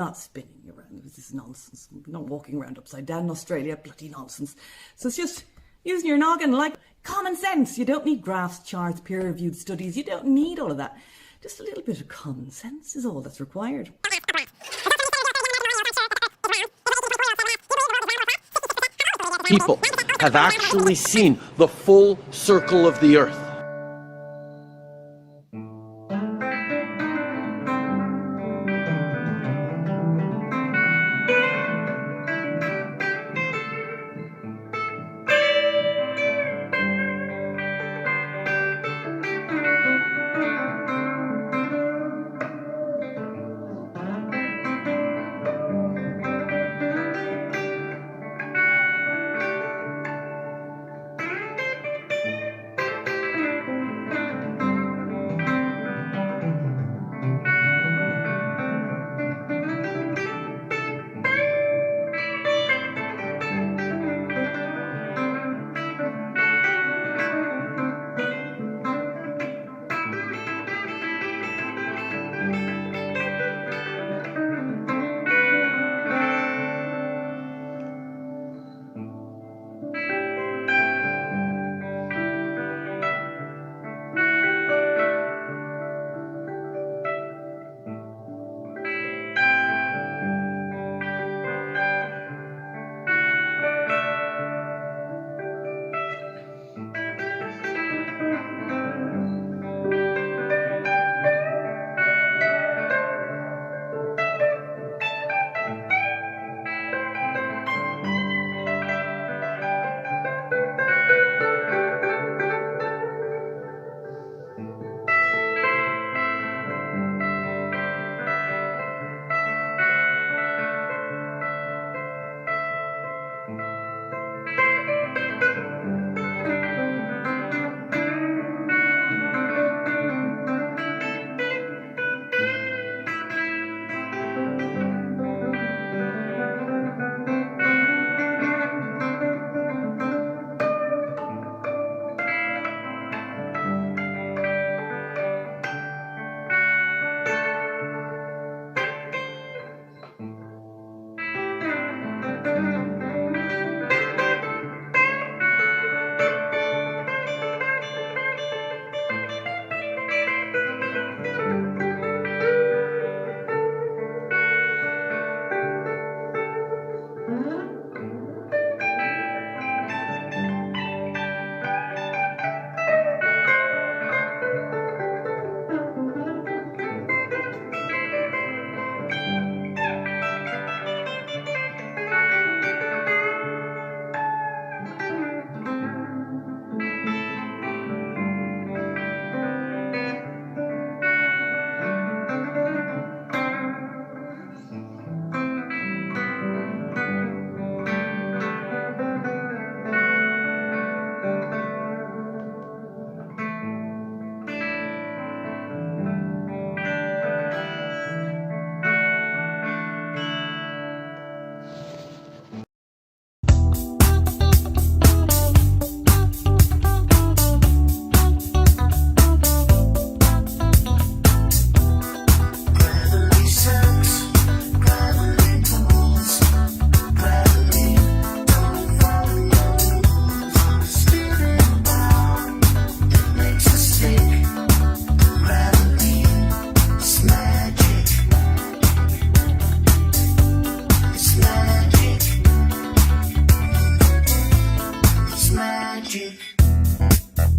Not spinning you around. This is nonsense. We're not walking around upside down in Australia. Bloody nonsense. So it's just using your noggin, like common sense. You don't need graphs, charts, peer-reviewed studies. You don't need all of that. Just a little bit of common sense is all that's required. People have actually seen the full circle of the Earth.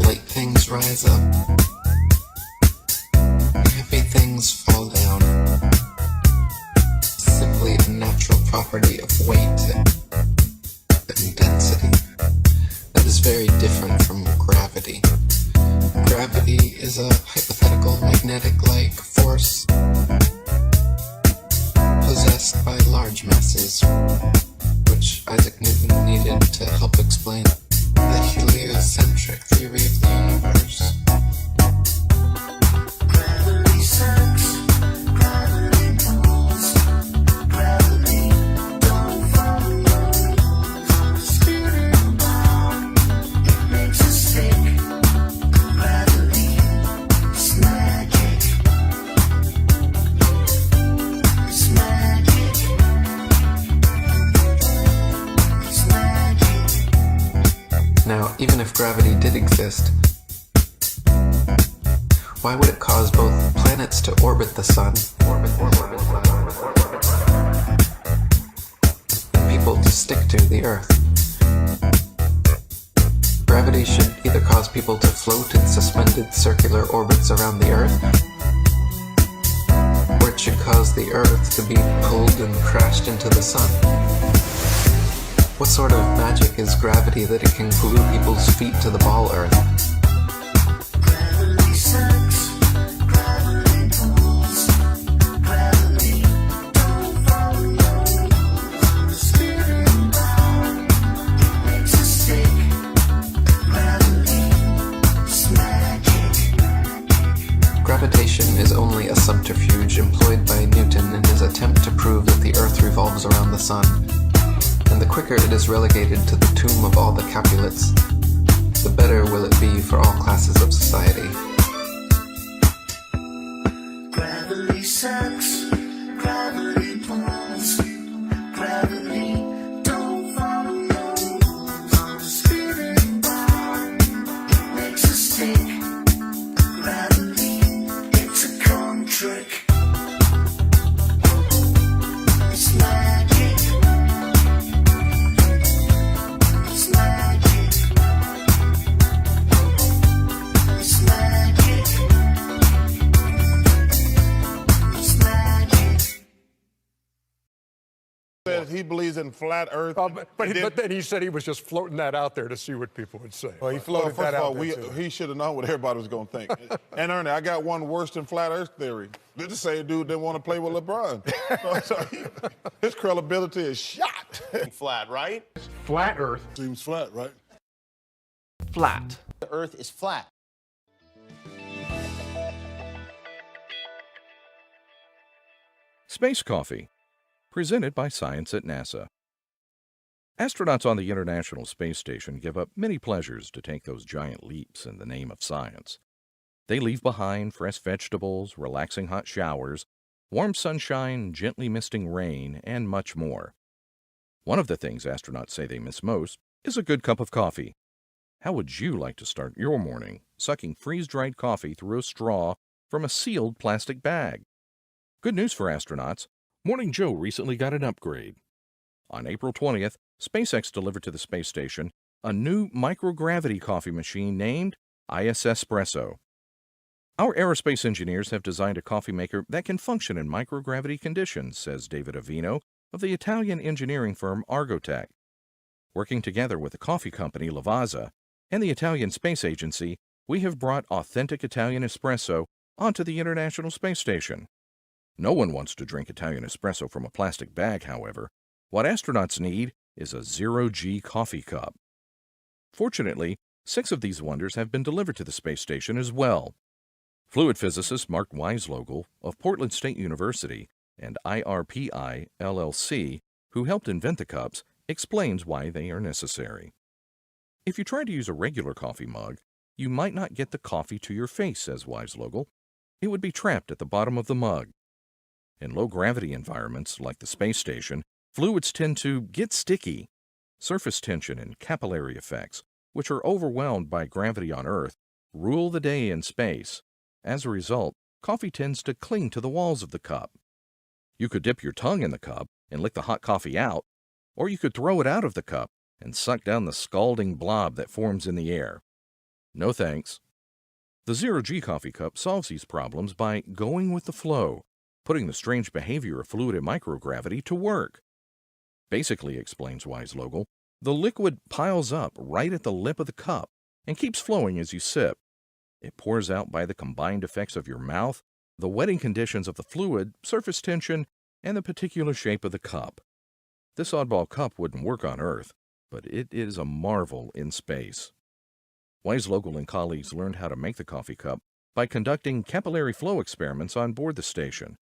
Light things rise up, heavy things fall down. Simply a natural property of weight and density that is very different from gravity. Gravity is a hypothetical magnetic-like force possessed by large masses, which Isaac Newton needed to help explain the heliocentric theory of the universe. Gravity sucks, gravity pulls, gravity don't follow rules. Spinning down, it makes us sick. Gravity is magic. It's magic. even if gravity did exist, why would it cause both planets to orbit the sun and people to stick to the Earth? Gravity should either cause people to float in suspended circular orbits around the Earth, or it should cause the Earth to be pulled and crashed into the sun. What sort of magic is gravity that it can glue people's feet to the ball Earth? Gravity sucks, gravity pulls, gravity don't follow rules. Spinning round, it makes us sick. Gravity is magic. Gravitation is only a subterfuge employed by Newton in his attempt to prove that the Earth revolves around the sun. And the quicker it is relegated to the tomb of all the Capulets, the better will it be for all classes of society. Gravity sucks, gravity pulls, gravity don't follow rules. Spinning round, it makes us sick. Gravity, it's a con trick. It's magic. It's magic. It's magic. It's magic. Says he believes in flat Earth. But then he said he was just floating that out there to see what people would say. Well, he floated that out there, too. He should have known what everybody was going to think. And Ernie, I got one worse than flat Earth theory. This the same dude didn't want to play with LeBron. His credibility is shot. Flat, right? Flat Earth. Seems flat, right? Flat. The Earth is flat. Space Coffee, presented by Science at NASA. Astronauts on the International Space Station give up many pleasures to take those giant leaps in the name of science. They leave behind fresh vegetables, relaxing hot showers, warm sunshine, gently misting rain, and much more. One of the things astronauts say they miss most is a good cup of coffee. How would you like to start your morning sucking freeze-dried coffee through a straw from a sealed plastic bag? Good news for astronauts. Morning Joe recently got an upgrade. On April 20th, SpaceX delivered to the space station a new microgravity coffee machine named ISS Espresso. Our aerospace engineers have designed a coffee maker that can function in microgravity conditions, says David Avino of the Italian engineering firm Argotec. Working together with the coffee company Lavazza and the Italian Space Agency, we have brought authentic Italian espresso onto the International Space Station. No one wants to drink Italian espresso from a plastic bag, however. What astronauts need is a zero-G coffee cup. Fortunately, 6 of these wonders have been delivered to the space station as well. Fluid physicist Mark Weislogel of Portland State University and IRPI LLC, who helped invent the cups, explains why they are necessary. If you try to use a regular coffee mug, you might not get the coffee to your face, says Weislogel. It would be trapped at the bottom of the mug. In low-gravity environments like the space station, fluids tend to get sticky. Surface tension and capillary effects, which are overwhelmed by gravity on Earth, rule the day in space. As a result, coffee tends to cling to the walls of the cup. You could dip your tongue in the cup and lick the hot coffee out, or you could throw it out of the cup and suck down the scalding blob that forms in the air. No thanks. The zero-G coffee cup solves these problems by going with the flow, putting the strange behavior of fluid in microgravity to work. Basically, explains Weislogel, the liquid piles up right at the lip of the cup and keeps flowing as you sip. It pours out by the combined effects of your mouth, the wetting conditions of the fluid, surface tension, and the particular shape of the cup. This oddball cup wouldn't work on Earth, but it is a marvel in space. Weislogel and colleagues learned how to make the coffee cup by conducting capillary flow experiments on board the station.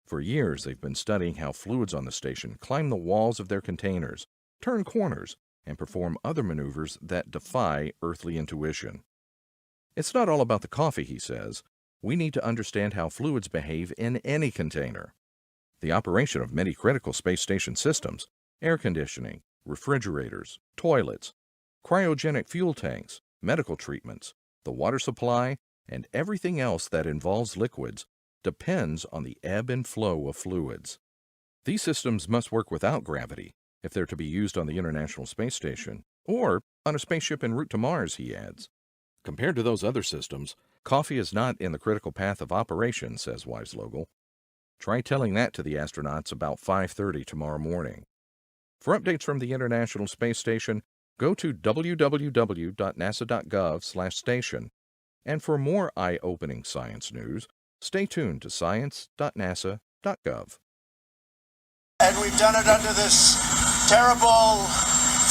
For years, they've been studying how fluids on the station climb the walls of their containers, turn corners, and perform other maneuvers that defy earthly intuition. It's not all about the coffee, he says. We need to understand how fluids behave in any container. The operation of many critical space station systems, air conditioning, refrigerators, toilets, cryogenic fuel tanks, medical treatments, the water supply, and everything else that involves liquids depends on the ebb and flow of fluids. These systems must work without gravity if they're to be used on the International Space Station or on a spaceship en route to Mars, he adds. Compared to those other systems, coffee is not in the critical path of operation, says Weislogel. Try telling that to the astronauts about 5:30 tomorrow morning. For updates from the International Space Station, go to www.nasa.gov/station. And for more eye-opening science news, stay tuned to science.nasa.gov. And we've done it under this terrible,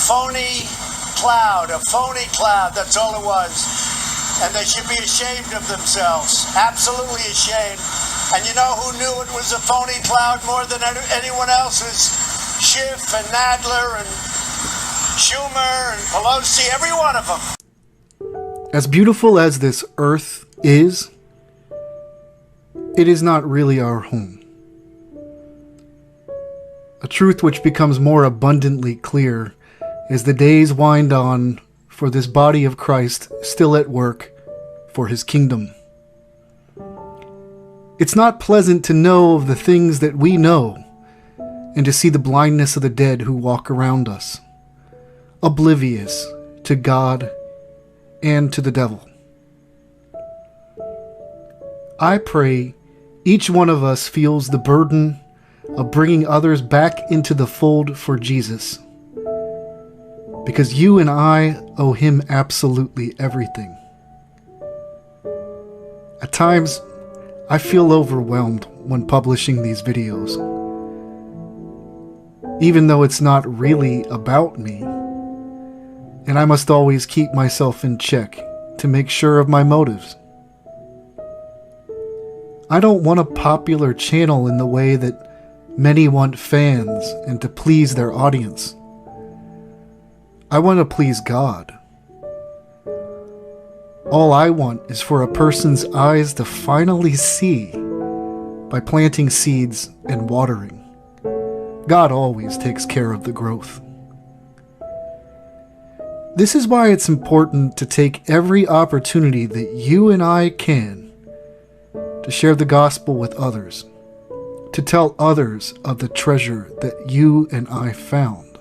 phony cloud, a phony cloud, that's all it was. And they should be ashamed of themselves, absolutely ashamed. And you know who knew it was a phony cloud more than anyone else? It was Schiff and Nadler and Schumer and Pelosi, every one of them. As beautiful as this earth is, it is not really our home. A truth which becomes more abundantly clear as the days wind on for this body of Christ still at work for his kingdom. It's not pleasant to know of the things that we know and to see the blindness of the dead who walk around us, oblivious to God and to the devil. I pray each one of us feels the burden of bringing others back into the fold for Jesus, because you and I owe him absolutely everything. At times, I feel overwhelmed when publishing these videos, even though it's not really about me, and I must always keep myself in check to make sure of my motives. I don't want a popular channel in the way that many want fans and to please their audience. I want to please God. All I want is for a person's eyes to finally see by planting seeds and watering. God always takes care of the growth. This is why it's important to take every opportunity that you and I can to share the gospel with others, to tell others of the treasure that you and I found.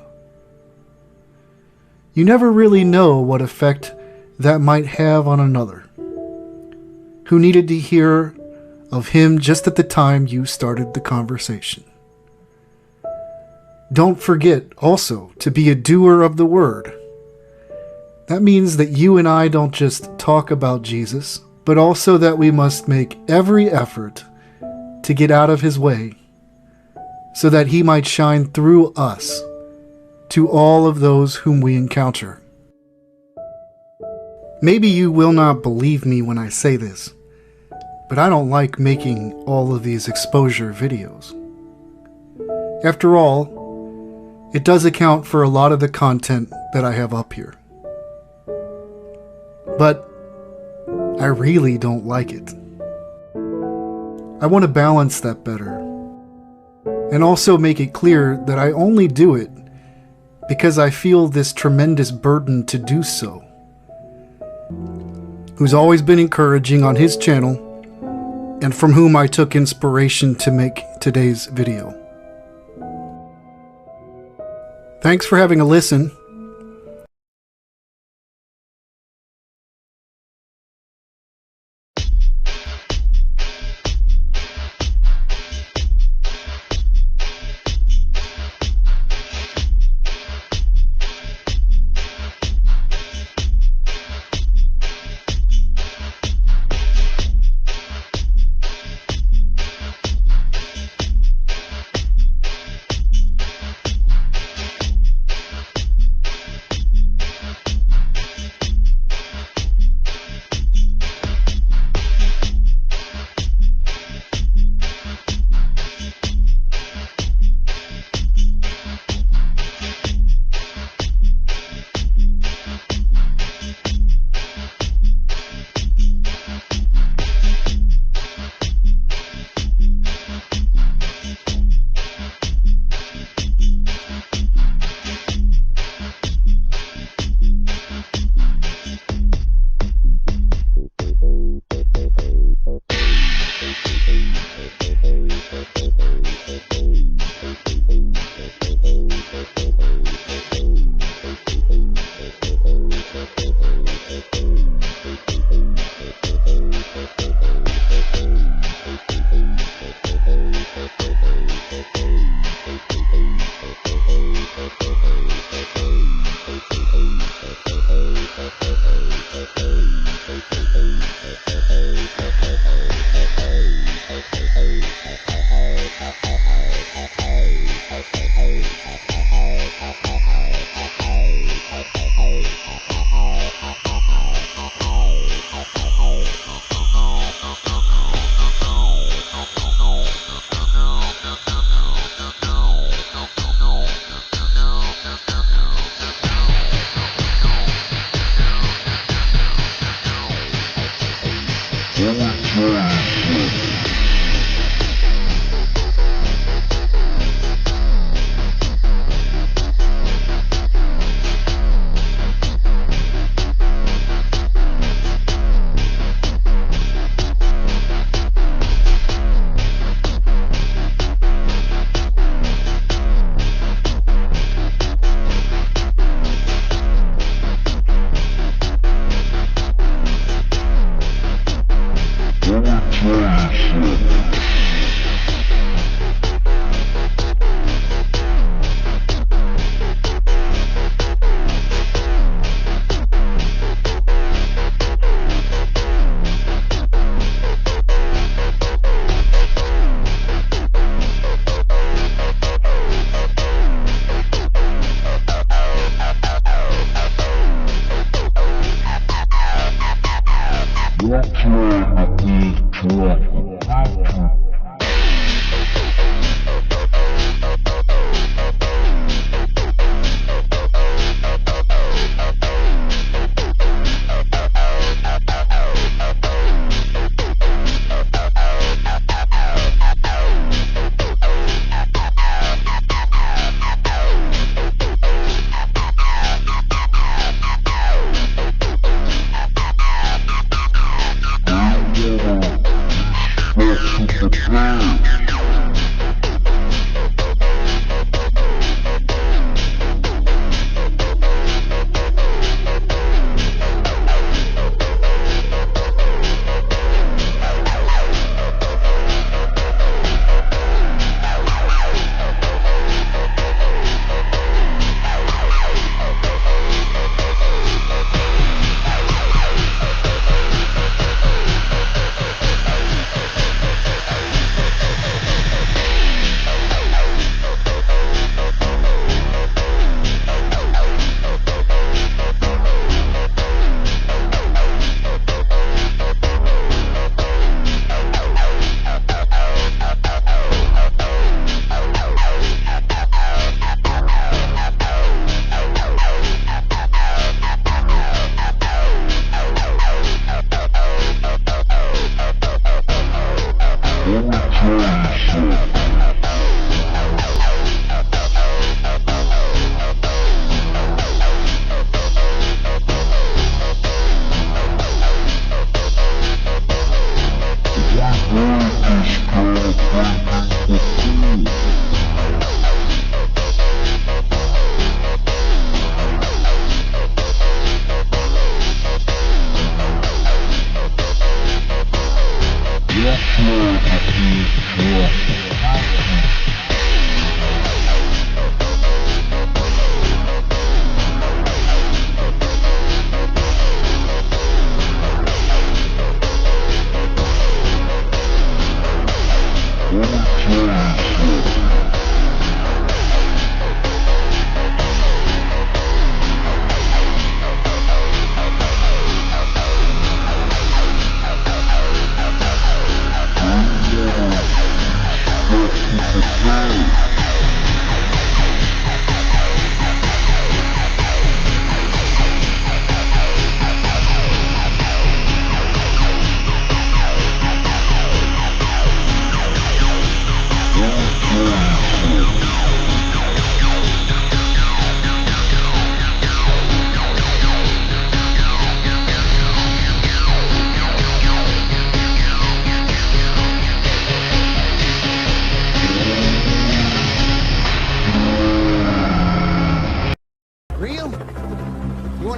You never really know what effect that might have on another, who needed to hear of him just at the time you started the conversation. Don't forget also to be a doer of the word. That means that you and I don't just talk about Jesus, but also that we must make every effort to get out of his way so that he might shine through us to all of those whom we encounter. Maybe you will not believe me when I say this, but I don't like making all of these exposure videos. After all, it does account for a lot of the content that I have up here. But I really don't like it. I want to balance that better, and also make it clear that I only do it because I feel this tremendous burden to do so. Who's always been encouraging on his channel, and from whom I took inspiration to make today's video. Thanks for having a listen.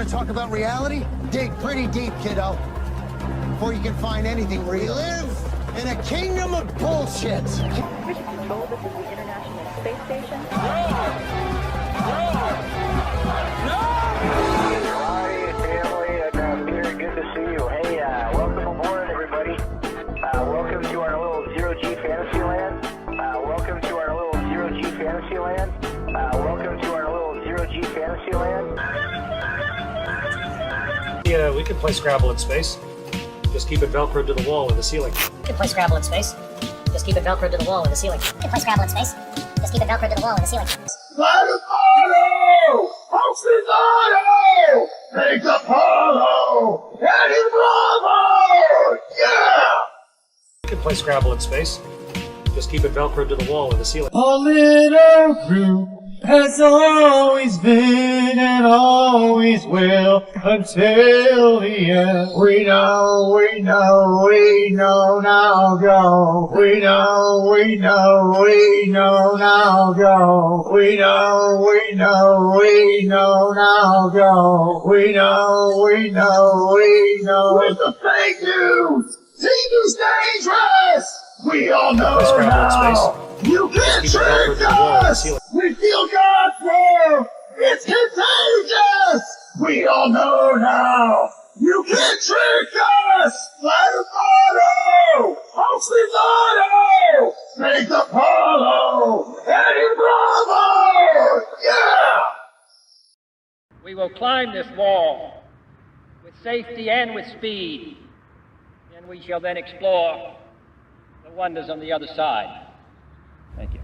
talk about reality? Dig pretty deep, kiddo, before you can find anything real. We live in a kingdom of bullshit. Mission Control, this is the International Space Station. Good to see you. Hey, welcome aboard, everybody. Welcome to our little zero-G fantasy land. Welcome to our little zero-G fantasy land. Welcome to our little zero-G fantasy land. Yeah, we can play Scrabble in space. Just keep it velcroed to the wall or the ceiling. We can play Scrabble in space. Just keep it velcroed to the wall or the ceiling. We can play Scrabble in space. Just keep it velcroed to the wall or the ceiling. Take Apollo! Eddie Bravo! Yeah! We can play Scrabble in space. Just keep it velcroed to the wall or the ceiling. Our little group has always been and always will until the end. We know now go. We know now go. We know now go. We know. With the fake news, TV's dangerous. We all know now. You can't trick us! We feel God's love! It's contagious! We all know now! You can't trick us! Flight Apollo! Hoax's auto! Take Apollo! Eddie Bravo! Yeah! We will climb this wall with safety and with speed, and we shall then explore the wonders on the other side. Thank you.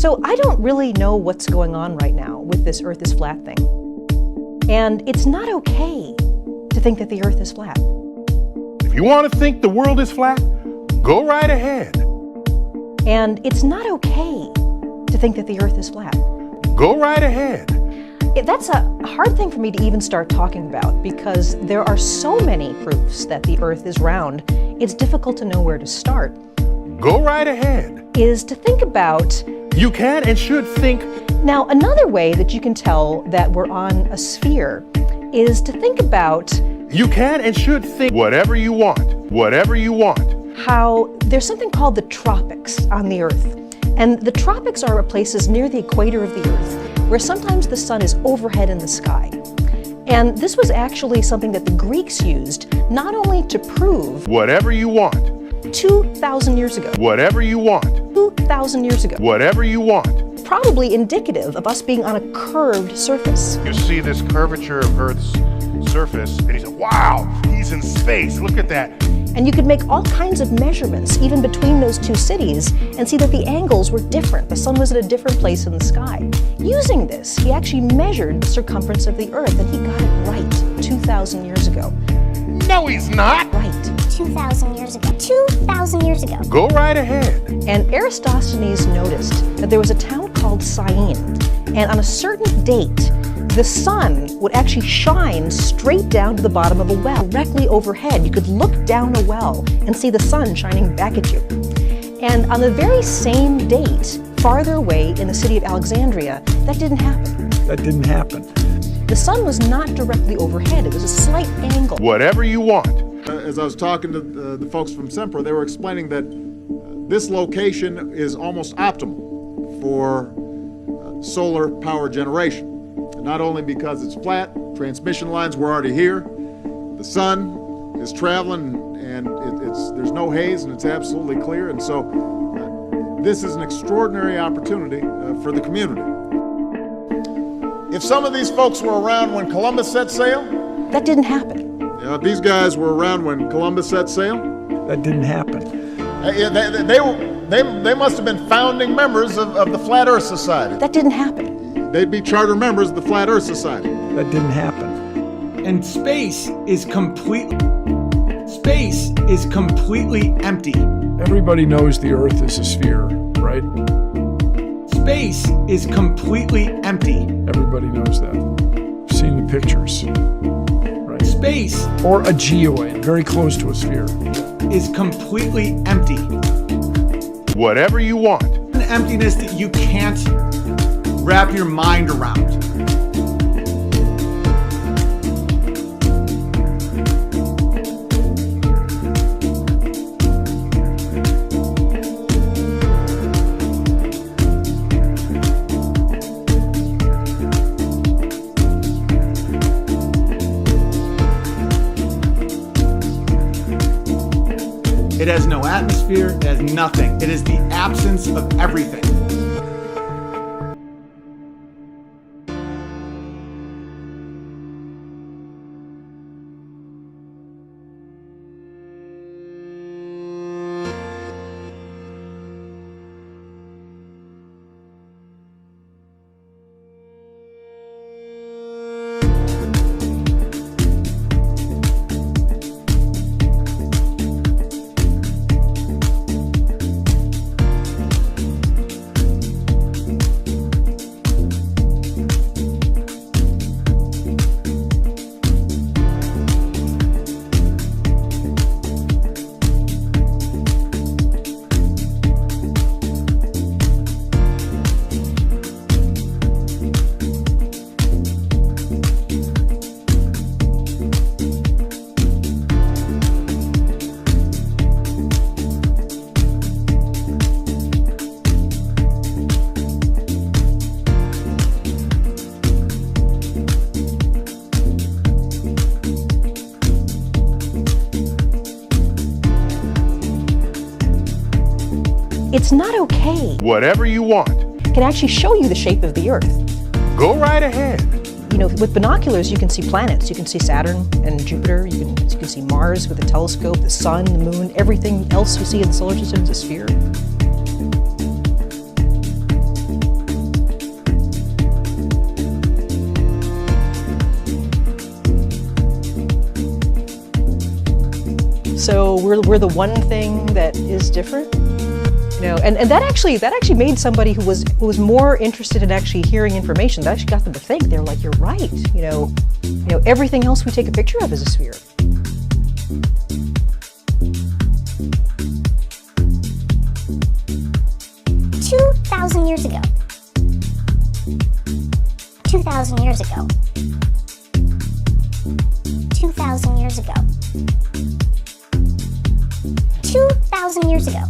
So I don't really know what's going on right now with this Earth is flat thing. And it's not okay to think that the Earth is flat. If you want to think the world is flat, go right ahead. And it's not okay to think that the Earth is flat. Go right ahead. That's a hard thing for me to even start talking about because there are so many proofs that the Earth is round, it's difficult to know where to start. Go right ahead. Is to think about... You can and should think... Now, another way that you can tell that we're on a sphere is to think about... You can and should think whatever you want, whatever you want. How there's something called the tropics on the Earth. And the tropics are places near the equator of the Earth where sometimes the sun is overhead in the sky. And this was actually something that the Greeks used not only to prove... Whatever you want. 2,000 years ago. Whatever you want. 2,000 years ago. Whatever you want. Probably indicative of us being on a curved surface. You see this curvature of Earth's surface, and he said, wow, he's in space, look at that. And you could make all kinds of measurements, even between those two cities, and see that the angles were different. The sun was at a different place in the sky. Using this, he actually measured the circumference of the Earth, and he got it right 2,000 years ago. No, he's not. Right. 2,000 years ago. 2,000 years ago. Go right ahead. And Eratosthenes noticed that there was a town called Syene, and on a certain date, the sun would actually shine straight down to the bottom of a well, directly overhead. You could look down a well and see the sun shining back at you. And on the very same date, farther away in the city of Alexandria, that didn't happen. That didn't happen. The sun was not directly overhead. It was a slight angle. Whatever you want. As I was talking to the folks from Sempra, they were explaining that this location is almost optimal for solar power generation. Not only because it's flat, transmission lines were already here, the sun is traveling and there's no haze and it's absolutely clear, and so this is an extraordinary opportunity for the community. If some of these folks were around when Columbus set sail, that didn't happen. These guys were around when Columbus set sail. That didn't happen. They must have been founding members of the Flat Earth Society. That didn't happen. They'd be charter members of the Flat Earth Society. That didn't happen. And space is completely empty. Everybody knows the Earth is a sphere, right? Space is completely empty. Everybody knows that. I've seen the pictures. Right? Space, or a geoid, very close to a sphere, is completely empty. Whatever you want. An emptiness that you can't wrap your mind around. It has no atmosphere, it has nothing. It is the absence of everything. It's not okay. Whatever you want. Can actually show you the shape of the Earth. Go right ahead. You know, with binoculars, you can see planets. You can see Saturn and Jupiter. You can see Mars with a telescope, the sun, the moon, everything else you see in the solar system is a sphere. we're the one thing that is different. You know, and that actually made somebody who was more interested in actually hearing information, that actually got them to think. They're like, you're right. You know, everything else we take a picture of is a sphere. Years ago. 2,000 years ago. 2,000 years ago. 2,000 years ago.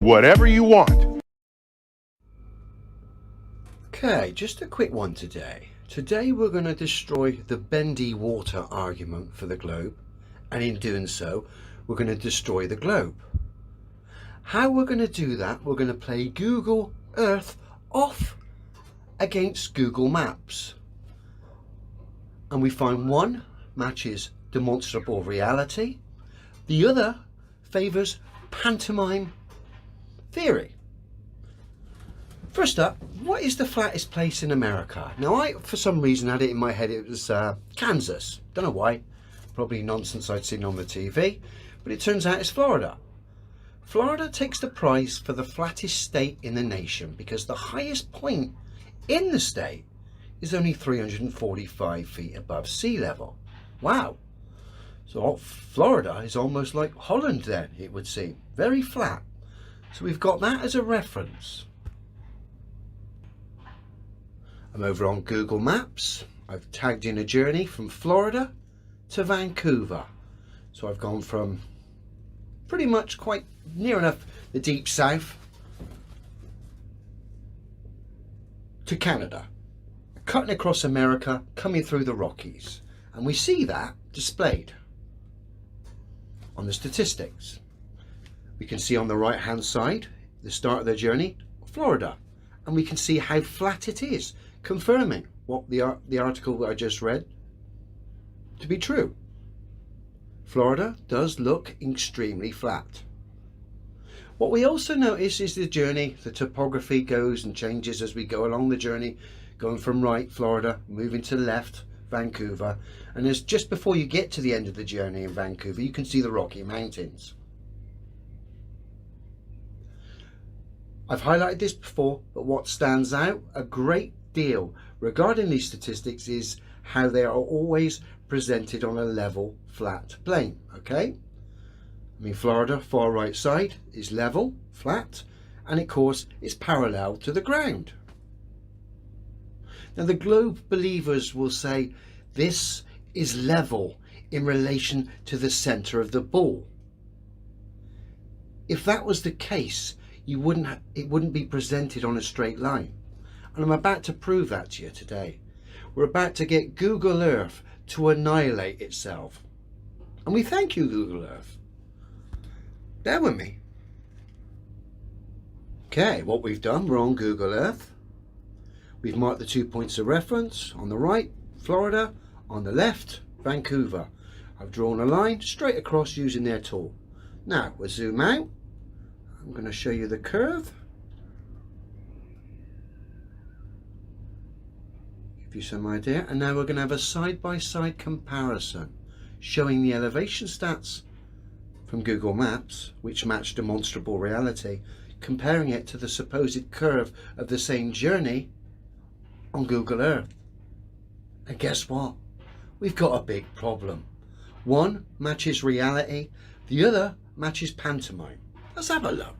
Whatever you want. Okay, just a quick one today. Today we're going to destroy the bendy water argument for the globe, and in doing so we're going to destroy the globe. How we're going to do that, we're going to play Google Earth off against Google Maps, and we find one matches demonstrable reality, the other favours pantomime theory. First up, what is the flattest place in America? Now, I, for some reason, had it in my head it was Kansas. Don't know why. Probably nonsense I'd seen on the TV. But it turns out it's Florida. Florida takes the prize for the flattest state in the nation because the highest point in the state is only 345 feet above sea level. Wow. So Florida is almost like Holland then, it would seem. Very flat. So we've got that as a reference. I'm over on Google Maps. I've tagged in a journey from Florida to Vancouver. So I've gone from pretty much quite near enough the deep south to Canada. Cutting across America, coming through the Rockies. And we see that displayed on the statistics. We can see on the right hand side, the start of the journey, Florida. And we can see how flat it is, confirming what the article I just read to be true. Florida does look extremely flat. What we also notice is the journey, the topography goes and changes as we go along the journey, going from right, Florida, moving to left, Vancouver. And as just before you get to the end of the journey in Vancouver, you can see the Rocky Mountains. I've highlighted this before, but what stands out a great deal regarding these statistics is how they are always presented on a level, flat plane, okay? I mean, Florida, far right side, is level, flat, and of course, it's parallel to the ground. Now, the globe believers will say this is level in relation to the centre of the ball. If that was the case, it wouldn't be presented on a straight line. And I'm about to prove that to you today. We're about to get Google Earth to annihilate itself. And we thank you, Google Earth. Bear with me. Okay, what we've done, we're on Google Earth. We've marked the 2 points of reference. On the right, Florida. On the left, Vancouver. I've drawn a line straight across using their tool. Now, we'll zoom out. I'm going to show you the curve. Give you some idea. And now we're going to have a side-by-side comparison showing the elevation stats from Google Maps, which match demonstrable reality, comparing it to the supposed curve of the same journey on Google Earth. And guess what? We've got a big problem. One matches reality, the other matches pantomime. Let's have a look.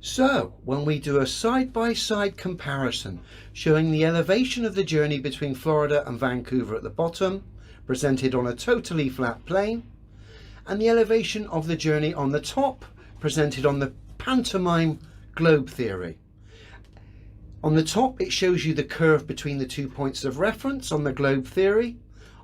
So, when we do a side-by-side comparison showing the elevation of the journey between Florida and Vancouver at the bottom, presented on a totally flat plane, and the elevation of the journey on the top, presented on the pantomime globe theory. On the top, it shows you the curve between the 2 points of reference on the globe theory.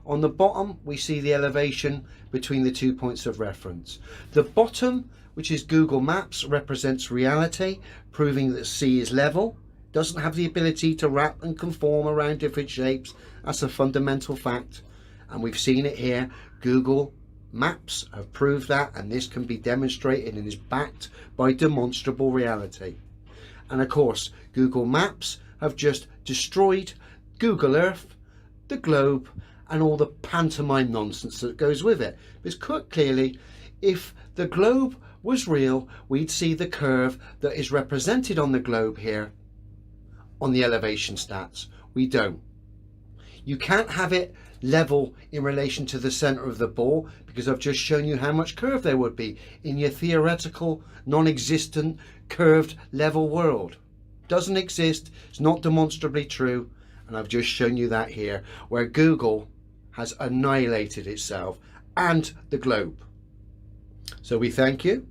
On the bottom, we see the elevation between the 2 points of reference. The bottom which is Google Maps, represents reality, proving that sea is level. Doesn't have the ability to wrap and conform around different shapes. That's a fundamental fact. And we've seen it here. Google Maps have proved that, and this can be demonstrated and is backed by demonstrable reality. And of course, Google Maps have just destroyed Google Earth, the globe, and all the pantomime nonsense that goes with it. Because quite clearly, if the globe was real, we'd see the curve that is represented on the globe here on the elevation stats. We don't. You can't have it level in relation to the center of the ball, because I've just shown you how much curve there would be in your theoretical, non-existent, curved level world. Doesn't exist. It's not demonstrably true. And I've just shown you that here, where Google has annihilated itself and the globe. So we thank you.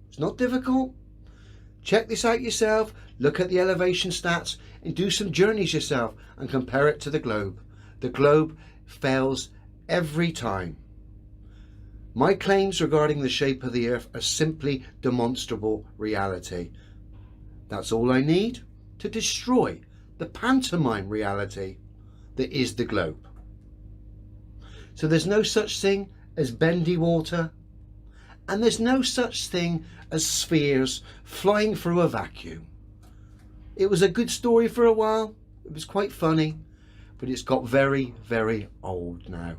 It's not difficult. Check this out yourself. Look at the elevation stats and do some journeys yourself and compare it to the globe. The globe fails every time. My claims regarding the shape of the earth are simply demonstrable reality. That's all I need to destroy the pantomime reality that is the globe. So there's no such thing as bendy water, and there's no such thing as spheres flying through a vacuum. It was a good story for a while. It was quite funny, but it's got very, very old now.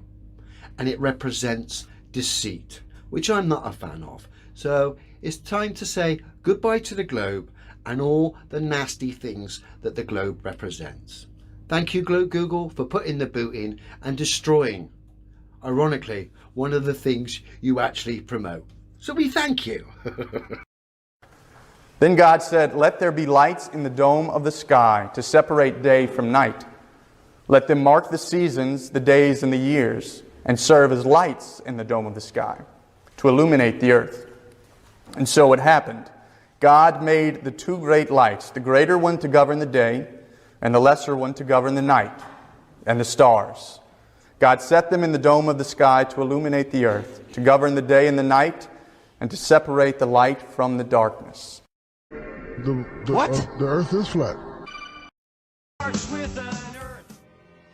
And it represents deceit, which I'm not a fan of. So it's time to say goodbye to the globe and all the nasty things that the globe represents. Thank you, Google, for putting the boot in and destroying, ironically, one of the things you actually promote. So we thank you. Then God said, "Let there be lights in the dome of the sky to separate day from night. Let them mark the seasons, the days, and the years, and serve as lights in the dome of the sky to illuminate the earth." And so it happened. God made the two great lights, the greater one to govern the day, and the lesser one to govern the night, and the stars. God set them in the dome of the sky to illuminate the earth, to govern the day and the night, and to separate the light from the darkness. The earth is flat.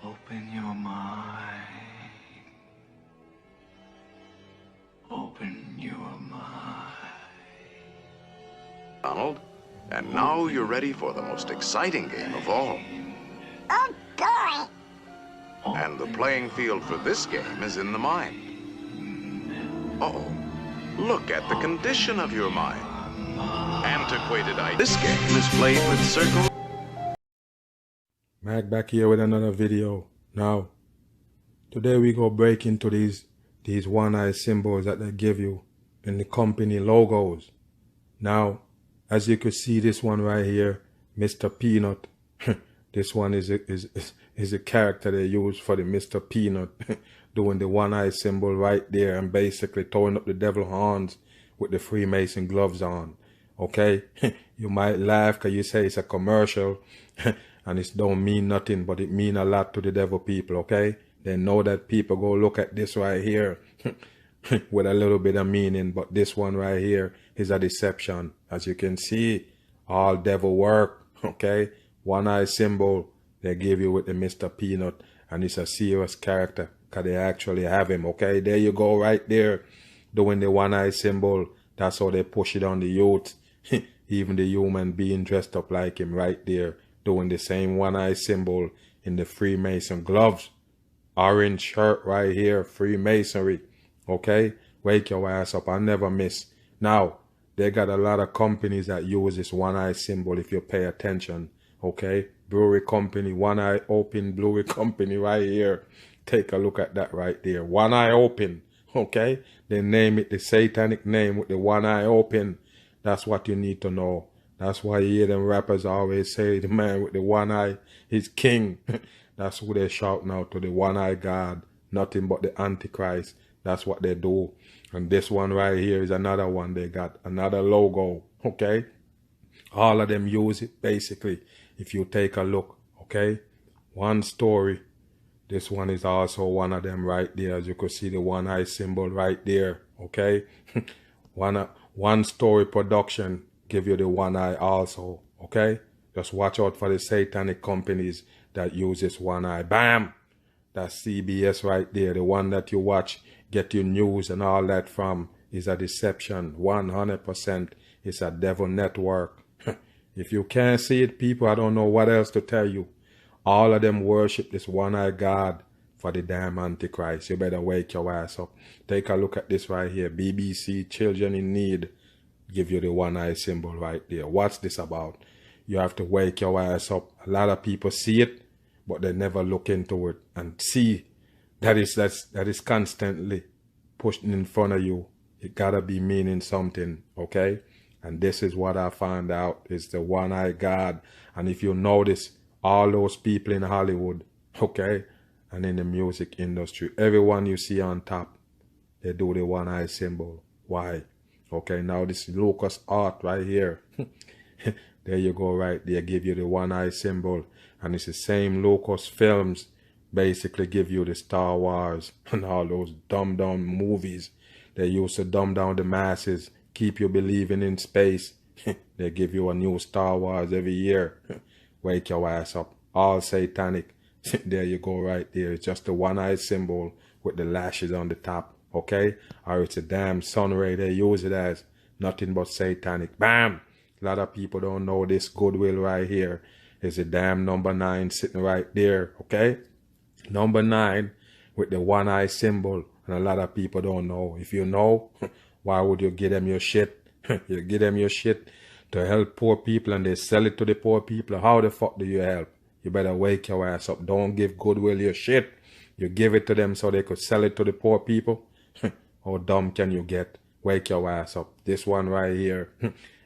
Open your mind. Open your mind. Donald, and now you're ready for the most exciting game of all. Oh, boy. And the playing field for this game is in the mind. Uh-oh. Look at the condition of your mind. Antiquated ideas. This game is played with circles. Mac back here with another video. Now, today we go break into these one-eye symbols that they give you in the company logos. Now, as you can see, this one right here, Mr. Peanut. This one is a character they use for the Mr. Peanut, doing the one-eye symbol right there and basically throwing up the devil horns with the Freemason gloves on. Okay? You might laugh because you say it's a commercial and it don't mean nothing, but it mean a lot to the devil people, okay? They know that people go look at this right here with a little bit of meaning, but this one right here is a deception. As you can see, all devil work, okay? One-eye symbol they give you with the Mr. Peanut, and it's a serious character because they actually have him, okay? There you go right there, doing the one-eye symbol. That's how they push it on the youth. Even the human being dressed up like him right there, doing the same one-eye symbol in the Freemason gloves. Orange shirt right here, Freemasonry. Okay? Wake your ass up. I never miss. Now, they got a lot of companies that use this one-eye symbol if you pay attention. Okay? Brewery company, one-eye open brewery company right here. Take a look at that right there. One eye open. Okay? They name it the satanic name with the one eye open. That's what you need to know. That's why you hear them rappers always say the man with the one eye is king. That's who they shout now to, the one-eye God. Nothing but the Antichrist. That's what they do. And this one right here is another one they got. Another logo. Okay? All of them use it basically. If you take a look. Okay? One story. This one is also one of them right there. As you can see the one-eye symbol right there. Okay? One One Story Production give you the one eye also, okay? Just watch out for the satanic companies that use this one eye. Bam! That's CBS right there. The one that you watch, get your news and all that from is a deception. 100%. It's a devil network. If you can't see it, people, I don't know what else to tell you. All of them worship this one-eyed God for the damn Antichrist. You better wake your ass up. Take a look at this right here. BBC Children in Need give you the one-eye symbol right there. What's this about? You have to wake your ass up. A lot of people see it, but they never look into it and see that is constantly pushed in front of you. It gotta be meaning something, okay? And this is what I found out is the one-eyed God. And if you notice, all those people in Hollywood, okay, and in the music industry, everyone you see on top, they do the one-eye symbol. Why? Okay, now this Lucas Art right here. There you go right there, give you the one-eye symbol. And it's the same Lucas Films basically give you the Star Wars and all those dumb movies. They used to dumb down the masses, keep you believing in space. They give you a new Star Wars every year. Wake your ass up. All satanic. There you go right there. It's just the one-eye symbol with the lashes on the top. Okay? Or it's a damn sun ray they use it as. Nothing but satanic. Bam! A lot of people don't know this goodwill right here. Is a damn number 9 sitting right there. Okay? Number 9 with the one-eye symbol. And a lot of people don't know. If you know, why would you give them your shit? You give them your shit to help poor people and they sell it to the poor people. How the fuck do you help? You better wake your ass up. Don't give goodwill your shit. You give it to them so they could sell it to the poor people. How dumb can you get? Wake your ass up. This one right here,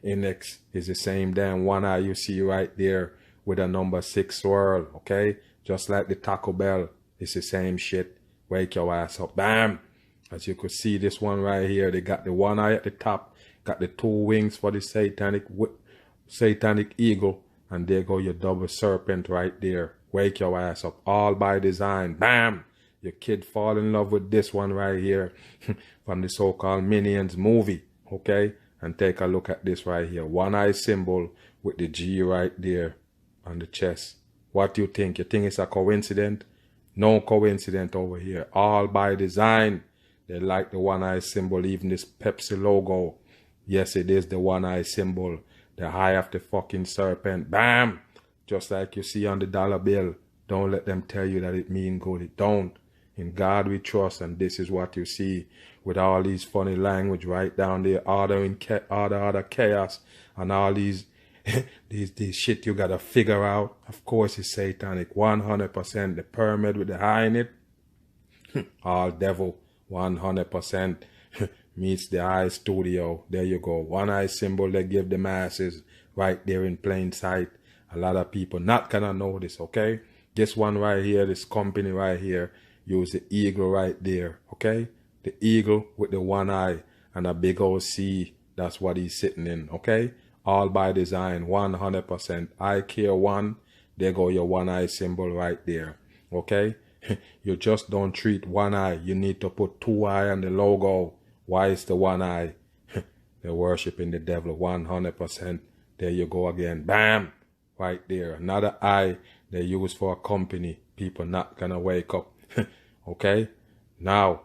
Index, is the same damn one eye you see right there with a number 6 swirl, okay? Just like the Taco Bell. It's the same shit. Wake your ass up. Bam! As you could see, this one right here, they got the one eye at the top, got the 2 wings for the satanic eagle, and there go your double serpent right there. Wake your ass up. All by design. Bam! Your kid fall in love with this one right here from the so-called Minions movie, okay? And take a look at this right here. One eye symbol with the G right there on the chest. What do you think? You think it's a coincidence? No coincidence over here. All by design. They like the one eye symbol, even this Pepsi logo. Yes, it is the one eye symbol. The eye of the fucking serpent. Bam! Just like you see on the dollar bill. Don't let them tell you that it mean good. It don't. In God we trust, and this is what you see with all these funny language right down there, order chaos, and all these these shit you gotta figure out. Of course it's satanic, 100%. The pyramid with the eye in it, all devil, 100%. Meets the eye studio. There you go. One eye symbol they give the masses right there in plain sight. A lot of people not gonna know this, okay? This one right here, this company right here, use the eagle right there, okay? The eagle with the one eye and a big old C. That's what he's sitting in, okay? All by design, 100%. I care one. There go your one eye symbol right there, okay? You just don't treat one eye. You need to put 2 eye on the logo. Why is the one eye? They're worshiping the devil, 100%. There you go again. Bam! Right there. Another eye they use for a company. People not gonna wake up. Okay? Now,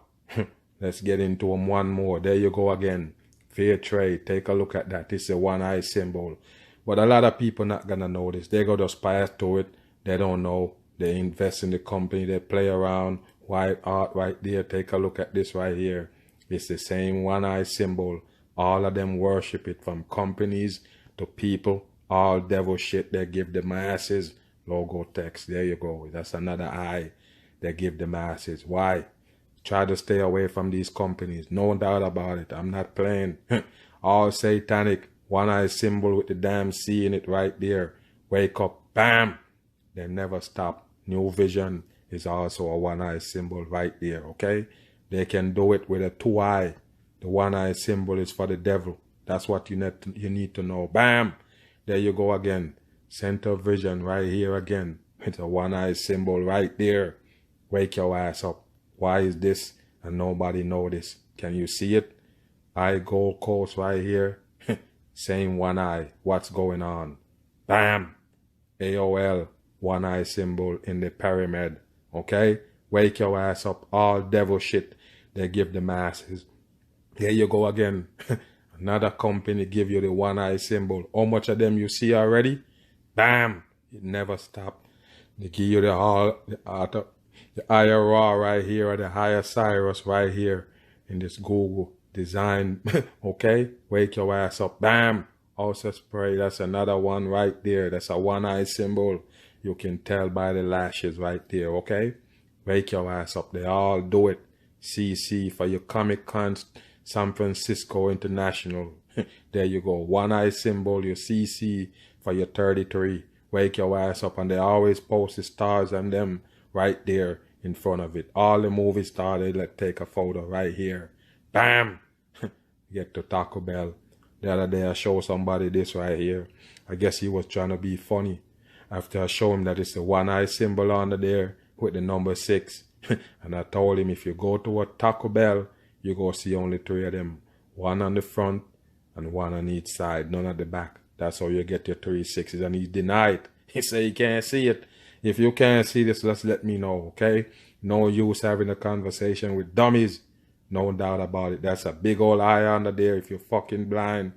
let's get into them one more. There you go again. Fair trade. Take a look at that. This is a one eye symbol. But a lot of people not gonna know this. They go just pass to it. They don't know. They invest in the company. They play around. White art right there. Take a look at this right here. It's the same one eye symbol. All of them worship it, from companies to people. All devil shit they give the masses. Logo text. There you go. That's another eye they give the masses. Why? Try to stay away from these companies. No doubt about it. I'm not playing. All satanic. One eye symbol with the damn C in it right there. Wake up. Bam! They never stop. New Vision is also a one eye symbol right there. Okay? They can do it with a 2 eye. The one eye symbol is for the devil. That's what you need to know. Bam! There you go again. Center Vision right here again. It's a one eye symbol right there. Wake your ass up. Why is this and nobody know this? Can you see it? eye Gold Coast right here. Same one eye. What's going on? Bam! AOL, one eye symbol in the pyramid. Okay? Wake your ass up. All devil shit they give the masses. There you go again. Another company give you the one eye symbol. How much of them you see already? Bam! It never stop. They give you the IRR right here, or the higher Cyrus right here in this Google design. Okay? Wake your ass up. Bam! Also spray. That's another one right there. That's a one eye symbol. You can tell by the lashes right there. Okay? Wake your ass up. They all do it. CC for your Comic Con San Francisco International. There you go. One eye symbol. Your CC for your 33. Wake your ass up. And they always post the stars and them right there in front of it. All the movie stars, they take a photo right here. Bam! Get to Taco Bell. The other day I showed somebody this right here. I guess he was trying to be funny. After I showed him that it's the one eye symbol under there with the number 6. And I told him if you go to a Taco Bell, you go see only 3 of them. One on the front and one on each side, none at the back. That's how you get your 3 6s. And he denied. He said he can't see it. If you can't see this, just let me know, okay? No use having a conversation with dummies. No doubt about it. That's a big old eye under there if you're fucking blind.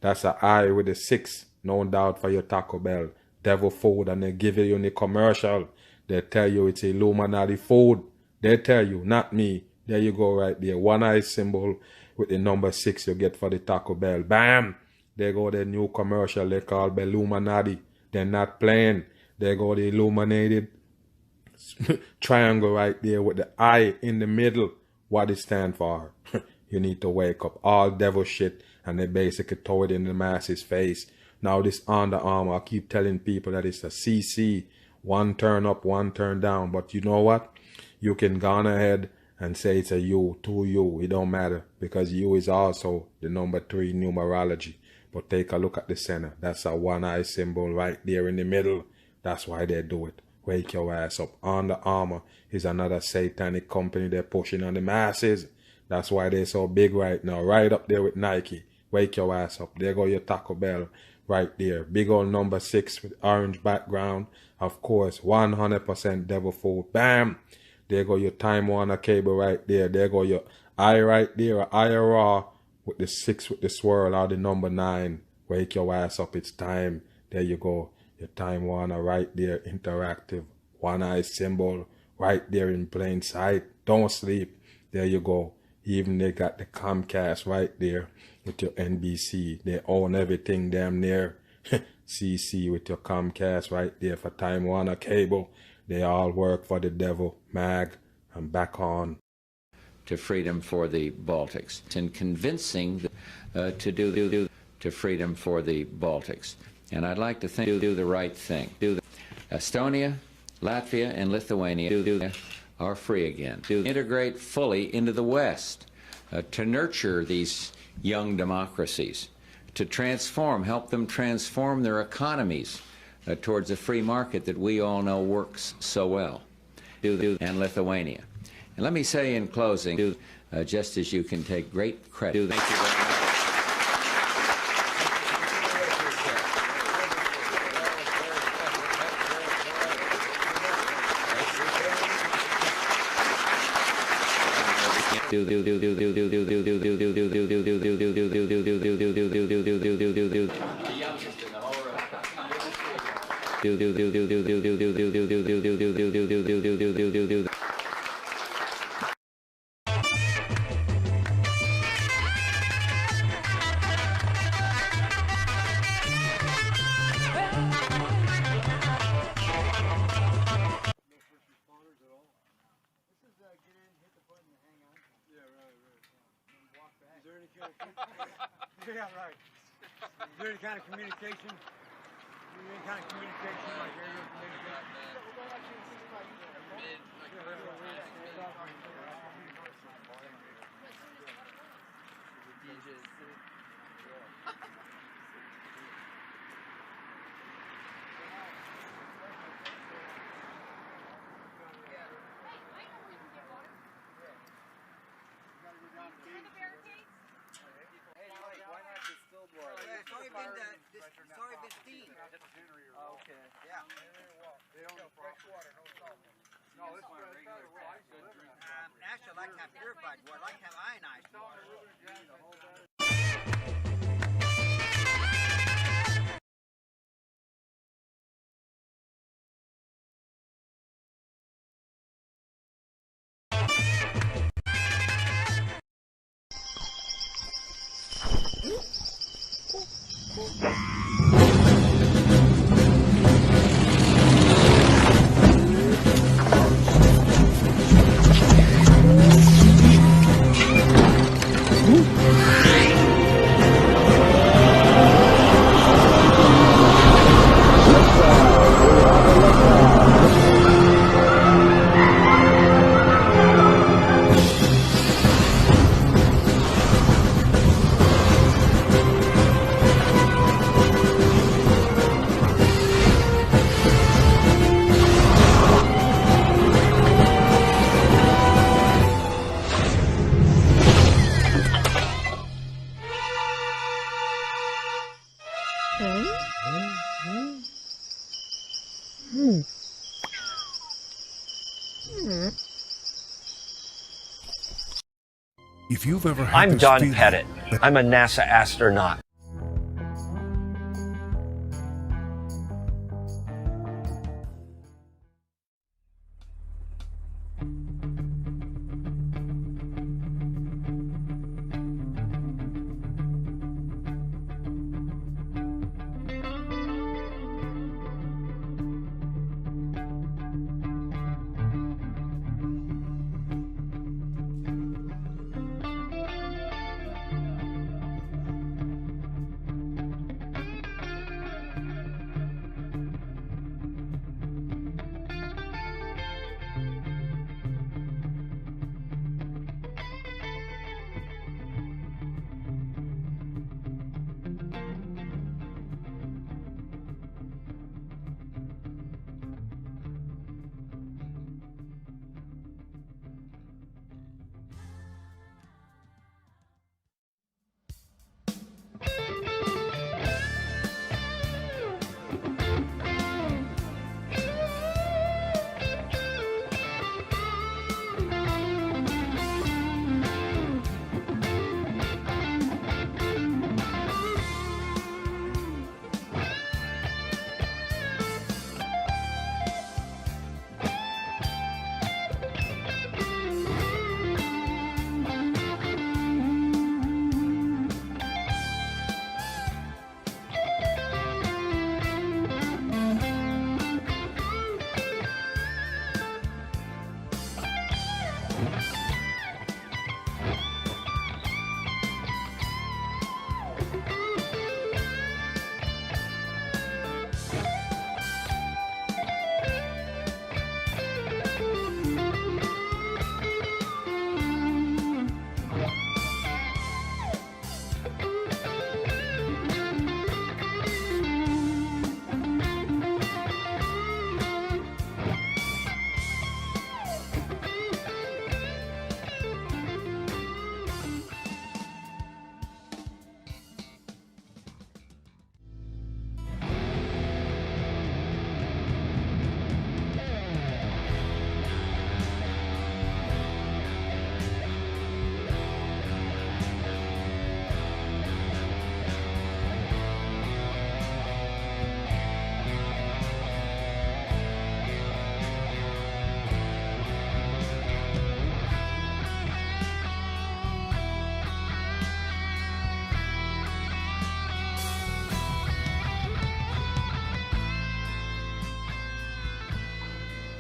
That's an eye with a 6. No doubt for your Taco Bell. Devil food. And they give you in the commercial. They tell you it's Illuminati food. They tell you, not me. There you go right there. One eye symbol with the number 6 you get for the Taco Bell. Bam! There go the new commercial they call Illuminati. They're not playing. There go the illuminated triangle right there with the eye in the middle. What it stand for? You need to wake up. All devil shit. And they basically throw it in the masses' face. Now this Under Armour, I keep telling people that it's a CC. One turn up, one turn down. But you know what? You can go on ahead and say it's a U, 2U. It don't matter. Because U is also the number 3 numerology. But take a look at the center. That's a one eye symbol right there in the middle. That's why they do it. Wake your ass up. Under Armour is another satanic company they're pushing on the masses. That's why they're so big right now. Right up there with Nike. Wake your ass up. There go your Taco Bell right there. Big old number 6 with orange background. Of course, 100% devil food. Bam! There go your Time Warner cable right there. There go your eye right there. IRR with the 6 with the swirl or the number 9. Wake your ass up. It's time. There you go. Your Time Warner right there, interactive, one eye symbol right there in plain sight. Don't sleep. There you go. Even they got the Comcast right there with your NBC. They own everything damn near. CC with your Comcast right there for Time Warner cable. They all work for the devil. Mag, I'm back on. To freedom for the Baltics and convincing to do to freedom for the Baltics. And I'd like to think do the right thing. Estonia, Latvia, and Lithuania are free again. To integrate fully into the West, to nurture these young democracies, to transform, help them transform their economies towards a free market that we all know works so well. And Lithuania. And let me say in closing, just as you can take great credit. Thank you very much. Yeah, right. Is there any kind of communication? Any kind of communication, like aerial Sorry, Vistine. Okay. Yeah. No, it's better. Actually, I like to have purified water. I like to have ionized water. If you've ever had I'm this Don feeling Pettit. I'm a NASA astronaut.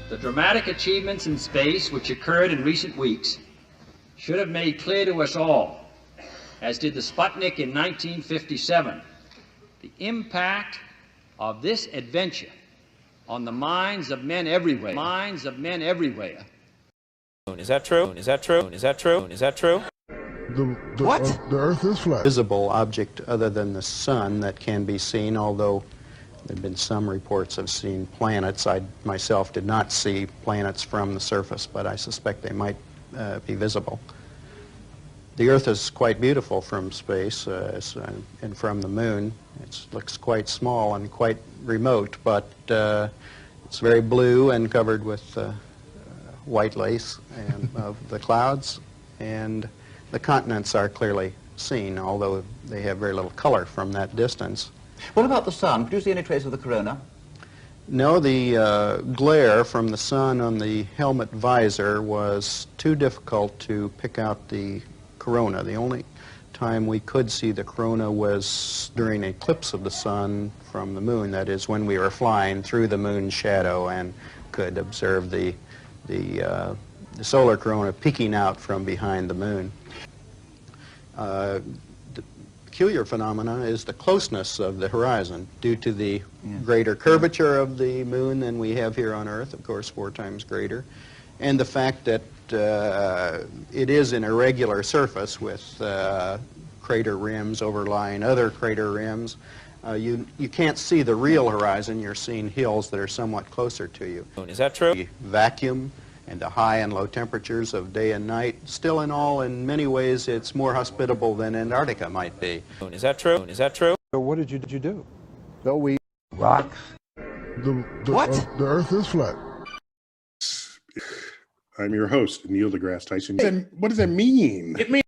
The dramatic achievements in space which occurred in recent weeks should have made clear to us all, as did the Sputnik in 1957, the impact of this adventure on the minds of men everywhere. Is that true? Is that true? Is that true? Is that true? What? The Earth is flat. Visible object other than the sun that can be seen, although there have been some reports of seeing planets. I myself did not see planets from the surface, but I suspect they might be visible. The Earth is quite beautiful from space and from the moon. It looks quite small and quite remote, but it's very blue and covered with white lace and of the clouds, and the continents are clearly seen, although they have very little color from that distance. What about the sun? Could you see any trace of the corona? No, the glare from the sun on the helmet visor was too difficult to pick out the corona. The only time we could see the corona was during an eclipse of the sun from the moon, that is when we were flying through the moon's shadow and could observe the solar corona peeking out from behind the moon. The peculiar phenomena is the closeness of the horizon due to the greater curvature of the moon than we have here on Earth, of course 4 times greater, and the fact that it is an irregular surface with crater rims overlying other crater rims. You can't see the real horizon. You're seeing hills that are somewhat closer to you. Is that true? The vacuum and the high and low temperatures of day and night, still in all, in many ways, it's more hospitable than Antarctica might be. Is that true? Is that true? So what did you do? No, we... Rocks. What? The Earth is flat. I'm your host, Neil deGrasse Tyson. What does that mean? It means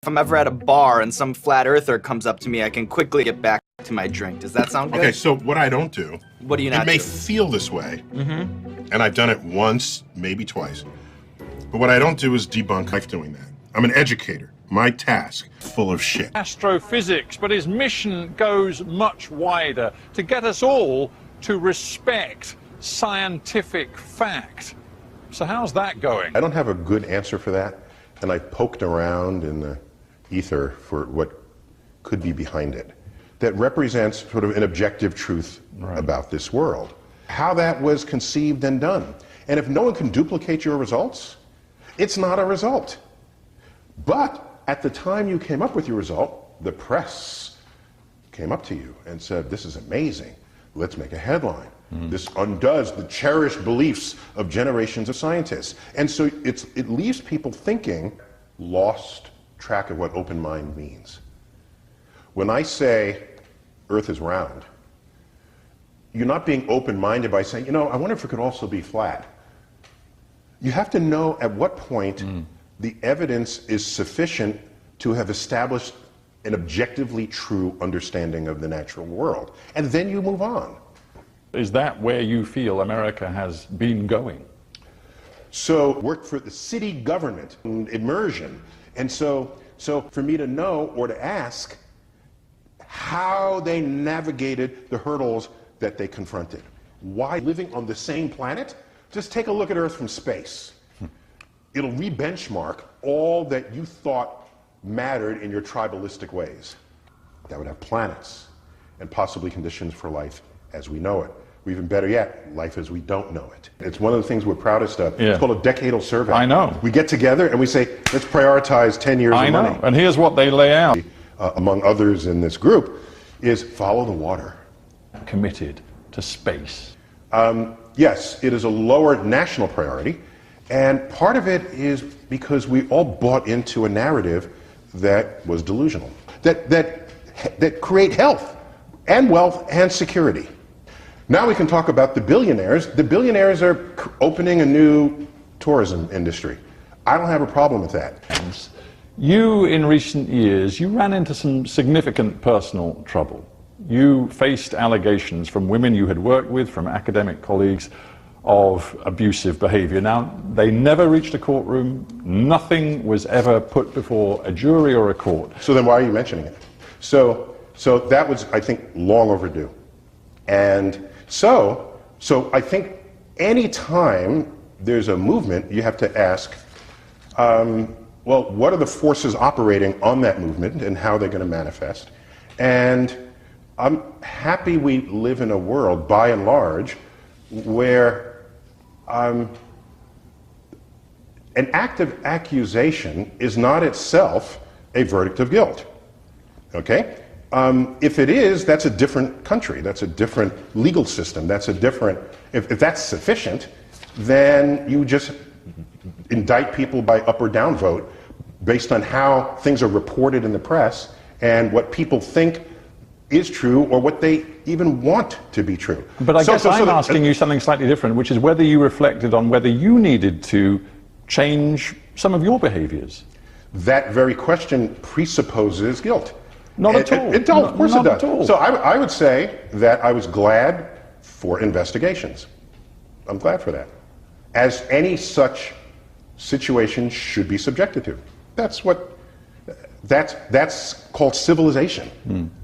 if I'm ever at a bar and some flat earther comes up to me, I can quickly get back to my drink. Does that sound good? Okay, so what I don't do, what do you not it may do? feel this way, and I've done it once, maybe twice, but what I don't do is debunk life doing that. I'm an educator. My task, full of shit. Astrophysics, but his mission goes much wider, to get us all to respect scientific fact. So how's that going? I don't have a good answer for that, and I poked around in the ether for what could be behind it that represents sort of an objective truth about this world. How that was conceived and done. And if no one can duplicate your results, it's not a result. But at the time you came up with your result, the press came up to you and said, this is amazing, let's make a headline. This undoes the cherished beliefs of generations of scientists. And so it leaves people thinking, lost track of what open mind means. When I say Earth is round, you're not being open-minded by saying, you know, I wonder if it could also be flat. You have to know at what point the evidence is sufficient to have established an objectively true understanding of the natural world. And then you move on. Is that where you feel America has been going? So worked for the city government, immersion. And so for me to know or to ask how they navigated the hurdles that they confronted. Why living on the same planet? Just take a look at Earth from space. It'll re-benchmark all that you thought mattered in your tribalistic ways. That would have planets and possibly conditions for life as we know it. Or even better yet, life as we don't know it. It's one of the things we're proudest of. Yeah. It's called a decadal survey. I know. We get together and we say, let's prioritize 10 years of money. And here's what they lay out. Among others in this group, is follow the water. Committed to space. Yes, it is a lower national priority, and part of it is because we all bought into a narrative that was delusional, that create health and wealth and security. Now we can talk about the billionaires. The billionaires are opening a new tourism industry. I don't have a problem with that. You, in recent years, you ran into some significant personal trouble. You faced allegations from women you had worked with, from academic colleagues, of abusive behavior. Now, they never reached a courtroom. Nothing was ever put before a jury or a court. So then why are you mentioning it? So that was, I think, long overdue. And so I think any time there's a movement, you have to ask, well, what are the forces operating on that movement and how they're going to manifest? And I'm happy we live in a world, by and large, where an act of accusation is not itself a verdict of guilt. Okay? If it is, that's a different country. That's a different legal system. That's a different... If that's sufficient, then you just indict people by up or down vote based on how things are reported in the press and what people think is true or what they even want to be true. But I guess I'm asking you something slightly different, which is whether you reflected on whether you needed to change some of your behaviors. That very question presupposes guilt. Not at all. It does, of course it does. Not at all. So I would say that I was glad for investigations. I'm glad for that. As any such situation should be subjected to. That's called civilization.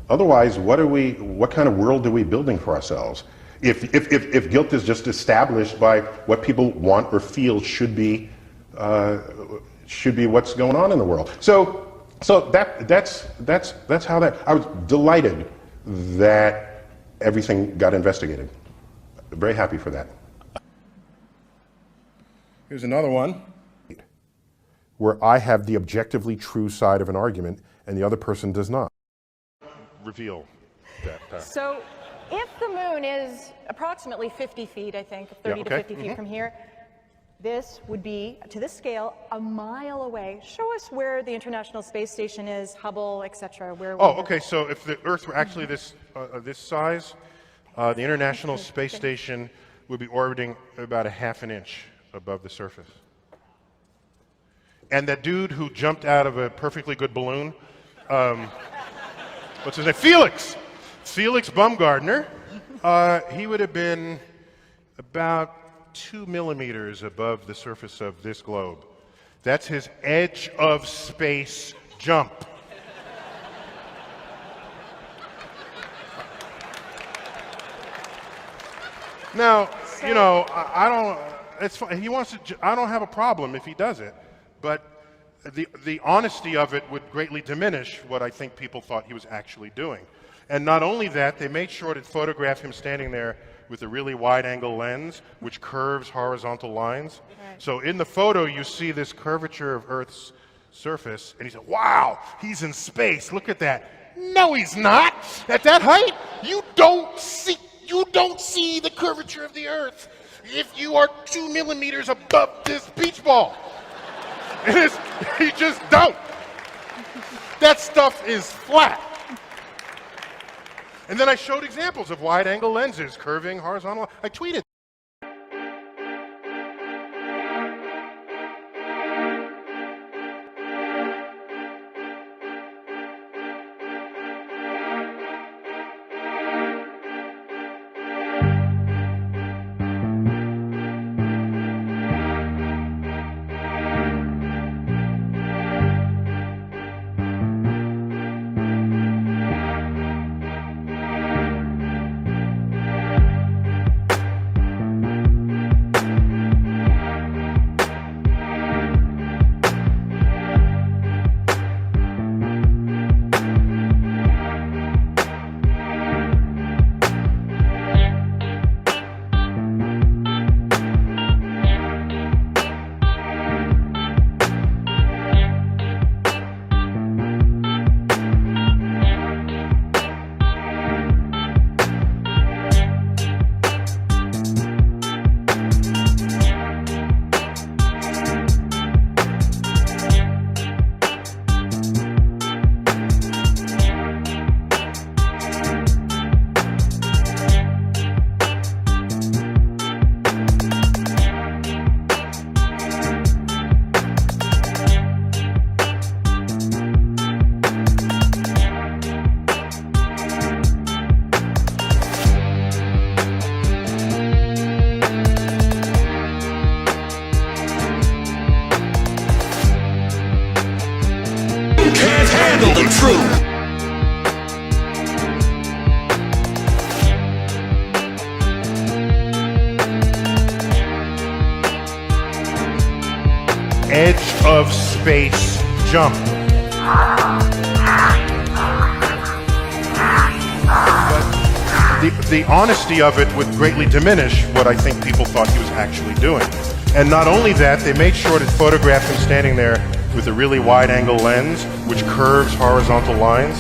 Otherwise, what kind of world are we building for ourselves? If guilt is just established by what people want or feel should be what's going on in the world. So that's how that. I was delighted that everything got investigated. Very happy for that. Here's another one where I have the objectively true side of an argument and the other person does not. Reveal that. So if the moon is approximately 50 feet, I think, 30 to 50 feet from here, this would be, to this scale, a mile away. Show us where the International Space Station is, Hubble, etc. Okay. So if the Earth were actually this size, the International Space Station would be orbiting about a half an inch above the surface. And that dude who jumped out of a perfectly good balloon, what's his name? Felix Baumgartner. He would have been about 2 millimeters above the surface of this globe. That's his edge of space jump. Now, you know, I don't. It's fine. He wants to. I don't have a problem if he does it, but the honesty of it would greatly diminish what I think people thought he was actually doing. And not only that, they made sure to photograph him standing there with a really wide-angle lens, which curves horizontal lines. Right. So in the photo, you see this curvature of Earth's surface, and he said, "Wow, he's in space. Look at that." No, he's not. At that height, you don't see the curvature of the Earth if you are 2 millimeters above this beach ball. You just don't. That stuff is flat. And then I showed examples of wide-angle lenses curving horizontal. I tweeted. Edge of space jump. But the honesty of it would greatly diminish what I think people thought he was actually doing. And not only that, they made sure to photograph him standing there with a really wide-angle lens, which curves horizontal lines.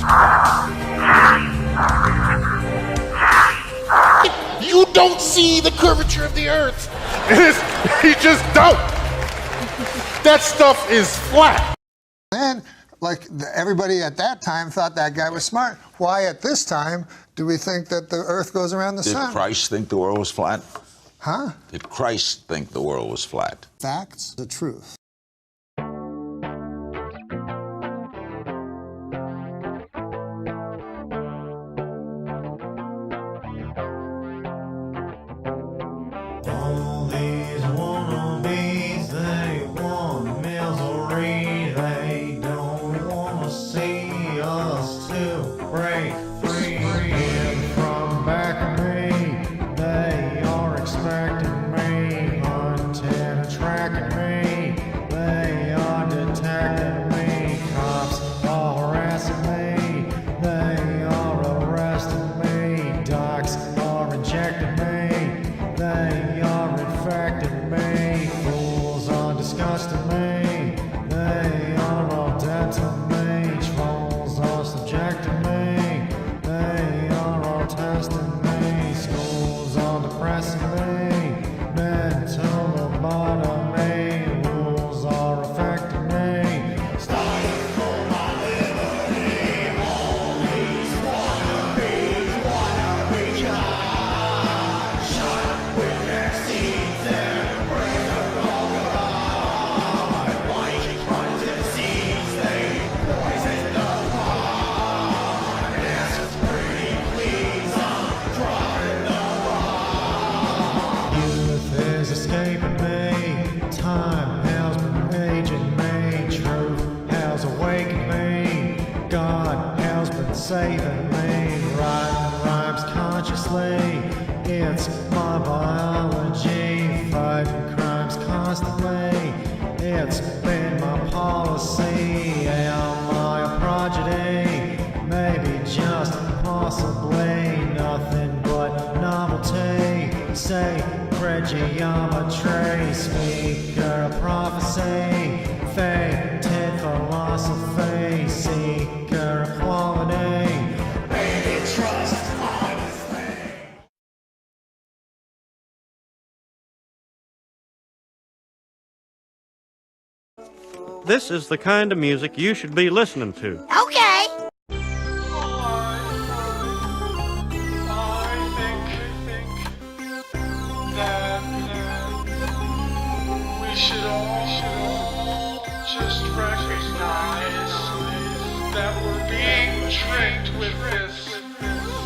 You don't see the curvature of the Earth. You just don't. That stuff is flat. And everybody at that time thought that guy was smart. Why at this time do we think that the Earth goes around the sun? Did Christ think the world was flat? Huh? Did Christ think the world was flat? Facts, the truth. All these wannabes, they want misery. They don't want to see us to break free. And from back of me, they are expecting me, hunting and tracking me. They are detecting me. Cops are harassing me. They are arresting me. Docs are injecting me. They are infecting me. Fools are disgusting me. They are all dead to me. Trolls are subjecting me. They are all testing me. Schools are depressing me. Mental lobotomy. Rules are affecting me. Starting for my liberty. All these wannabes wanna reach out. Shut with their seeds and bring the crocodile. White runs and seeds, they poison the pond. Yes, pretty please, I'm dropping the bomb. Youth is escaping me. Time has been aging me. Truth has awakened me. God has been saving me. Writing rhymes consciously. It's my biology. Fighting crimes constantly. It's been my policy. Am I a prodigy? Maybe just possibly. Nothing but novelty. Sacred geometry. Speaker of prophecy. Fainted philosophy. Seeker of quality. Baby, trust honestly. This is the kind of music you should be listening to. Okay. We should all just recognize that we're being tricked with this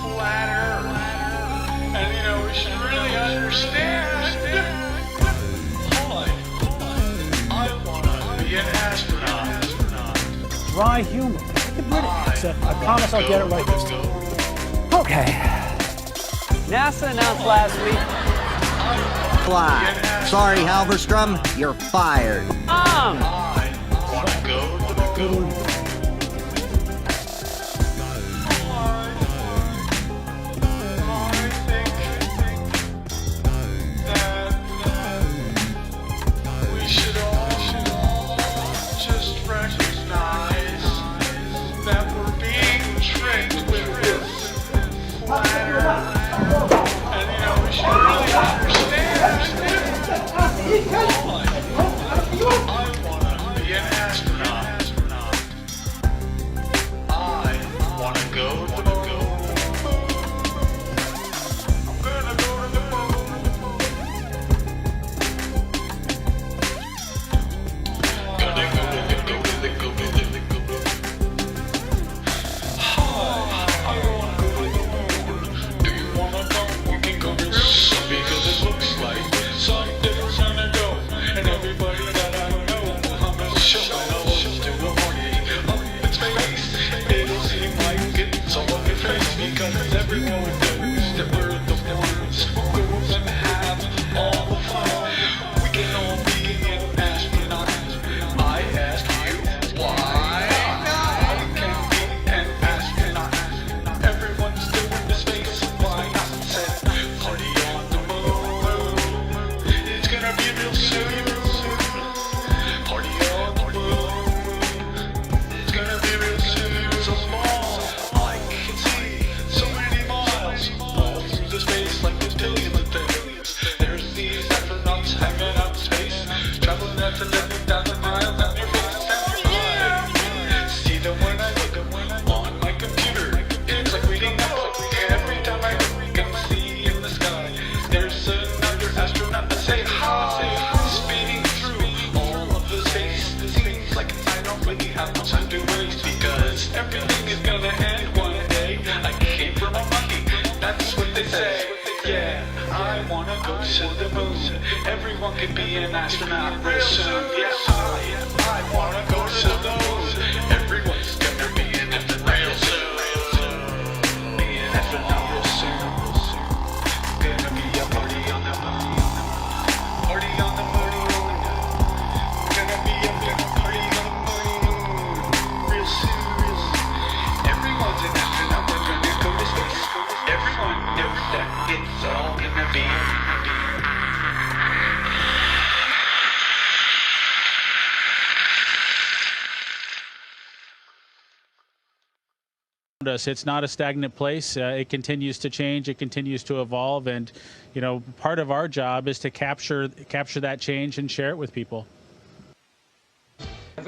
flat earth. And you know, we should really understand. Hold on. I want to be an astronaut. Dry humor. I promise I'll get it right this time. Okay. NASA announced last week. Fly. Sorry, Halverstrom, you're fired. I want to go to the moon. We should all just recognize that we're being tricked with this flat earth. And you know, we should really understand. I want to be an astronaut. Yeah, I wanna go to the moon. Everyone can be an astronaut real soon. Yeah, I wanna go to the moon. Everyone's gonna be an astronaut real soon. Be an astronaut real soon. Gonna be a party on the moon. Party on the moon. Gonna be a big party on the moon. Real soon. Everyone's an astronaut. We're gonna go to space. Everyone knows that it's all gonna be. Us. It's not a stagnant place. It continues to change. It continues to evolve, and you know, part of our job is to capture that change and share it with people.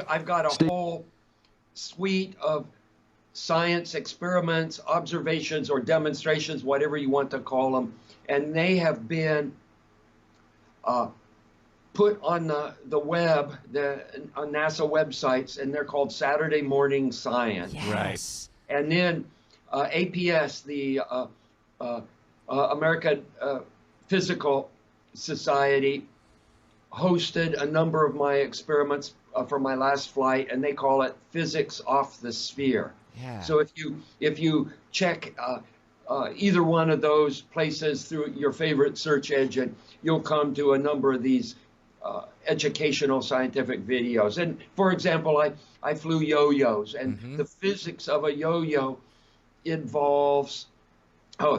I've got a whole suite of science experiments, observations, or demonstrations, whatever you want to call them, and they have been put on the web, on NASA websites, and they're called Saturday Morning Science. Yes. Right. And then APS, the American Physical Society, hosted a number of my experiments for my last flight, and they call it Physics Off the Sphere. Yeah. So if you check either one of those places through your favorite search engine, you'll come to a number of these educational scientific videos. And for example, I flew yo-yos, and the physics of a yo-yo involves,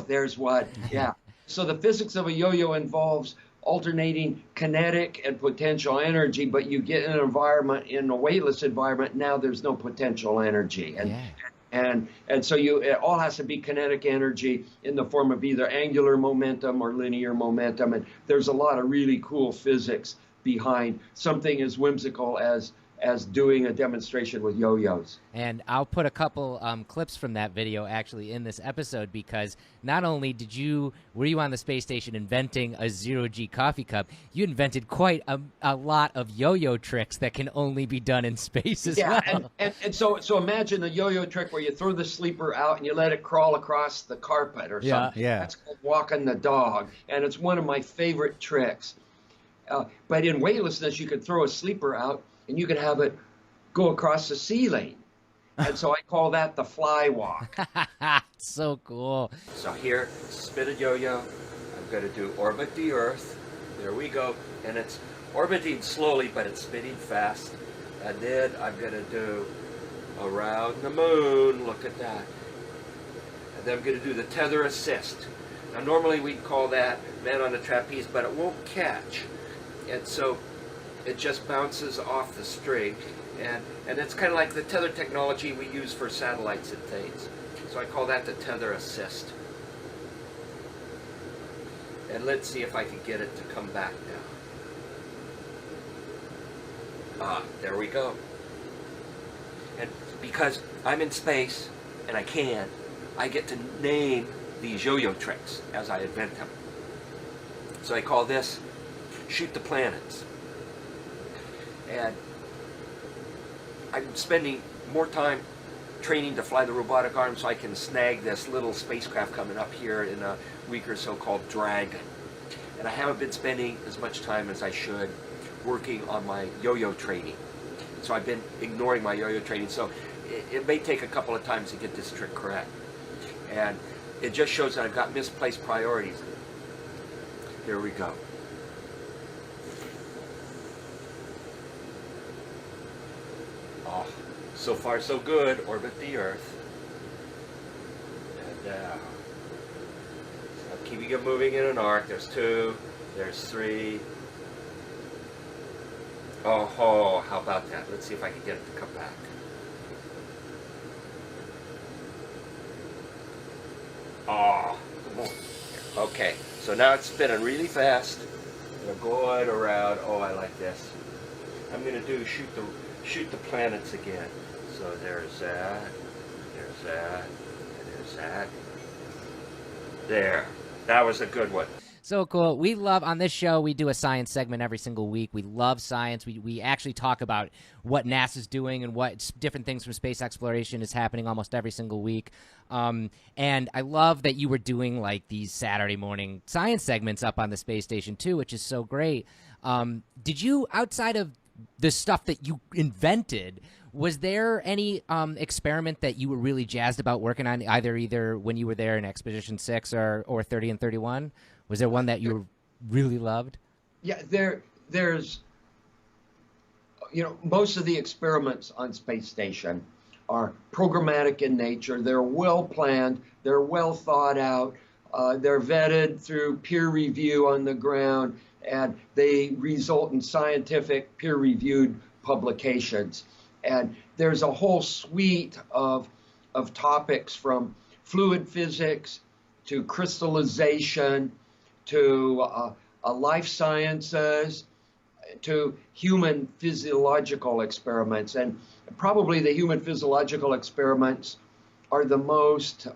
there's what, yeah. So the physics of a yo-yo involves alternating kinetic and potential energy, but you get in an environment, in a weightless environment, now there's no potential energy. And so it all has to be kinetic energy in the form of either angular momentum or linear momentum. And there's a lot of really cool physics behind something as whimsical as doing a demonstration with yo-yos. And I'll put a couple clips from that video actually in this episode, because not only were you on the space station inventing a zero-G coffee cup, you invented quite a lot of yo-yo tricks that can only be done in space as well. And so imagine a yo-yo trick where you throw the sleeper out and you let it crawl across the carpet or something. Yeah. That's called walking the dog, and it's one of my favorite tricks. But in weightlessness, you could throw a sleeper out and you could have it go across the ceiling. And so I call that the fly walk. So cool. So here, spin a yo-yo. I'm going to do orbit the Earth. There we go. And it's orbiting slowly, but it's spinning fast. And then I'm going to do around the moon. Look at that. And then I'm going to do the tether assist. Now normally we'd call that man on a trapeze, but it won't catch. And so it just bounces off the string, and it's kind of like the tether technology we use for satellites and things. So I call that the tether assist. And let's see if I can get it to come back now. There we go. And because I'm in space, and I get to name these yo-yo tricks as I invent them. So I call this Shoot the Planets. And I'm spending more time training to fly the robotic arm so I can snag this little spacecraft coming up here in a week or so called Dragon. And I haven't been spending as much time as I should working on my yo-yo training. So I've been ignoring my yo-yo training. So it may take a couple of times to get this trick correct. And it just shows that I've got misplaced priorities. Here we go. Oh, so far so good. Orbit the Earth. And so keeping it moving in an arc. There's 2, there's 3. Oh, how about that? Let's see if I can get it to come back. Oh, okay. So now it's spinning really fast. They're going around. Oh, I like this. I'm going to do shoot the planets again. So there's that, and there's that. There. That was a good one. So cool. We love, on this show, we do a science segment every single week. We love science. We actually talk about what NASA's doing and what different things from space exploration is happening almost every single week. And I love that you were doing like these Saturday morning science segments up on the space station too, which is so great. Did you, outside of the stuff that you invented, was there any experiment that you were really jazzed about working on, either when you were there in Expedition 6 or 30 and 31? Was there one that you really loved? Yeah, there's, most of the experiments on Space Station are programmatic in nature. They're well planned. They're well thought out. They're vetted through peer review on the ground, and they result in scientific peer-reviewed publications. And there's a whole suite of topics, from fluid physics to crystallization to life sciences to human physiological experiments. And probably the human physiological experiments are the most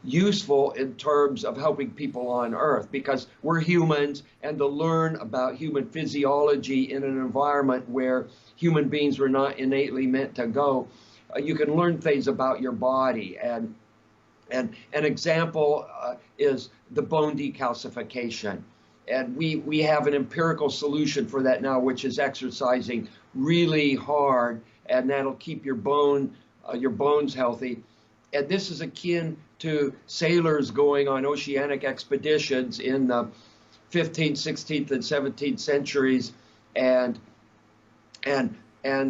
useful in terms of helping people on Earth, because we're humans, and to learn about human physiology in an environment where human beings were not innately meant to go, you can learn things about your body. And an example is the bone decalcification. And we have an empirical solution for that now, which is exercising really hard, and that'll keep your bones healthy. And this is akin to sailors going on oceanic expeditions in the 15th, 16th, and 17th centuries and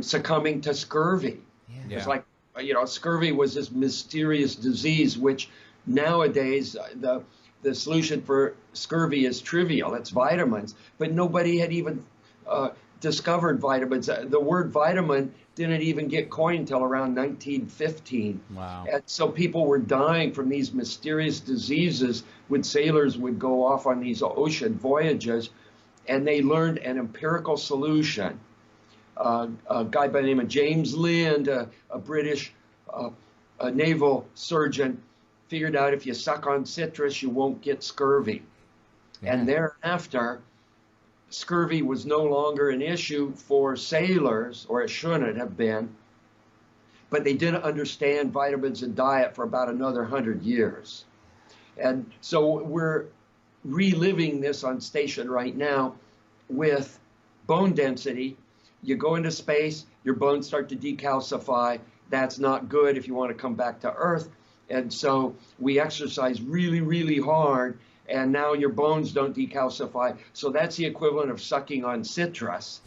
succumbing to scurvy. Yeah. It's like, scurvy was this mysterious disease, which nowadays the solution for scurvy is trivial. It's vitamins, but nobody had even discovered vitamins. The word vitamin didn't even get coined until around 1915. Wow. And so people were dying from these mysterious diseases when sailors would go off on these ocean voyages, and they learned an empirical solution. A guy by the name of James Lind, a British naval surgeon, figured out if you suck on citrus, you won't get scurvy. Yeah. And thereafter, scurvy was no longer an issue for sailors, or it shouldn't have been, but they didn't understand vitamins and diet for about another 100 years. And so we're reliving this on station right now with bone density. You go into space, your bones start to decalcify. That's not good if you want to come back to Earth. And so we exercise really, really hard, and now your bones don't decalcify. So that's the equivalent of sucking on citrus.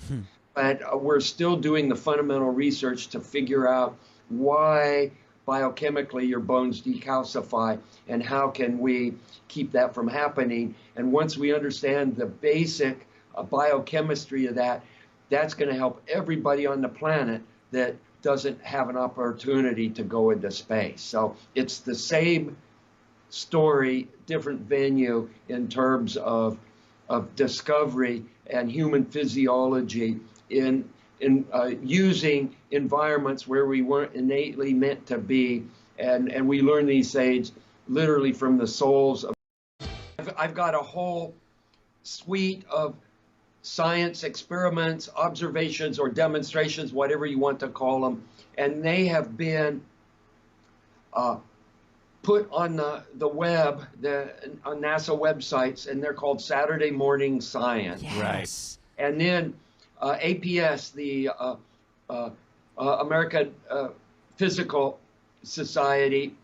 But we're still doing the fundamental research to figure out why biochemically your bones decalcify, and how can we keep that from happening. And once we understand the basic biochemistry of that, that's going to help everybody on the planet that doesn't have an opportunity to go into space. So it's the same story, different venue in terms of discovery and human physiology in using environments where we weren't innately meant to be, and we learn these things literally from the souls of. I've got a whole suite of science experiments, observations, or demonstrations, whatever you want to call them, and they have been put on the web, on NASA websites, and they're called Saturday Morning Science. Yes. Right. And then APS, the American Physical Society,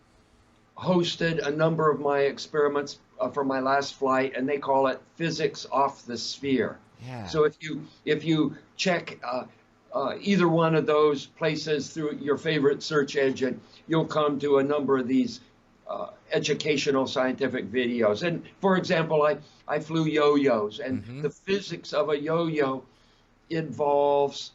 hosted a number of my experiments for my last flight, and they call it Physics Off the Sphere. Yeah. So if you check either one of those places through your favorite search engine, you'll come to a number of these educational scientific videos. And for example, I flew yo-yos, and the physics of a yo-yo involves,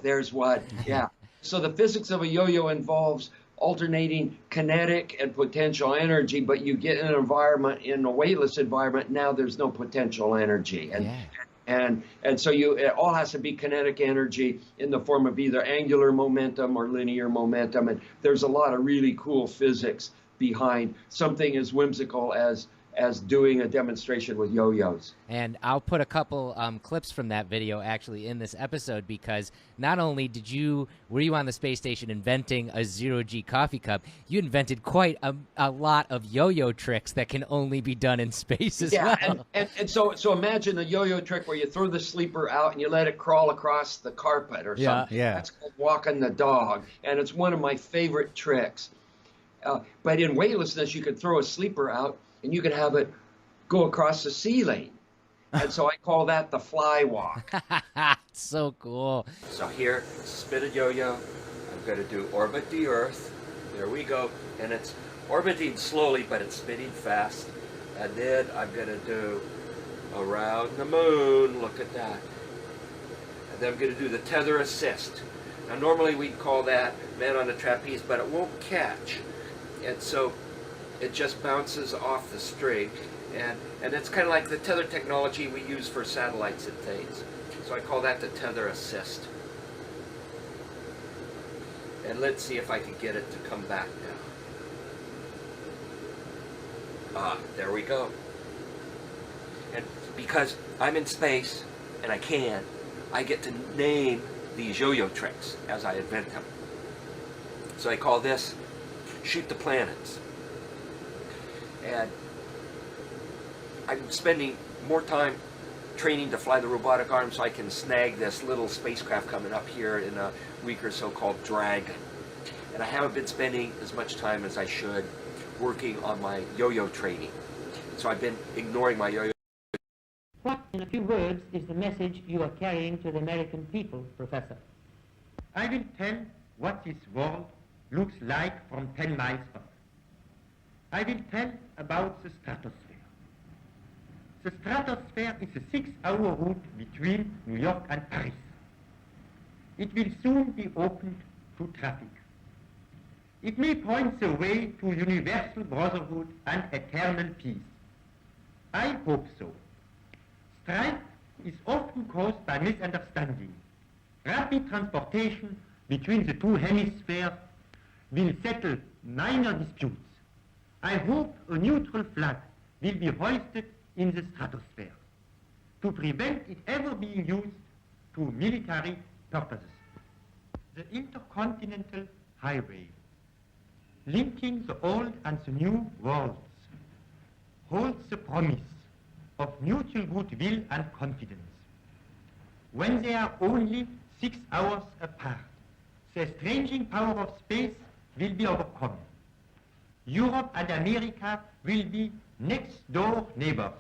there's what, yeah. So the physics of a yo-yo involves alternating kinetic and potential energy, but you get in an environment, in a weightless environment, now there's no potential energy. And so it all has to be kinetic energy in the form of either angular momentum or linear momentum. And there's a lot of really cool physics behind something as whimsical as as doing a demonstration with yo-yos. And I'll put a couple clips from that video actually in this episode, because not only were you on the space station inventing a zero-G coffee cup, you invented quite a lot of yo-yo tricks that can only be done in space as well. And so imagine a yo-yo trick where you throw the sleeper out and you let it crawl across the carpet or something. Yeah. That's called walking the dog, and it's one of my favorite tricks. But in weightlessness, you could throw a sleeper out and you could have it go across the ceiling. And so I call that the fly walk. So cool. So here, spin a yo-yo. I'm going to do orbit the Earth. There we go. And it's orbiting slowly, but it's spinning fast. And then I'm going to do around the moon. Look at that. And then I'm going to do the tether assist. Now normally we'd call that man on a trapeze, but it won't catch. And so it just bounces off the string, and it's kind of like the tether technology we use for satellites and things. So I call that the tether assist. And let's see if I can get it to come back now. There we go. And because I'm in space, and I get to name these yo-yo tricks as I invent them. So I call this Shoot the Planets. And I'm spending more time training to fly the robotic arm so I can snag this little spacecraft coming up here in a week or so called Dragon. And I haven't been spending as much time as I should working on my yo-yo training. So I've been ignoring my yo-yo. What, in a few words, is the message you are carrying to the American people, Professor? I will tell what this world looks like from 10 miles off. I will tell about the stratosphere. The stratosphere is a 6-hour route between New York and Paris. It will soon be opened to traffic. It may point the way to universal brotherhood and eternal peace. I hope so. Strife is often caused by misunderstanding. Rapid transportation between the two hemispheres will settle minor disputes. I hope a neutral flag will be hoisted in the stratosphere to prevent it ever being used to military purposes. The Intercontinental Highway, linking the old and the new worlds, holds the promise of mutual goodwill and confidence. When they are only 6 hours apart, the estranging power of space will be overcome. Europe and America will be next-door neighbors.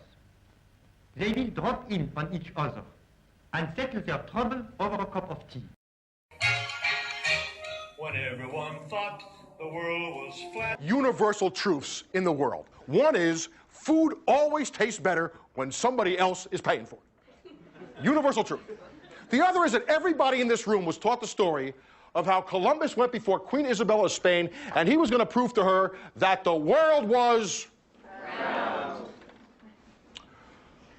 They will drop in on each other and settle their trouble over a cup of tea. When everyone thought the world was flat. Universal truths in the world. One is food always tastes better when somebody else is paying for it. Universal truth. The other is that everybody in this room was taught the story of how Columbus went before Queen Isabella of Spain, and he was going to prove to her that the world was round.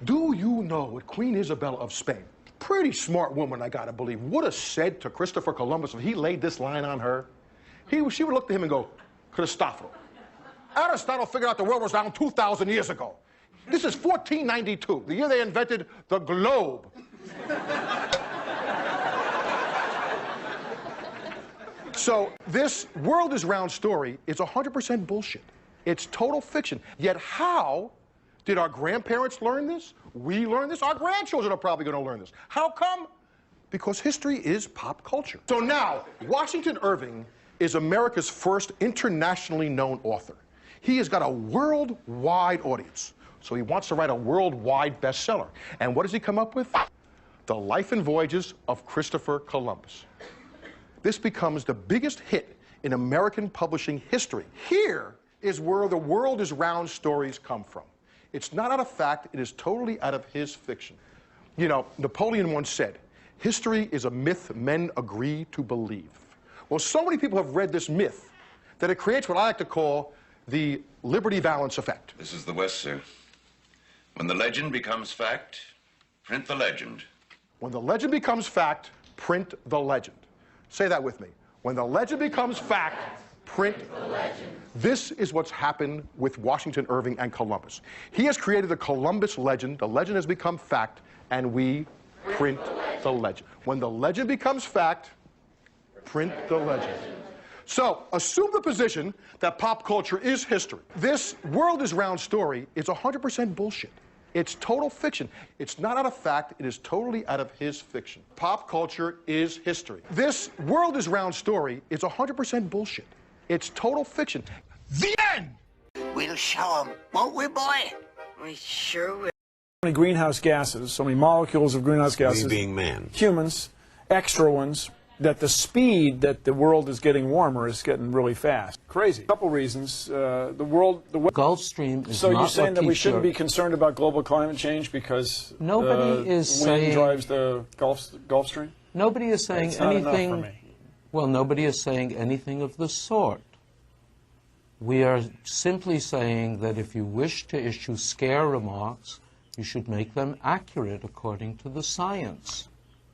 Do you know what Queen Isabella of Spain, pretty smart woman, I gotta believe, would have said to Christopher Columbus if he laid this line on her? She would look to him and go, Cristoforo. Aristotle figured out the world was round 2,000 years ago. This is 1492, the year they invented the globe. So this world is round story is 100% bullshit. It's total fiction. Yet how did our grandparents learn this? We learned this. Our grandchildren are probably going to learn this. How come? Because history is pop culture. So now, Washington Irving is America's first internationally known author. He has got a worldwide audience. So he wants to write a worldwide bestseller. And what does he come up with? The Life and Voyages of Christopher Columbus. This becomes the biggest hit in American publishing history. Here is where the world is round stories come from. It's not out of fact, it is totally out of his fiction. You know, Napoleon once said, history is a myth men agree to believe. Well, so many people have read this myth that it creates what I like to call the Liberty Valance effect. This is the West, sir. When the legend becomes fact, print the legend. When the legend becomes fact, print the legend. Say that with me. When the legend becomes fact, Print the legend. This is what's happened with Washington Irving and Columbus. He has created the Columbus legend. The legend has become fact, and we print the legend. When the legend becomes fact, print the legend. So, assume the position that pop culture is history. This world is round story is 100% bullshit. It's total fiction. It's not out of fact, it is totally out of his fiction. Pop culture is history. This world is round story is 100% bullshit. It's total fiction. The end! We'll show them, won't we, boy? We sure will. So many greenhouse gases, so many molecules of greenhouse gases. We being man. Humans, extra ones, that the speed that the world is getting warmer is getting really fast. Crazy. A couple reasons. The Gulf Stream is so not you're saying that we T-shirt. shouldn't be concerned about global climate change because Nobody is wind saying drives the Gulf Stream? Nobody is saying That's not enough anything. for me. Well, nobody is saying anything of the sort. We are simply saying that if you wish to issue scare remarks, you should make them accurate according to the science.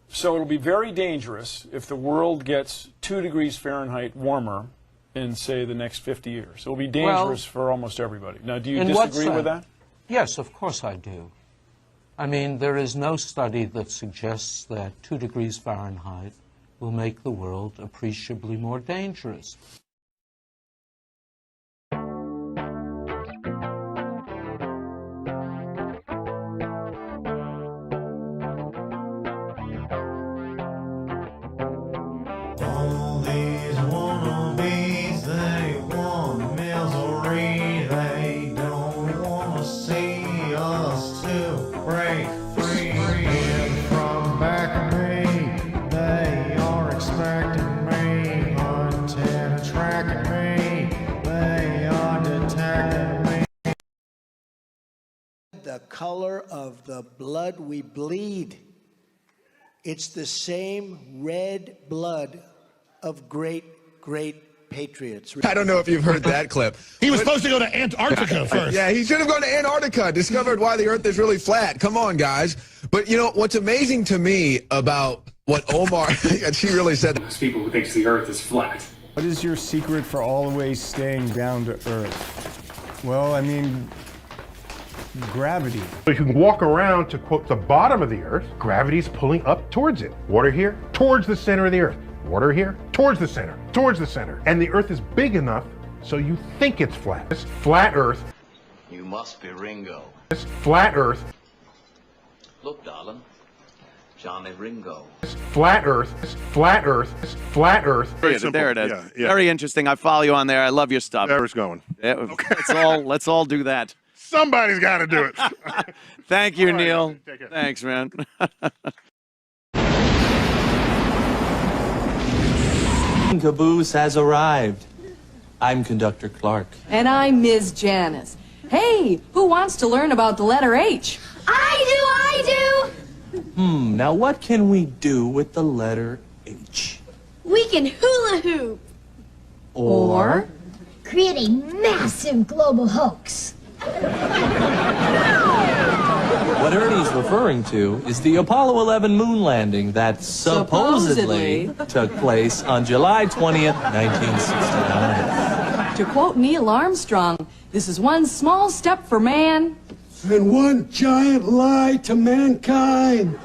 So it'll be very dangerous if the world gets 2 degrees Fahrenheit warmer in, say, the next 50 years. It'll be dangerous for almost everybody. Now, do you disagree with that? Yes, of course I do. I mean, there is no study that suggests that 2 degrees Fahrenheit will make the world appreciably more dangerous. All these wannabes, they want misery. They don't want to see us to break free. And from back of me, they are expecting me. Hunting, tracking me, they are detecting me. The color of the blood we bleed. It's the same red blood of great, great patriots. I don't know if you've heard that clip. He was supposed to go to Antarctica first. Yeah, he should have gone to Antarctica, discovered why the Earth is really flat. Come on, guys. But, you know, what's amazing to me about what Omar, she really said. There's people who thinks the Earth is flat. What is your secret for always staying down to earth? Well, I mean, gravity. So you can walk around to, quote, the bottom of the Earth. Gravity's pulling up towards it. Water here, towards the center of the Earth. Water here, towards the center, towards the center. And the Earth is big enough so you think it's flat. This flat Earth. You must be Ringo. This flat Earth. Look, darling. Johnny Ringo. This flat Earth. This flat Earth. This flat Earth. There it is. Very interesting. I follow you on there. I love your stuff. There it's going. Let's all do that. Somebody's got to do it. Thank you, All right, Neil. take care. Thanks, man. Caboose has arrived. I'm Conductor Clark. And I'm Ms. Janice. Hey, who wants to learn about the letter H? I do! Now what can we do with the letter H? We can hula hoop. Or? Create a massive global hoax. What Ernie's referring to is the Apollo 11 moon landing that supposedly took place on July 20th, 1969. To quote Neil Armstrong, this is one small step for man. And one giant lie to mankind.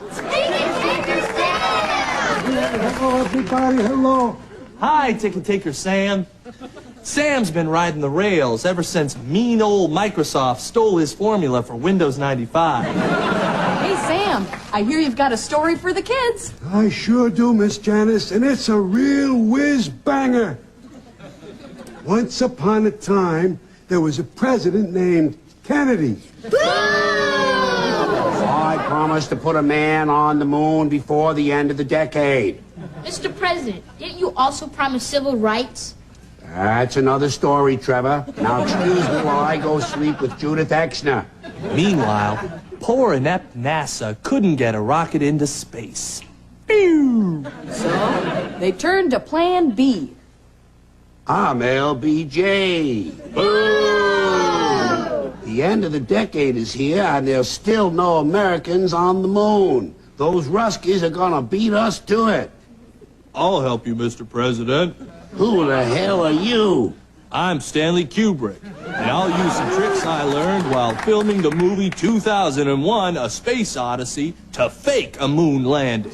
Hello, everybody. Hello. Hi, Ticket Taker Sam. Sam's been riding the rails ever since mean old Microsoft stole his formula for Windows 95. Hey, Sam, I hear you've got a story for the kids. I sure do, Miss Janice, and it's a real whiz-banger. Once upon a time, there was a president named Kennedy. I promised to put a man on the moon before the end of the decade. Mr. President, didn't you also promise civil rights? That's another story, Trevor. Now excuse me while I go sleep with Judith Exner. Meanwhile, poor inept NASA couldn't get a rocket into space. Pew! So, they turned to Plan B. I'm LBJ. Boo! The end of the decade is here, and there's still no Americans on the moon. Those Ruskies are gonna beat us to it. I'll help you, Mr. President. Who the hell are you? I'm Stanley Kubrick, and I'll use some tricks I learned while filming the movie 2001: A Space Odyssey to fake a moon landing.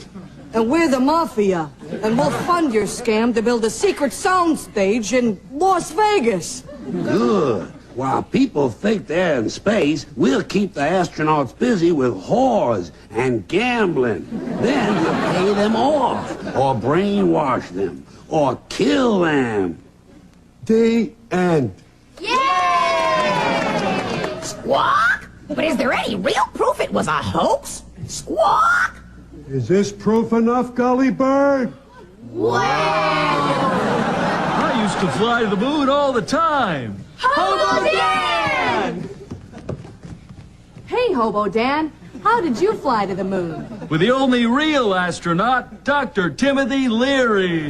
And we're the Mafia, and we'll fund your scam to build a secret soundstage in Las Vegas. Good. While people think they're in space, we'll keep the astronauts busy with whores and gambling. Then we'll pay them off, or brainwash them, or kill them. The end. Yay! Squawk? But is there any real proof it was a hoax? Squawk! Is this proof enough, Gully Bird? Wow! I used to fly to the moon all the time. Hobo Dan! Hey, Hobo Dan, how did you fly to the moon? With the only real astronaut, Dr. Timothy Leary.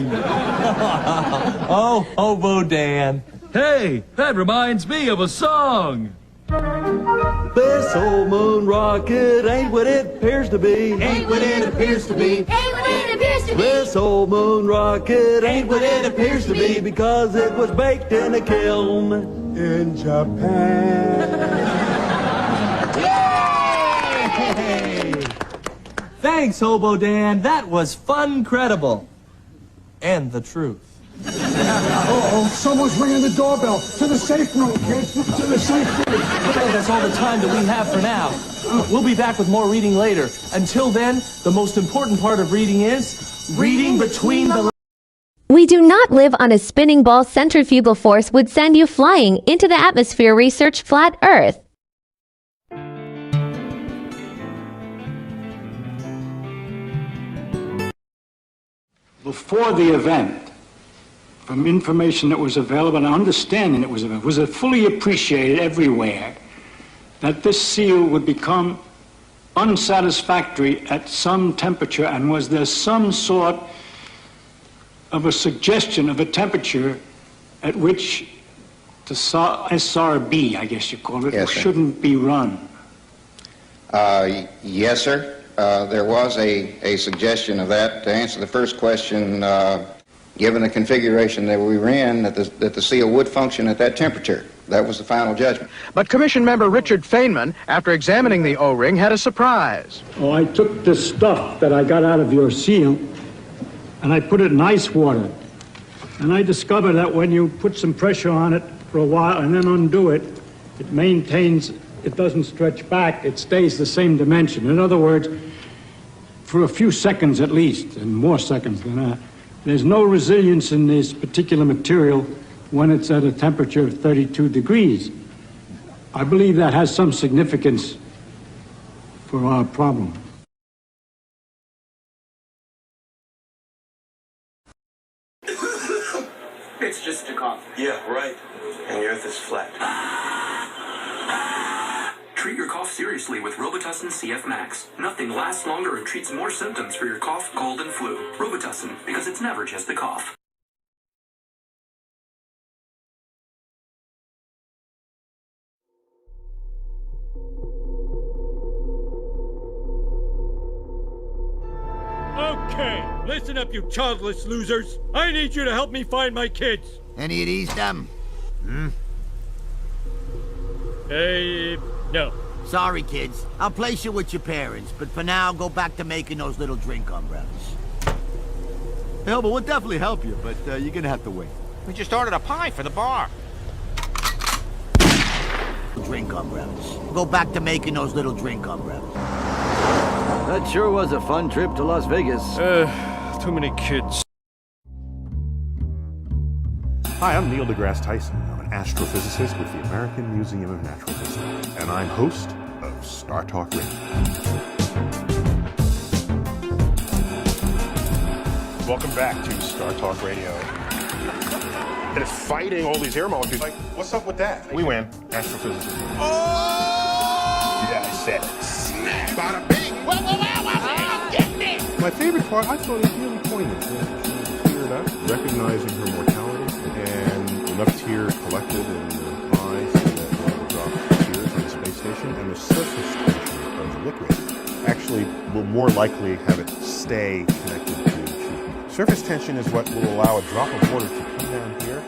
Oh, Hobo Dan. Hey, that reminds me of a song. This old moon rocket ain't what it appears to be. Ain't what it appears to be. Ain't what it appears to be. This old moon rocket ain't what it appears to be because it was baked in a kiln In Japan. Yay! Thanks, Hobo Dan. That was fun credible. And the truth. Uh-oh, someone's ringing the doorbell. To the safe room, kids. To the safe room. Okay, that's all the time that we have for now. We'll be back with more reading later. Until then, the most important part of reading is reading between the... We do not live on a spinning ball. Centrifugal force would send you flying into the atmosphere. Research flat Earth. Before the event, from information that was available and understanding that was available, was it fully appreciated everywhere that this seal would become unsatisfactory at some temperature, and was there some sort of a suggestion of a temperature at which the SRB, I guess you call it, Yes, sir. shouldn't be run? Yes, sir. There was a suggestion of that. To answer the first question, given the configuration that we ran, that the seal would function at that temperature. That was the final judgment. But Commission member Richard Feynman, after examining the O-ring, had a surprise. Oh, I took the stuff that I got out of your seal and I put it in ice water. And I discovered that when you put some pressure on it for a while and then undo it, it maintains, it doesn't stretch back, it stays the same dimension. In other words, for a few seconds at least, and more seconds than that, there's no resilience in this particular material when it's at a temperature of 32 degrees. I believe that has some significance for our problem. It's just a cough. Yeah, right. And the earth is flat. Treat your cough seriously with Robitussin CF Max. Nothing lasts longer and treats more symptoms for your cough, cold, and flu. Robitussin, because it's never just a cough. Okay, listen up, you childless losers. I need you to help me find my kids. Any of these dumb? No. Sorry, kids. I'll place you with your parents, but for now, go back to making those little drink umbrellas. Hell, but we'll definitely help you, but you're gonna have to wait. We just ordered a pie for the bar. Drink umbrellas. Go back to making those little drink umbrellas. That sure was a fun trip to Las Vegas. Too many kids. Hi, I'm Neil deGrasse Tyson. I'm an astrophysicist with the American Museum of Natural History, and I'm host of Star Talk Radio. Welcome back to Star Talk Radio. And it's fighting all these air molecules. Like, what's up with that? We win. Astrophysicists win. Oh! Yeah, I said it. Smack. Bada bing. My favorite part, I thought it was really poignant. She teared up, recognizing her mortality, and enough tears collected in the eyes so that will drop tears on the space station, and the surface tension of the liquid actually will more likely have it stay connected to the tube. Surface tension is what will allow a drop of water to come down here,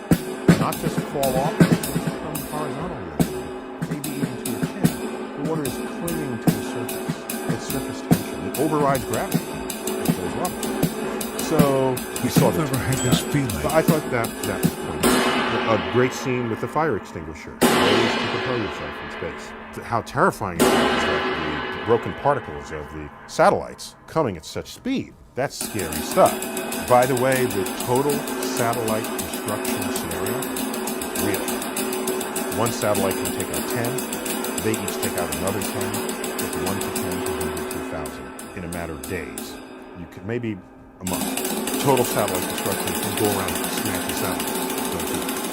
not just fall off, but come horizontally, maybe even to your chin. The water is clinging to the surface. It's surface tension. It overrides gravity. It goes up. So we saw this. Never had this feeling. So I thought that was pretty good. A great scene with the fire extinguisher. Ways to propel yourself in space. How terrifying it is that the broken particles of the satellites coming at such speed. That's scary stuff. By the way, the total satellite destruction scenario, real. One satellite can take out 10. They each take out another 10. It's 1 to 10 to 100 to 2,000 in a matter of days. You could maybe a month. Total satellite destruction can go around and smash the satellites.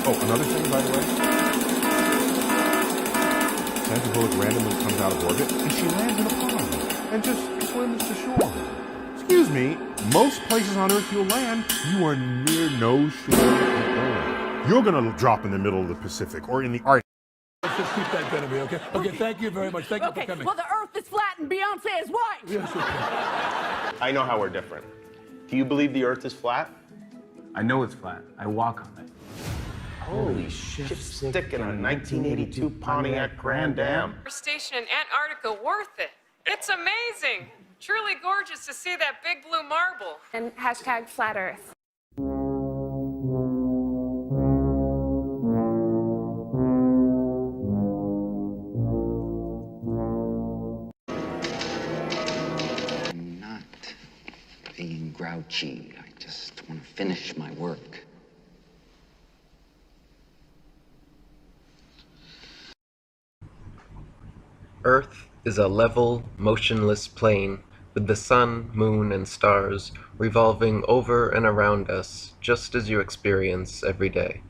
Oh, another thing, by the way. Sandra Bullock randomly comes out of orbit and she lands in a pond and just swims to shore. Excuse me, most places on Earth you'll land, you are near no shore at all. You're gonna drop in the middle of the Pacific or in the Arctic. Let's just keep that going to be, okay? Okay, thank you very much. Thank you for coming. Well, the Earth is flat and Beyonce is white. Yes, okay. I know how we're different. Do you believe the Earth is flat? I know it's flat. I walk on it. Holy shit, sticking a 1982 Pontiac Grand Am. Station in Antarctica worth it. It's amazing. Truly gorgeous to see that big blue marble. And hashtag flat Earth. I'm not being grouchy. I just want to finish my work. Earth is a level, motionless plane with the sun, moon, and stars revolving over and around us just as you experience every day.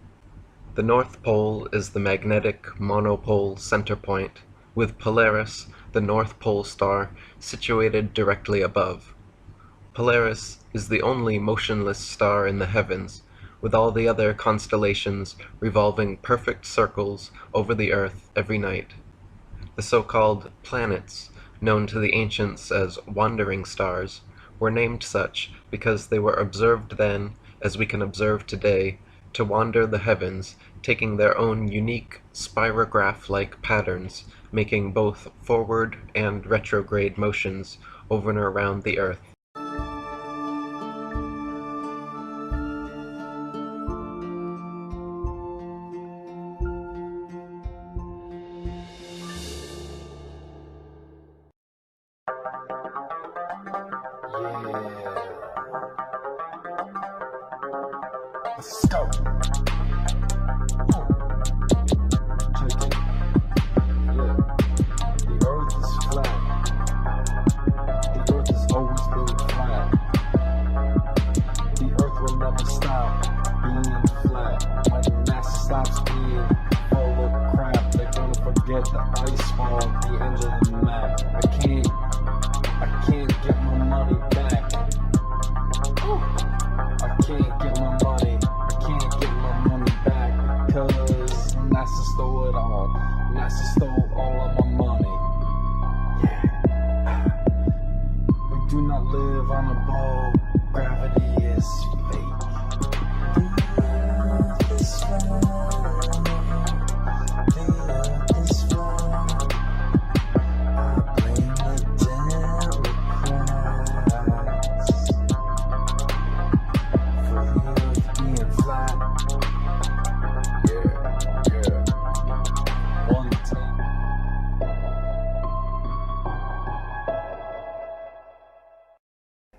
The North Pole is the magnetic monopole center point, with Polaris, the North Pole star, situated directly above. Polaris is the only motionless star in the heavens, with all the other constellations revolving perfect circles over the Earth every night. The so-called planets, known to the ancients as wandering stars, were named such because they were observed then, as we can observe today, to wander the heavens, taking their own unique spirograph-like patterns, making both forward and retrograde motions over and around the Earth. Let's go. Check it. Yeah. The Earth is flat. The Earth has always been flat. The Earth will never stop being flat. When NASA stops being full of crap, they're gonna forget the ice fall at the end of the map. I can't get my money back. I can't get my money. Because NASA stole it all. NASA stole all of my money. Yeah. We do not live on a ball. Gravity is fake. The Earth is flat. The Earth is flat. I blame the Democrats for the Earth being flat.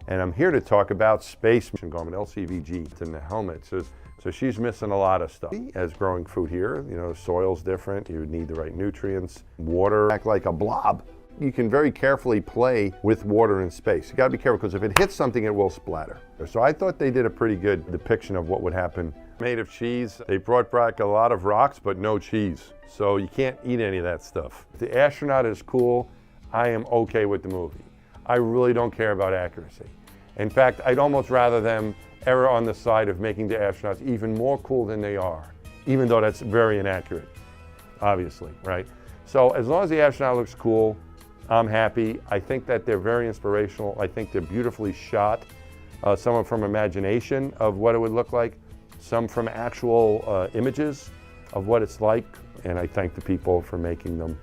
And I'm here to talk about space Garmin LCVG in the helmet. So she's missing a lot of stuff. As growing food here, you know, soil's different, you need the right nutrients, water act like a blob. You can very carefully play with water in space. You gotta be careful because if it hits something, it will splatter. So I thought they did a pretty good depiction of what would happen. Made of cheese, they brought back a lot of rocks, but no cheese. So you can't eat any of that stuff. If the astronaut is cool, I am okay with the movie. I really don't care about accuracy. In fact, I'd almost rather them err on the side of making the astronauts even more cool than they are, even though that's very inaccurate, obviously, right? So as long as the astronaut looks cool, I'm happy. I think that they're very inspirational. I think they're beautifully shot. Some of from imagination of what it would look like. some from actual images of what it's like, and I thank the people for making them.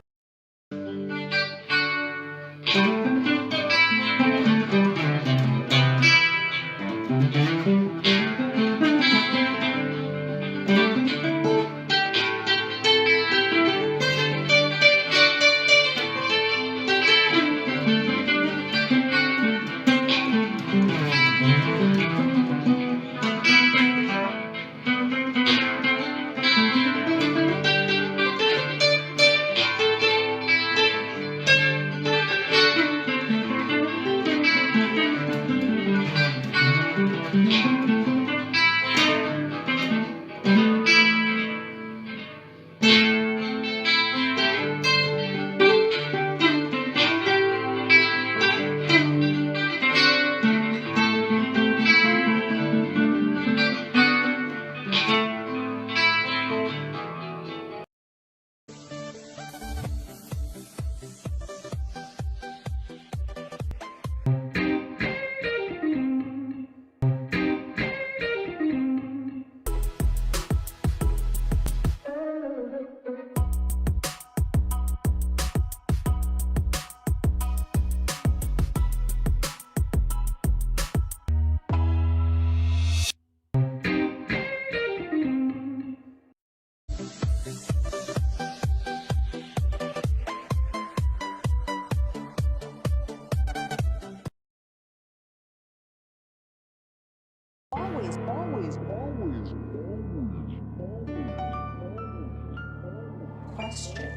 Question.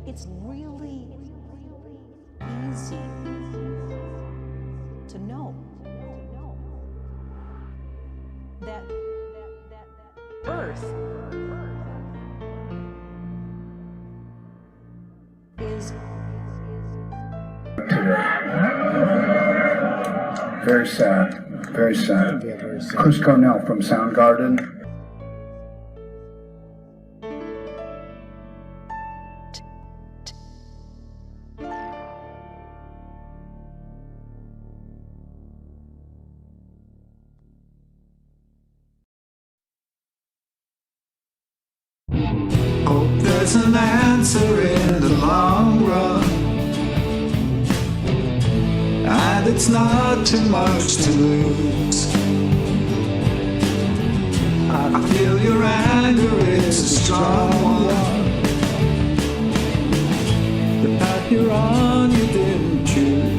It's really easy to know that Earth is very sad, very sad. Chris Cornell from Soundgarden. Hope there's an answer in the long run, and it's not too much to lose. I feel your anger is a strong one. The path you're on, you didn't choose.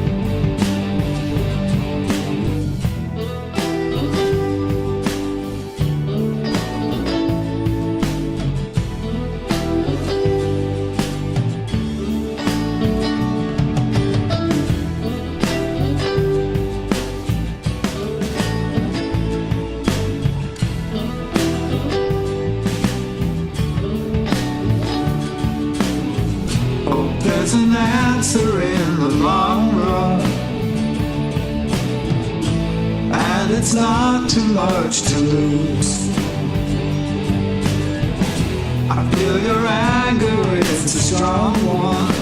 There's an answer in the long run, and it's not too much to lose. I feel your anger, it's a strong one.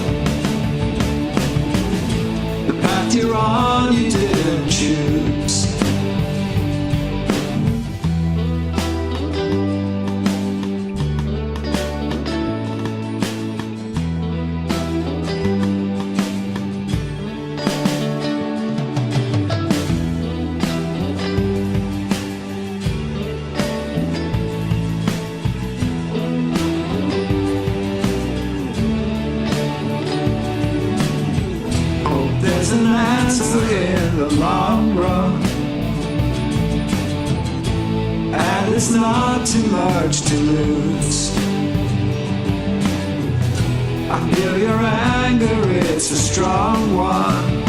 The path you're on, you didn't choose. There's an answer in the long run, and it's not too much to lose. I feel your anger, it's a strong one.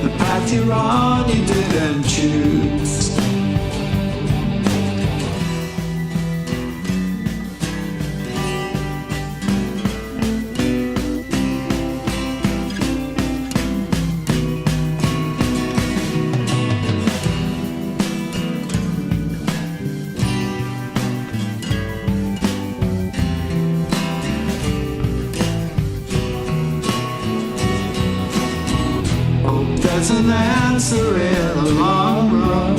The path you're on, you didn't choose. There's an answer in the long run,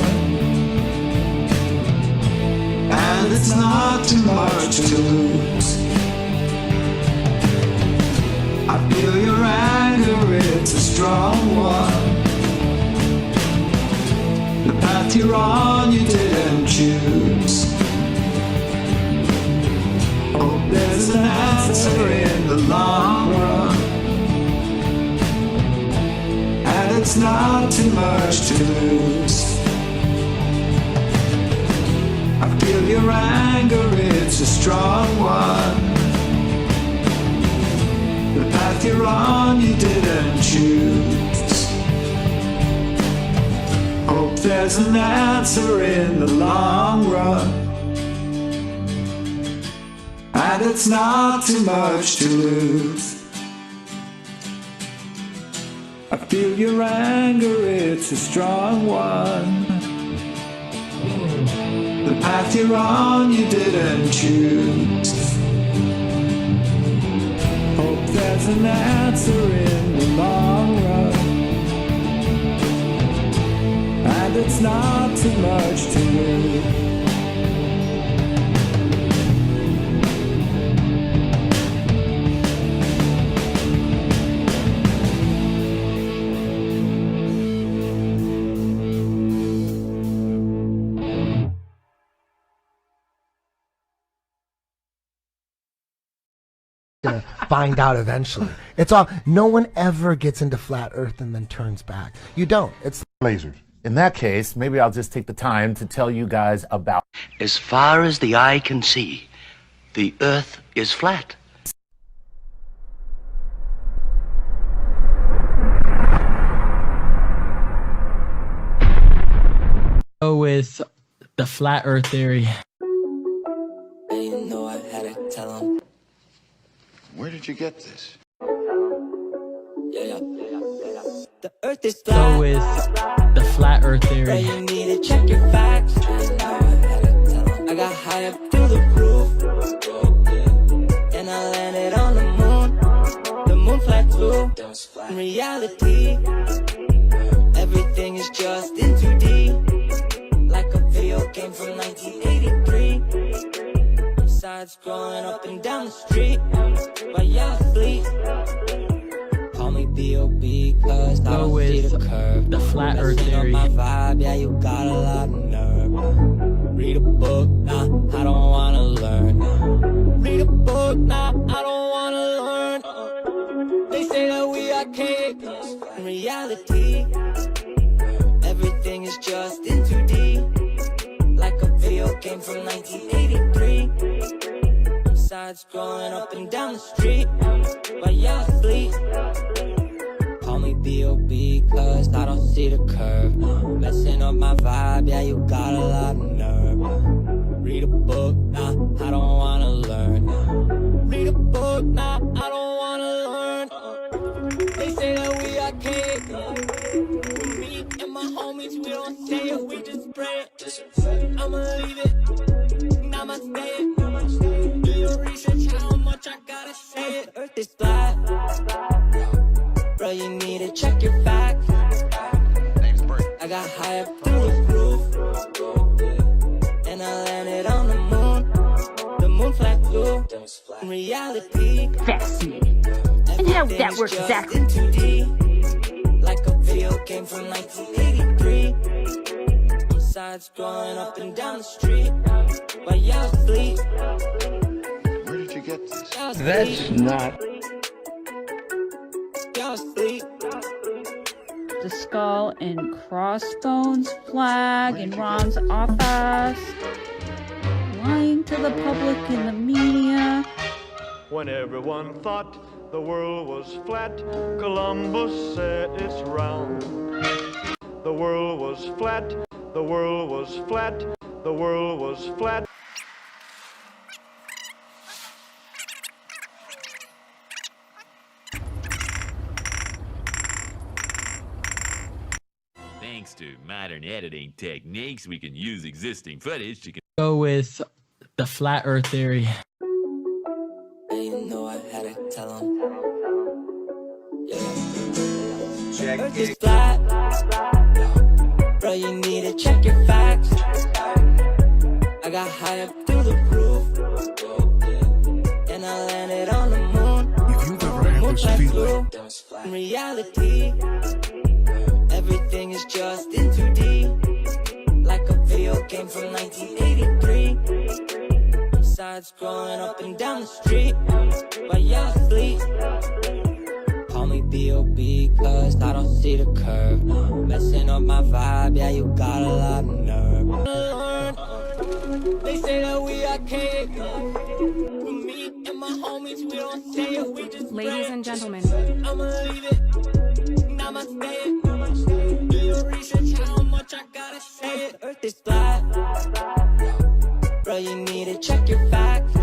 And it's not too much to lose. I feel your anger, it's a strong one. The path you're on, you didn't choose. Hope there's an answer in the long run. And it's not too much to lose. I feel your anger, it's a strong one. The path you're on, you didn't choose. Hope there's an answer in the long run. And it's not too much to lose. I feel your anger, it's a strong one. The path you're on, you didn't choose. Hope there's an answer in the long run. And it's not too much to lose. Gonna find out eventually. It's all, no one ever gets into flat earth and then turns back. You don't. It's lasers. In that case, maybe I'll just take the time to tell you guys about. As far as the eye can see, the earth is flat. Go with the flat earth theory. You know I had to tell him. Where did you get this? Yeah. The earth is flat. Go with the flat earth theory. You need to check your facts. I got high up through the roof, and I landed on the moon. The moon flat too. In reality, everything is just in 2D, like a video game from 1983. Sides growing up and down the street while y'all sleep. Call me B.O.B. cause I don't see the curve. The flat earth theory. My vibe, yeah, you got a lot of nerve. Read a book, nah, I don't wanna learn. Read a book, nah, I don't wanna learn. They say that we are kings. In reality, everything is just in 2D, like a video game from 1983. Sides growing up and down the street while y'all sleep. Call me B.O.B. cause I don't see the curve. Messing up my vibe, yeah, you got a lot of nerve. Read a book, nah, I don't wanna learn. Read a book, nah, I don't wanna learn. They say that we are kings. Me and my homies, we don't say it, we just pray it. I'ma leave it, namaste. Do your research, how much I gotta say it. Earth is flat, bro, you need to check your facts. I got high up through the roof, and I landed on the moon. The moon flat too. In reality, fascinating. And how that works exactly. In 2D, like a video game from 1983. Sides growing up and down the street while y'all sleep. Where did you get this? That's not. Y'all sleep. The skull and crossbones flag in Rom's office. Lying to the public in the media. When everyone thought the world was flat, Columbus said it's round. The world was flat. The world was flat. The world was flat. Thanks to modern editing techniques, we can use existing footage to Go with the flat earth theory. You know I had to tell him. Yeah. Earth is flat. Bro, you need to check your facts. I got high up through the ever feel it. In reality, everything is just in 2D, like a video game from 1983. Sides growing up and down the street while y'all sleep. Call me B.O.B. cause I don't see the curve. Messing up my vibe, yeah, you got a lot of nerve. They say that we archaic. Me and my homies, we don't say it, we just Ladies and gentlemen, I'ma leave it, namaste. Do your research, how much I gotta say it. Earth is flat, bro, you need to check your facts.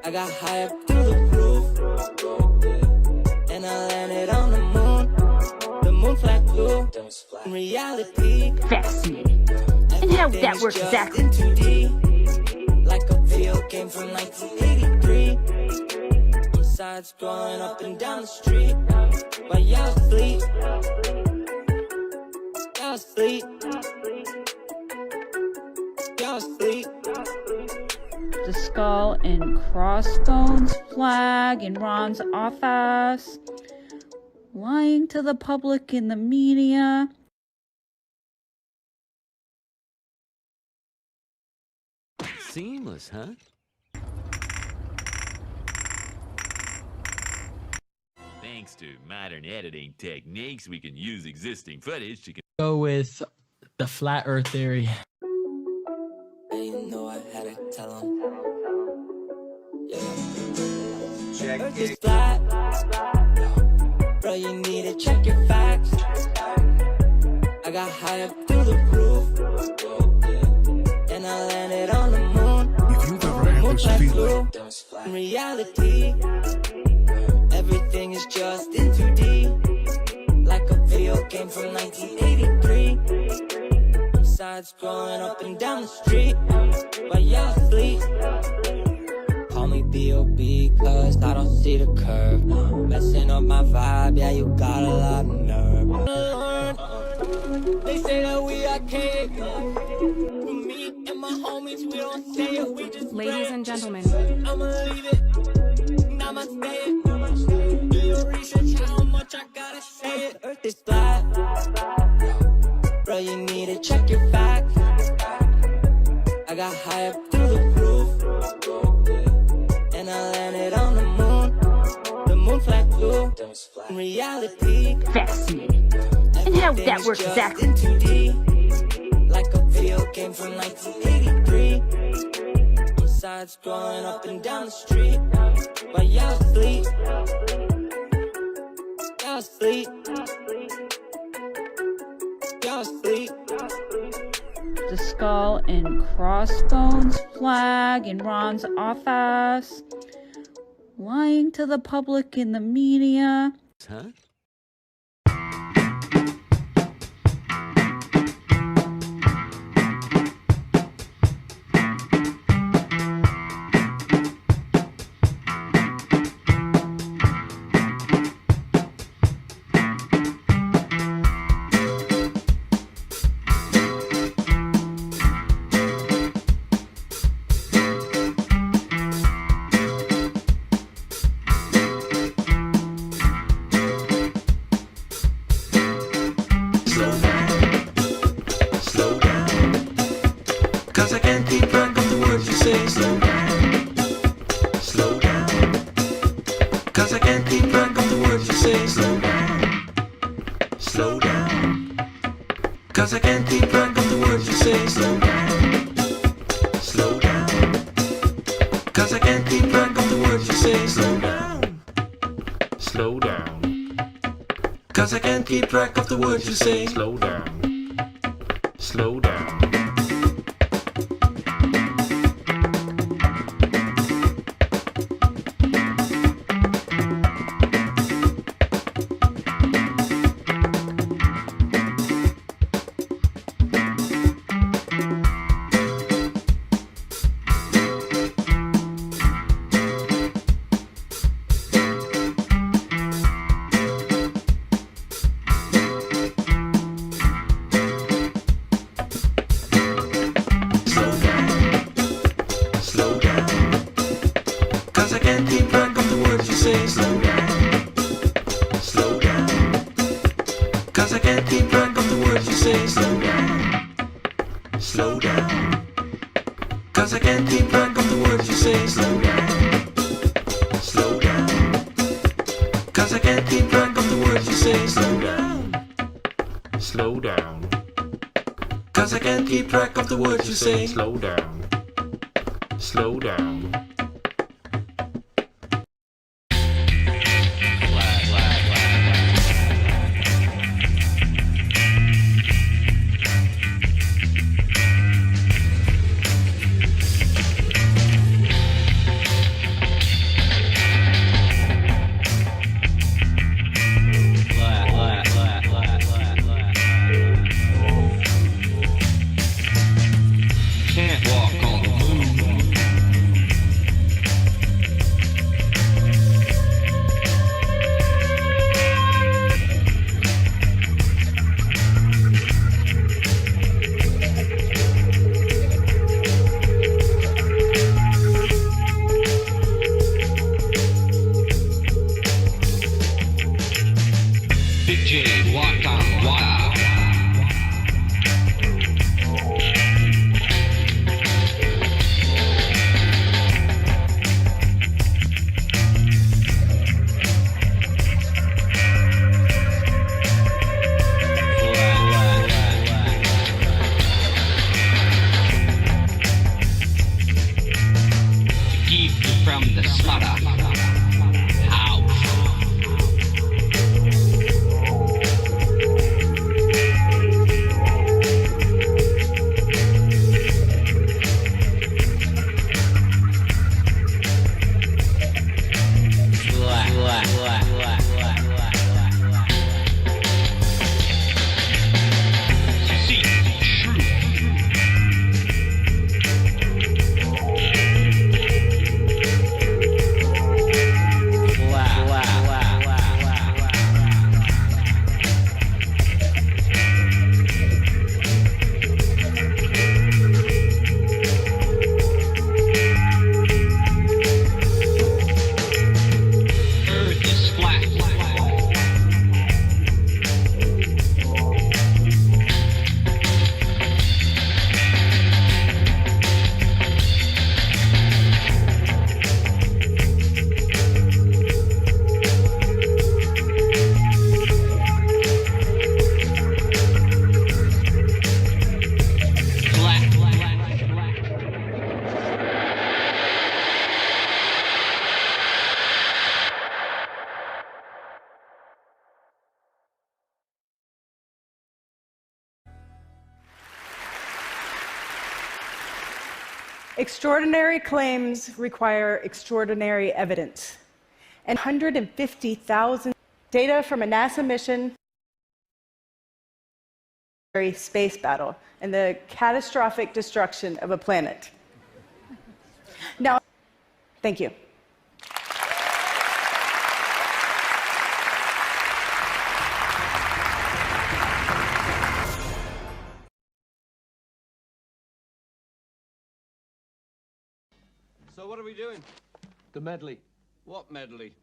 I got high up through the roof, and I landed on the moon flat blue. In reality, Fascinating. And how would that work exactly? In 2D, like a video game from 1983. Sides growing up and down the street while y'all sleep. Y'all sleep. Y'all sleep. The skull and crossbones flag in Ron's office. Lying to the public in the media. Seamless, huh? Thanks to modern editing techniques, we can use existing footage to Go with the flat Earth theory. You know I had to tell him. Yeah. Check Earth is flat. Bro, you need to check your facts. I got high up through the roof, and I landed on the moon. If you've ever had this feeling, In reality, everything is just in 2D, like a video game from 1983. Sides growing up and down the street while y'all sleep. Call me B.O.B. cause I don't see the curve. Messing up my vibe, yeah, you got a lot of nerve. They say that we archaic. Me and my homies, we don't say it, we just ladies and gentlemen, I'ma leave it, namaste. Do your research, how much I gotta say it. Earth is flat, bro, you need to check your facts. I got high up through the roof, and I landed on the moon flat blue. In reality, Fascinating. And how would that work exactly? in 2D, like a video game from 1983. Sides growing up and down the street while y'all sleep. Y'all sleep. Y'all sleep. The skull and crossbones flag in Ron's office. Lying to the public in the media. huh? Cause I can't keep track of the words you say. Slow down, slow down. Cause I can't keep track of the words you say. Slow down, slow down. Cause I can't keep track of the words you say. Slow down, slow down. Cause I can't keep track of the words you say. Slow down, slow down. Cause I can't keep track of the words you say. Slow down, slow down. say. Slow down, slow down. 'Cause I can't keep track of the words you say. Slow down, slow down. 'Cause I can't keep track of the words you say. Slow down, slow down. 'Cause I can't keep track of the words you say. Slow down, slow down. Can't walk on the moon. Big J walked on water. Keep you from the slaughter house. Seek truth. Earth is flat. Extraordinary claims require extraordinary evidence. And 150,000 data from a NASA mission, space battle, and the catastrophic destruction of a planet. Now, thank you. So what are we doing? The medley. What medley?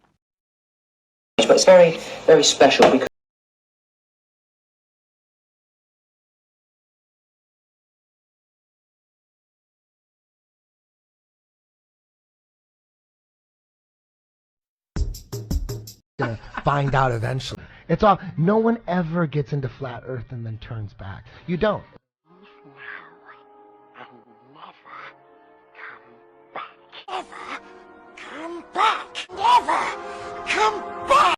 But it's very, very special because gonna find out eventually. It's all. No one ever gets into flat Earth and then turns back. You don't. Never come back. Never come back.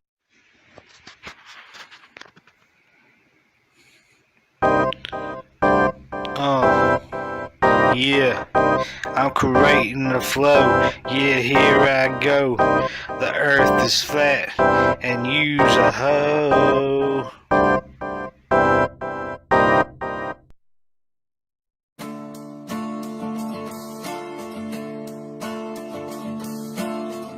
Oh, yeah, I'm creating the flow. Yeah, here I go. The earth is flat and you's a hoe.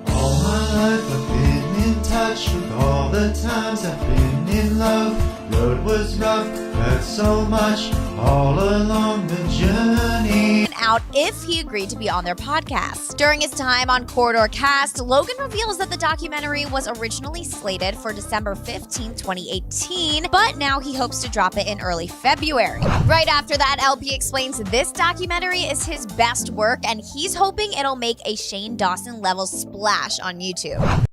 All my life I've been in touch with all the times I've been in love. Road was rough, hurt so much all along the journey. out if he agreed to be on their podcast. During his time on Corridor Cast, Logan reveals that the documentary was originally slated for December 15, 2018, but now he hopes to drop it in early February. Right after that, LP explains this documentary is his best work and he's hoping it'll make a Shane Dawson level splash on YouTube.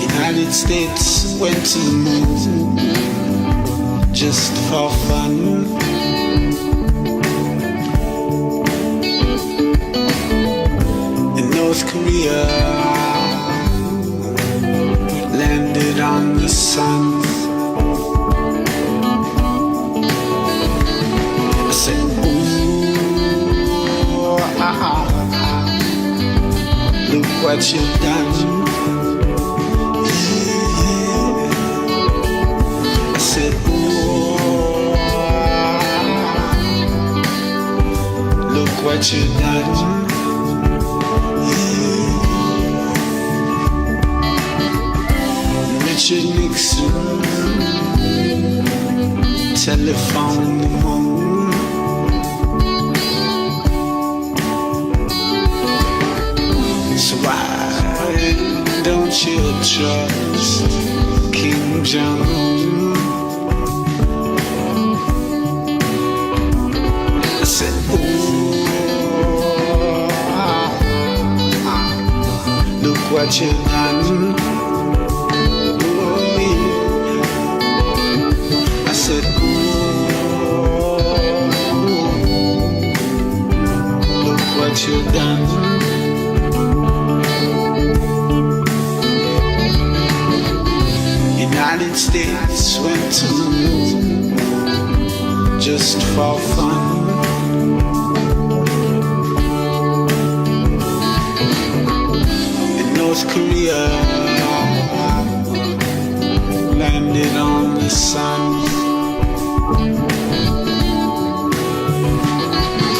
United States went to the moon just for fun. In North Korea, landed on the sun. I said, ooh, look what you've done. I said, ooh, look what you done. Richard Nixon, telephone the moon. So why don't you trust Kim Jong-un? I said, ooh, look what you done. Ooh, yeah. I said, ooh, look what you done. United States went to the moon just for fun. In North Korea, landed on the sun.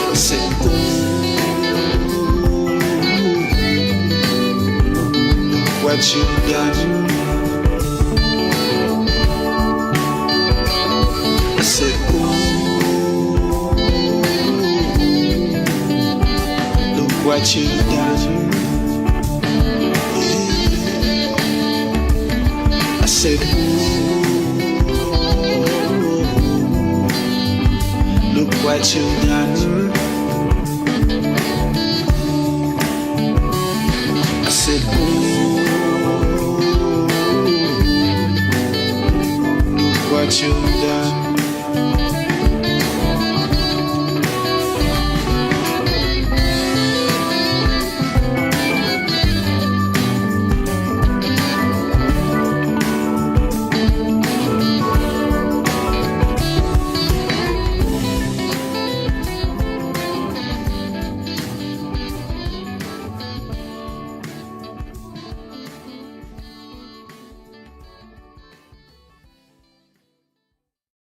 I said, ooh, look what you've done. I said, ooh, look what you've done. I said, ooh, look what you've done. I said, ooh, look what you've done.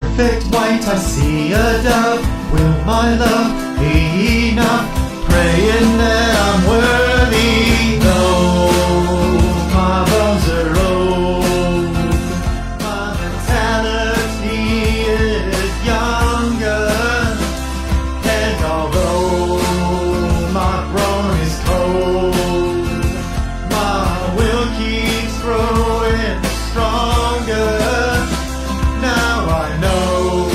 Perfect white, I see a dove. Will my love be enough? Praying that I'm worthy. No, my bones are old. My mentality is younger. And although my brawn is cold, my will keeps growing stronger. Now I know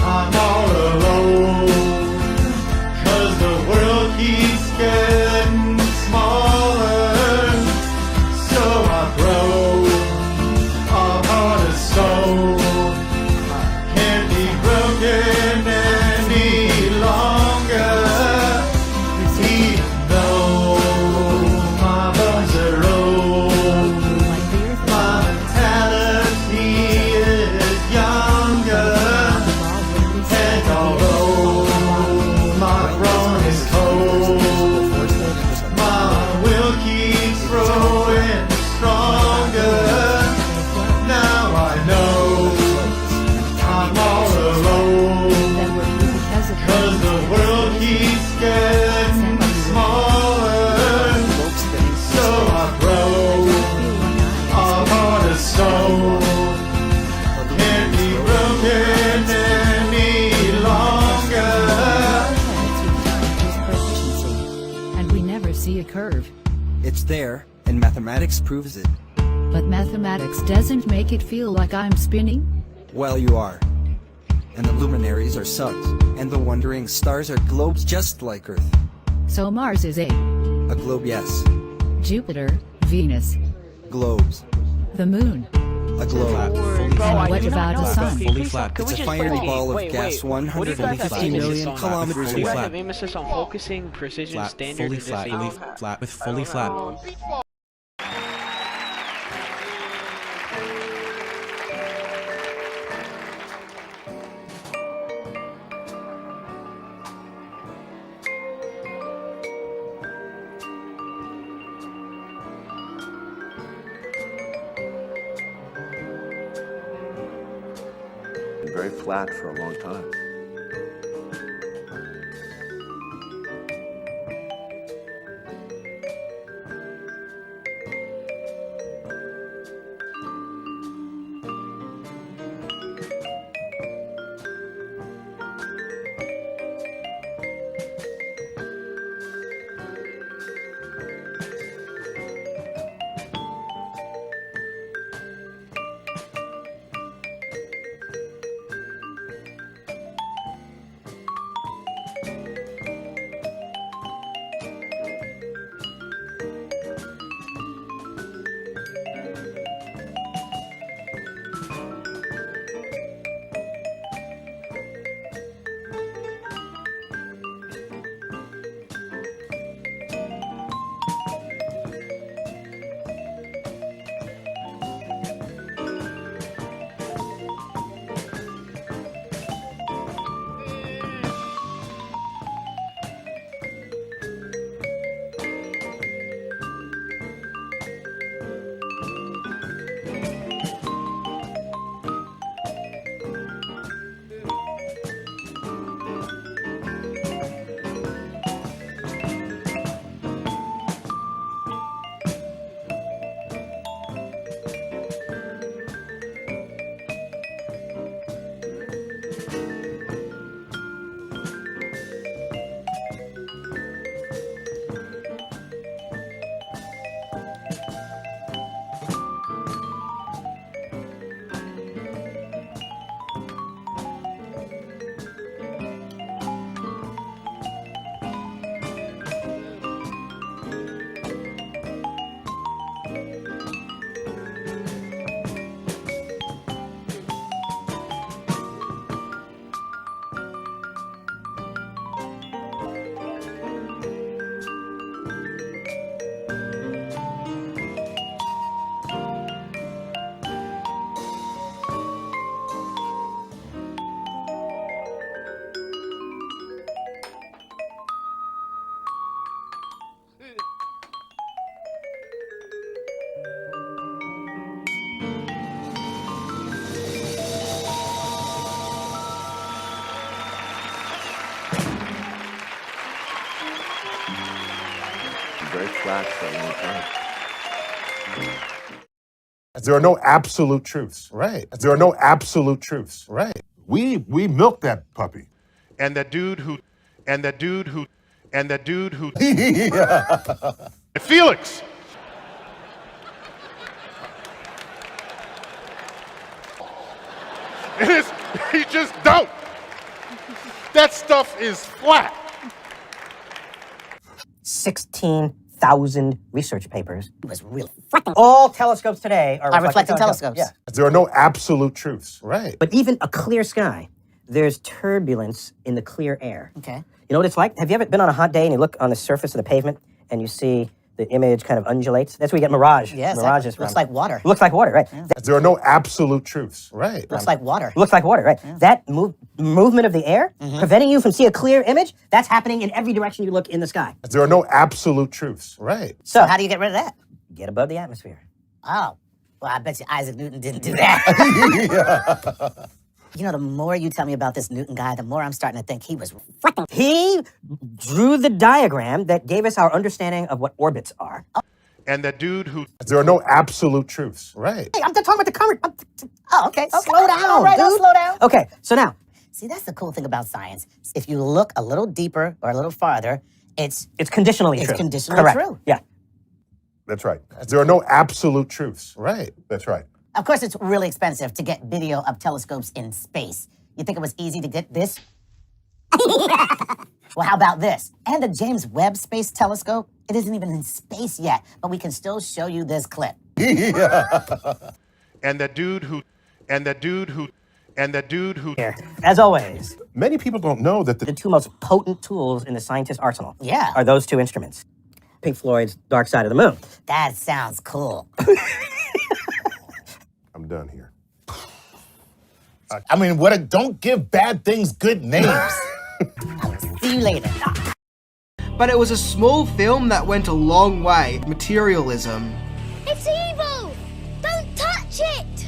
I'm all alone, 'cause the world keeps a curve. It's there, and mathematics proves it. But mathematics doesn't make it feel like I'm spinning. Well, you are. And the luminaries are suns, and the wandering stars are globes just like Earth. So Mars is a globe, yes. Jupiter, Venus, Globes. the moon. A globe. And what about a sun? Fully flat. It's a fiery ball of gas 150 million kilometers Fully away. flat. Emphasis on focusing, precision, Flat, standard, fully and flat, precision. flat with fully flat. Very flat for a long time. Very flat for a long time. There are no absolute truths. Right. There are no absolute truths. Right. We milked that puppy. And that dude who Felix. It is, you just don't. That stuff is flat. 16,000 research papers. It was real fucking. All telescopes today are reflecting telescopes. Yeah. There are no absolute truths. Right. But even a clear sky, there's turbulence in the clear air. Okay. You know what it's like? Have you ever been on a hot day and you look on the surface of the pavement and you see the image kind of undulates? That's where you get mirage. Yes, Mirages looks from. like water. Looks like water, right. Yeah. There are no absolute truths. Right. Looks like water. Looks like water, right. Yeah. That movement of the air, preventing you from seeing a clear image, that's happening in every direction you look in the sky. There are no absolute truths. Right. So how do you get rid of that? Get above the atmosphere. Oh, well, I bet you Isaac Newton didn't do that. You know, the more you tell me about this Newton guy, the more I'm starting to think he was fucking... He drew the diagram that gave us our understanding of what orbits are. And that dude who... There are no absolute truths. Right. Hey, I'm talking about the current... Oh, okay. Slow down, all right, dude. Slow down. Okay, so now, see, that's the cool thing about science. If you look a little deeper or a little farther, It's conditionally true. It's conditionally Correct. true. Yeah. That's right. There are no absolute truths. Right. That's right. Of course, it's really expensive to get video of telescopes in space. You think it was easy to get this? Well, how about this? And the James Webb Space Telescope? It isn't even in space yet, but we can still show you this clip. And the dude who Here, as always, Many people don't know that the two most potent tools in the scientist's arsenal are those two instruments. Pink Floyd's Dark Side of the Moon. That sounds cool. I'm done here. I mean, don't give bad things good names. See you later. But it was a small film that went a long way. Materialism. It's evil! Don't touch it!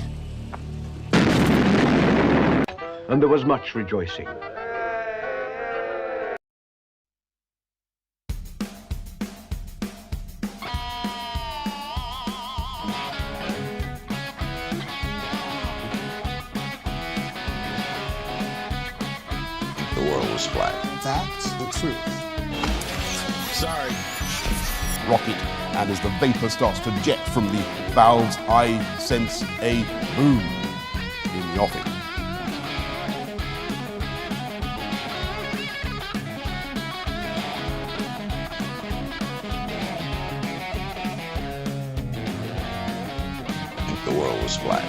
And there was much rejoicing. The world was flat. That's the truth. Sorry. rocket, and as the vapor starts to jet from the valves, I sense a boom in the offing. The world was flat.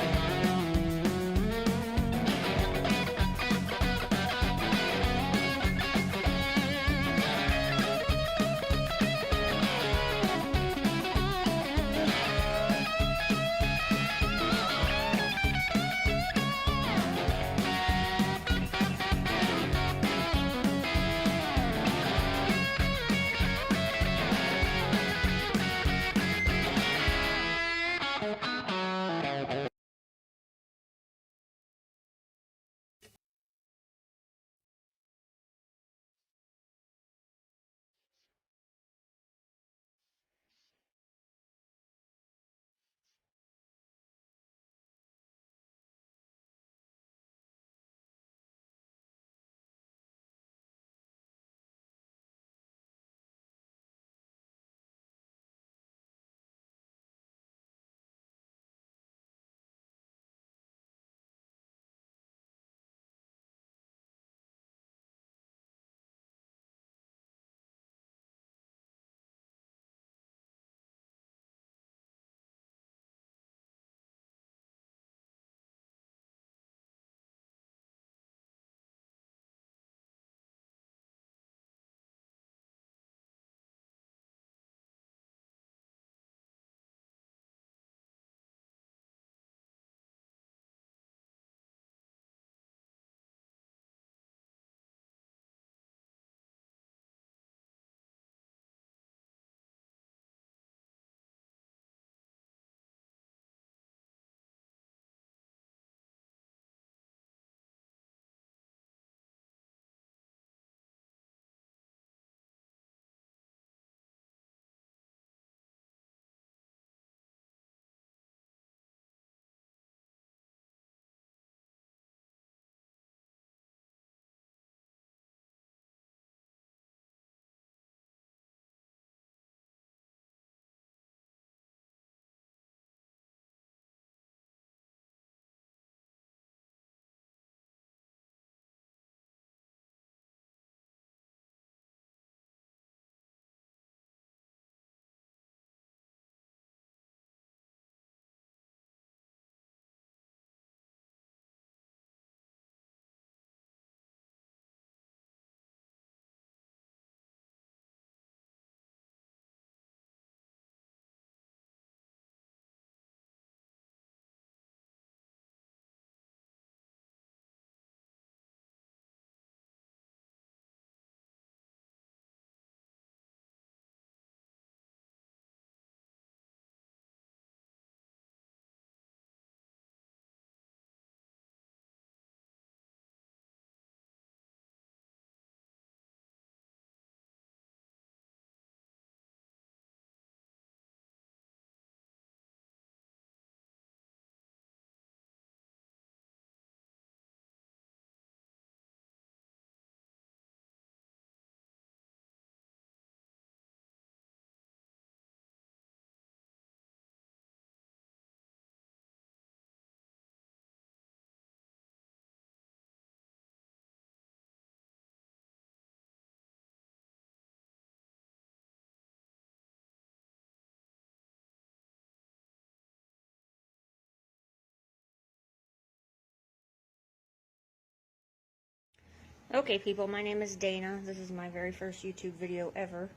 Okay, people, my name is Dana. This is my very first YouTube video ever.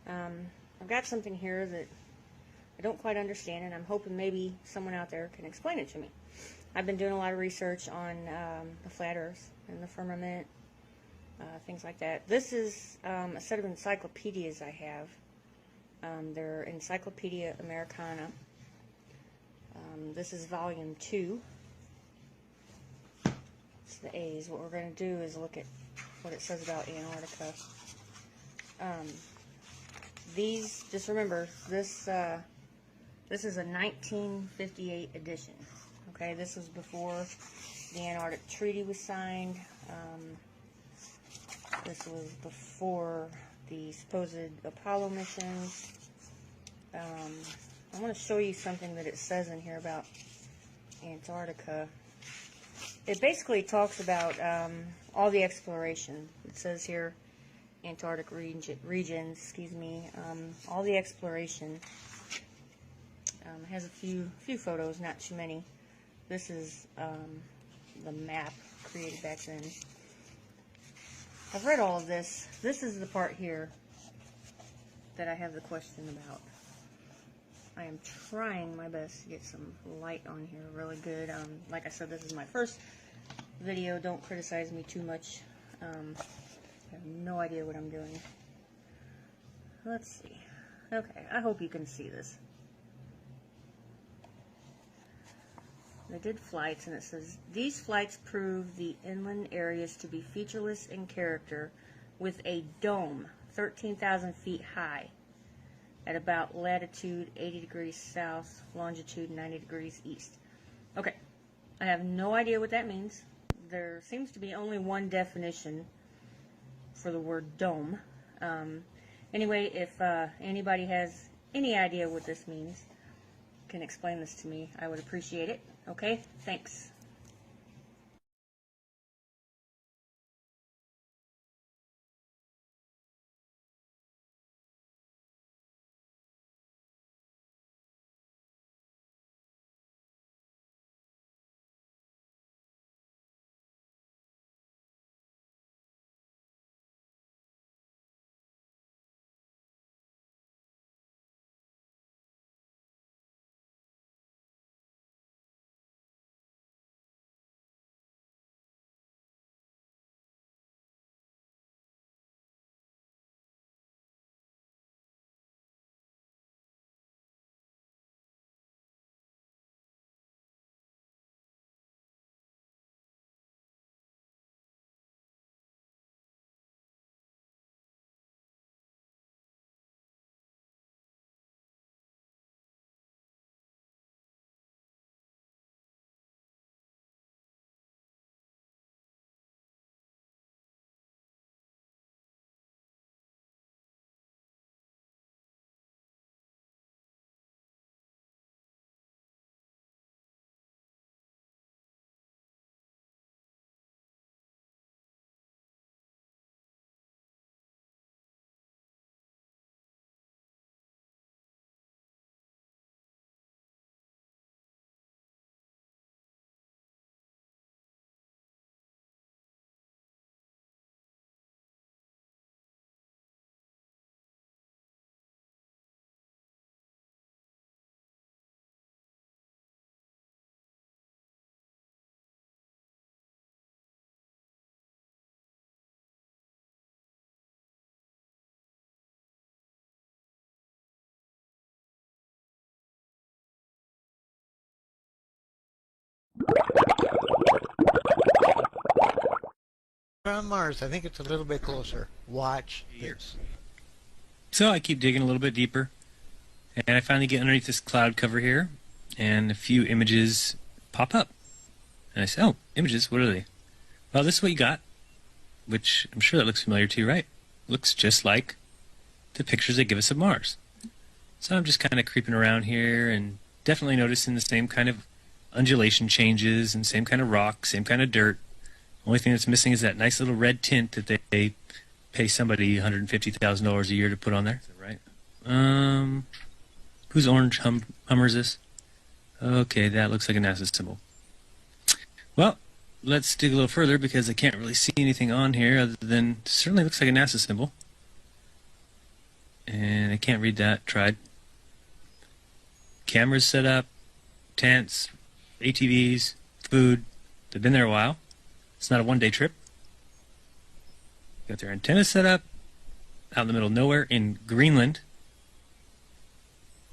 I've got something here that I don't quite understand, and I'm hoping maybe someone out there can explain it to me. I've been doing a lot of research on the flat earth and the firmament, things like that. This is a set of encyclopedias I have. They're Encyclopedia Americana. This is volume 2. It's the A's. What we're going to do is look at what it says about Antarctica. These, just remember, this is a 1958 edition. Okay, this was before the Antarctic Treaty was signed. This was before the supposed Apollo missions. I want to show you something that it says in here about Antarctica. It basically talks about all the exploration. It says here, Antarctic regions, excuse me, all the exploration. Has a few photos, not too many. This is the map created back then. I've read all of this. This is the part here that I have the question about. I am trying my best to get some light on here really good. Like I said, this is my first video. Don't criticize me too much. I have no idea what I'm doing. Let's see. Okay, I hope you can see this. They did flights, and it says, these flights prove the inland areas to be featureless in character, with a dome 13,000 feet high at about latitude 80 degrees south, longitude 90 degrees east. Okay, I have no idea what that means. There seems to be only one definition for the word dome. Anyway, if anybody has any idea what this means, can explain this to me, I would appreciate it. Okay, thanks. On Mars, I think it's a little bit closer. Watch this. So I keep digging a little bit deeper, and I finally get underneath this cloud cover here, and a few images pop up. And I say, oh, images, what are they? Well, this is what you got, which I'm sure that looks familiar to you, right? Looks just like the pictures they give us of Mars. So I'm just kind of creeping around here and definitely noticing the same kind of undulation changes and same kind of rock, same kind of dirt. Only thing that's missing is that nice little red tint that they pay somebody $150,000 a year to put on there. Is that right? Whose orange Hummer is this? Okay, that looks like a NASA symbol. Well, let's dig a little further because I can't really see anything on here other than certainly looks like a NASA symbol. And I can't read that. Tried. Cameras set up, tents, ATVs, food. They've been there a while. It's not a one-day trip. Got their antennas set up out in the middle of nowhere in Greenland.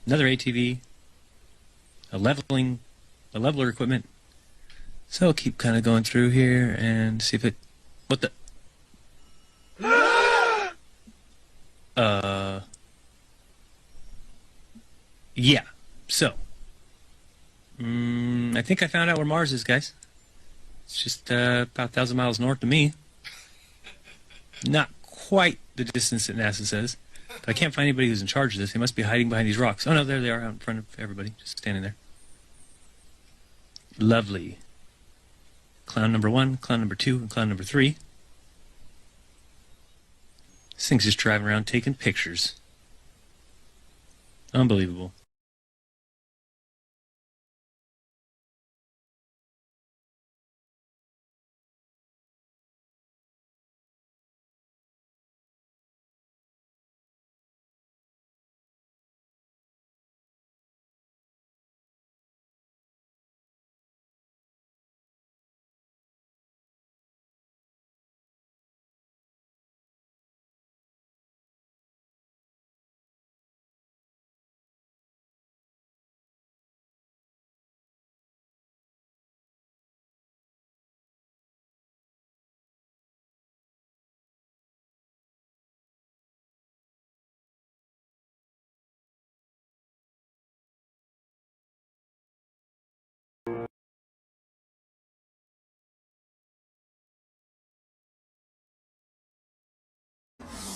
Another ATV. A leveler equipment. So I'll keep kind of going through here and see if it... What the... Yeah. So. I think I found out where Mars is, guys. It's just about 1,000 miles north of me. Not quite the distance that NASA says. But I can't find anybody who's in charge of this. They must be hiding behind these rocks. Oh, no, there they are out in front of everybody. Just standing there. Lovely. Clown number 1, clown number 2, and clown number 3. This thing's just driving around taking pictures. Unbelievable.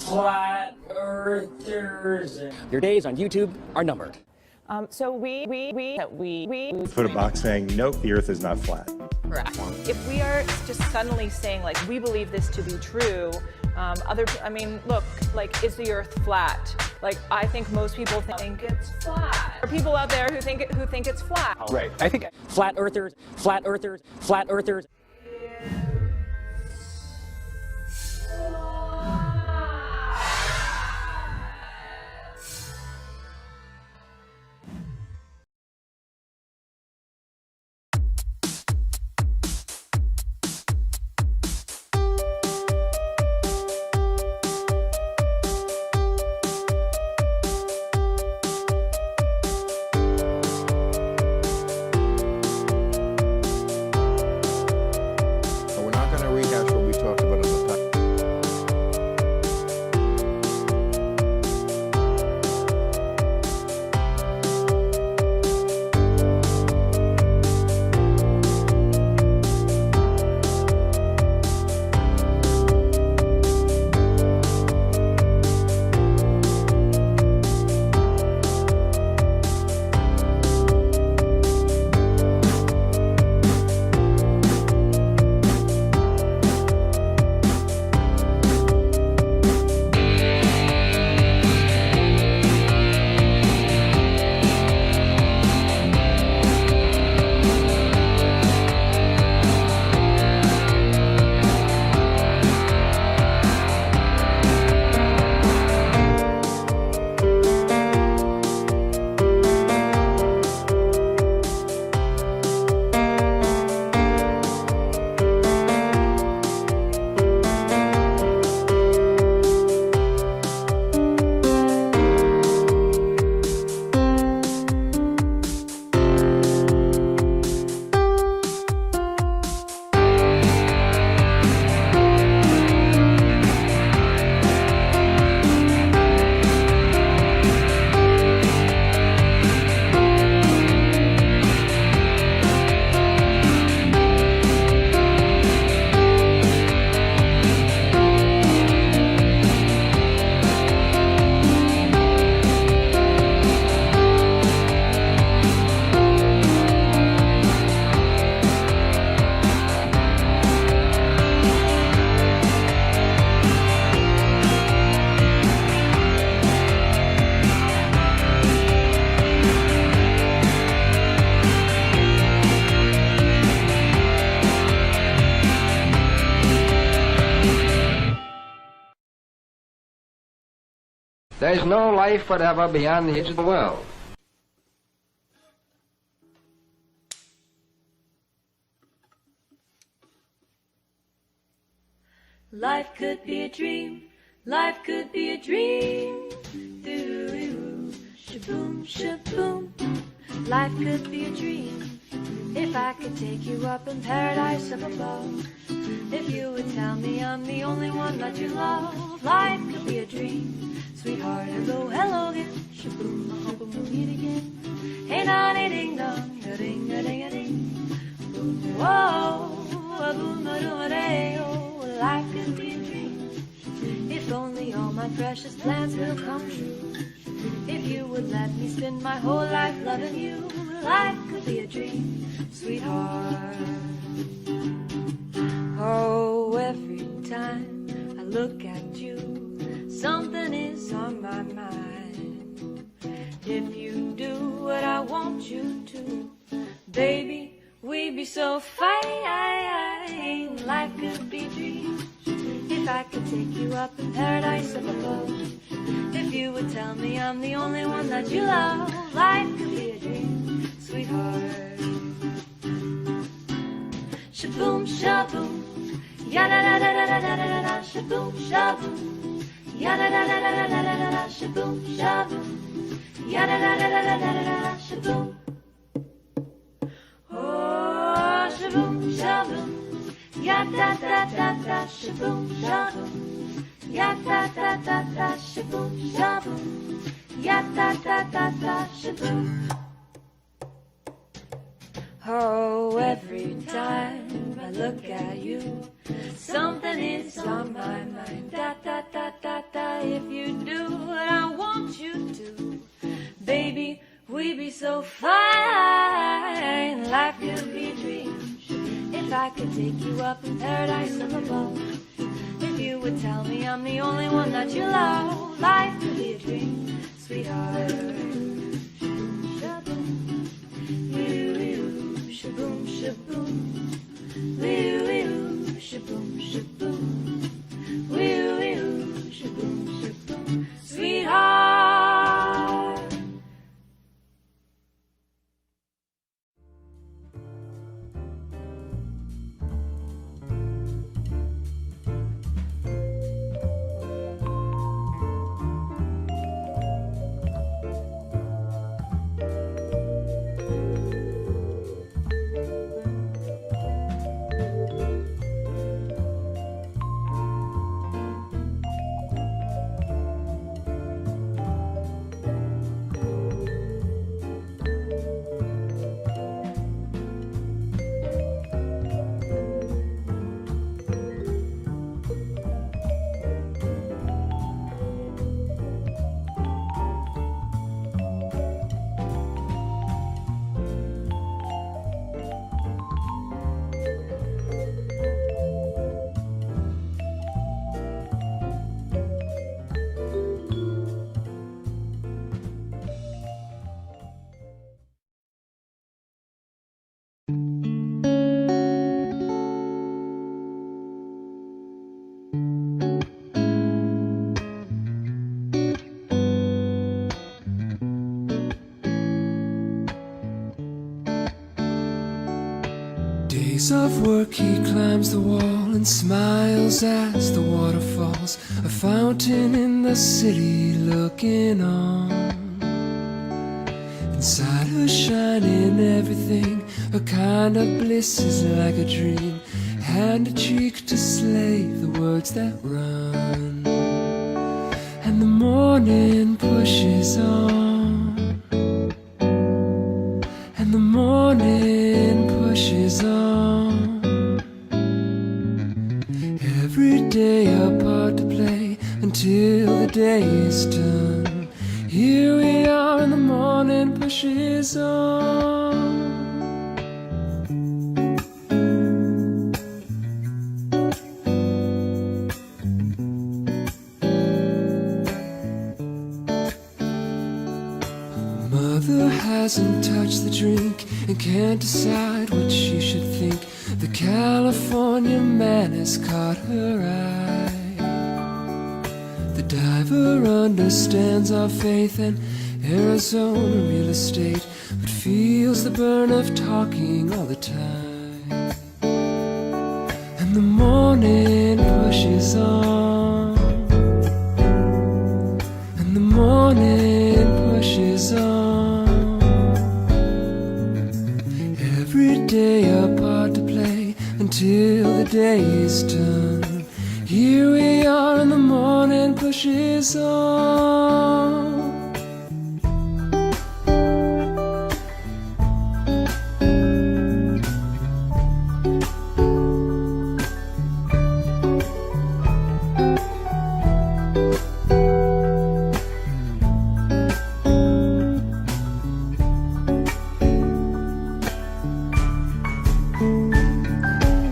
Flat earthers. Your days on YouTube are numbered. So we put a box saying, nope, the earth is not flat. correct. If we are just suddenly saying like we believe this to be true, I mean, look, like, is the earth flat? Like, I think most people think it's flat. There are people out there who think it's flat. Right. I think flat earthers. There's no life whatever beyond the edge of the world. Life could be a dream. Life could be a dream. Doo-doo, shaboom, shaboom. Life could be a dream. If I could take you up in paradise up above. If you would tell me I'm the only one that you love. Life could be a dream. Sweetheart, hello, hello again. Shaboom, I hope we'll meet again. Hey, na, ding, dong, da, ding, da, ding, da, ding. Boom, whoa, a boom, a doom, a day, oh. Life could be a dream. If only all my precious plans will come true. If you would let me spend my whole life loving you. Life could be a dream, sweetheart. Oh, every time I look at you, something is on my mind. If you do what I want you to, baby, we'd be so fine. Life could be a dream. If I could take you up in paradise up above. If you would tell me I'm the only one that you love. Life could be a dream, sweetheart. Shaboom, shaboom. Ya-da-da-da-da-da-da-da-da. Shaboom, shaboom. Ya-da-da-da-da-da-da-da. Shaboom, shaboom. Ya-da-da-da-da-da-da-da. Shaboom. Oh, shaboom, shaboom. Ya-da-da-da-da, shaboom, shaboom. Ya-da-da-da-da, shaboom, shaboom. Ya-da-da-da-da, shaboom. Oh, every time I look at you, something is on my mind. Da-da-da-da-da, if you do what I want you to, baby, we'd be so fine. Life could be a dream. If I could take you up in paradise up above. If you would tell me I'm the only one that you love. Life could be a dream, sweetheart. Shaboom, shaboom, shaboom. Shaboom, shaboom. Shaboom, shaboom. Sweetheart. Days of work, he climbs the wall and smiles as the water falls. A fountain in the city looking on. Inside her shining everything, a kind of bliss is like a dream. Hand a cheek to slave the words that run. And the morning pushes on. And the morning pushes on. Every day a part to play until the day is done. Here we are and the morning pushes on. Mother hasn't touched the drink and can't decide what she should think. The California man has caught her eye. The The diver understands our faith in Arizona real estate, but feels the burn of talking all the time. And the morning pushes on, and the morning pushes on. Every day a part to play until the day is done. Here we are and the morning pushes on.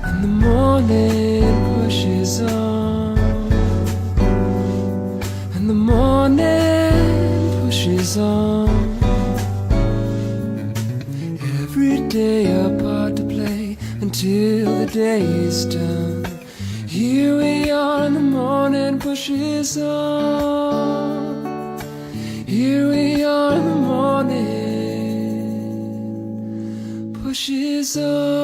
And the morning pushes on, and the morning pushes on. Every day a part to play until the day is done. Here we are and the morning pushes on. Here we are and the morning pushes on.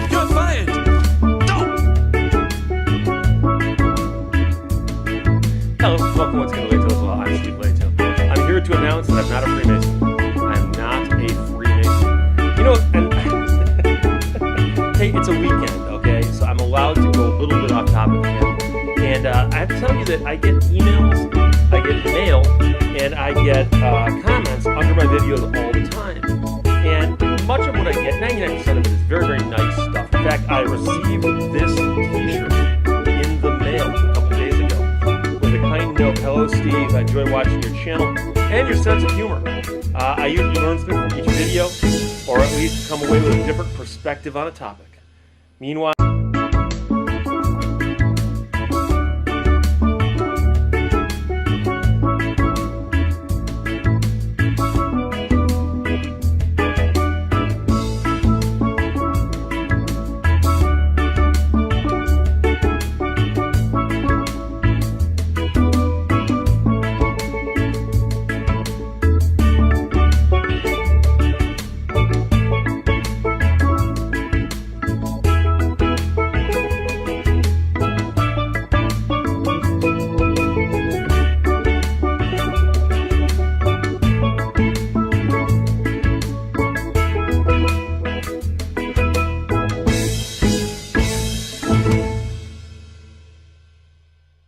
You're fired! Hello, welcome once again to Layto as well. I'm Steve Layto. I'm here to announce that I'm not a Freemason. I'm not a Freemason. You know, and hey, it's a weekend, okay? So I'm allowed to go a little bit off topic again. And I have to tell you that I get emails, I get mail, and I get comments under my videos all the time. And much of what I get, 99% of it, is very, very nice stuff. In fact, I received this t-shirt in the mail a couple days ago with a kind note. Hello, Steve. I enjoy watching your channel and your sense of humor. I usually learn something from each video, or at least come away with a different perspective on a topic. Meanwhile,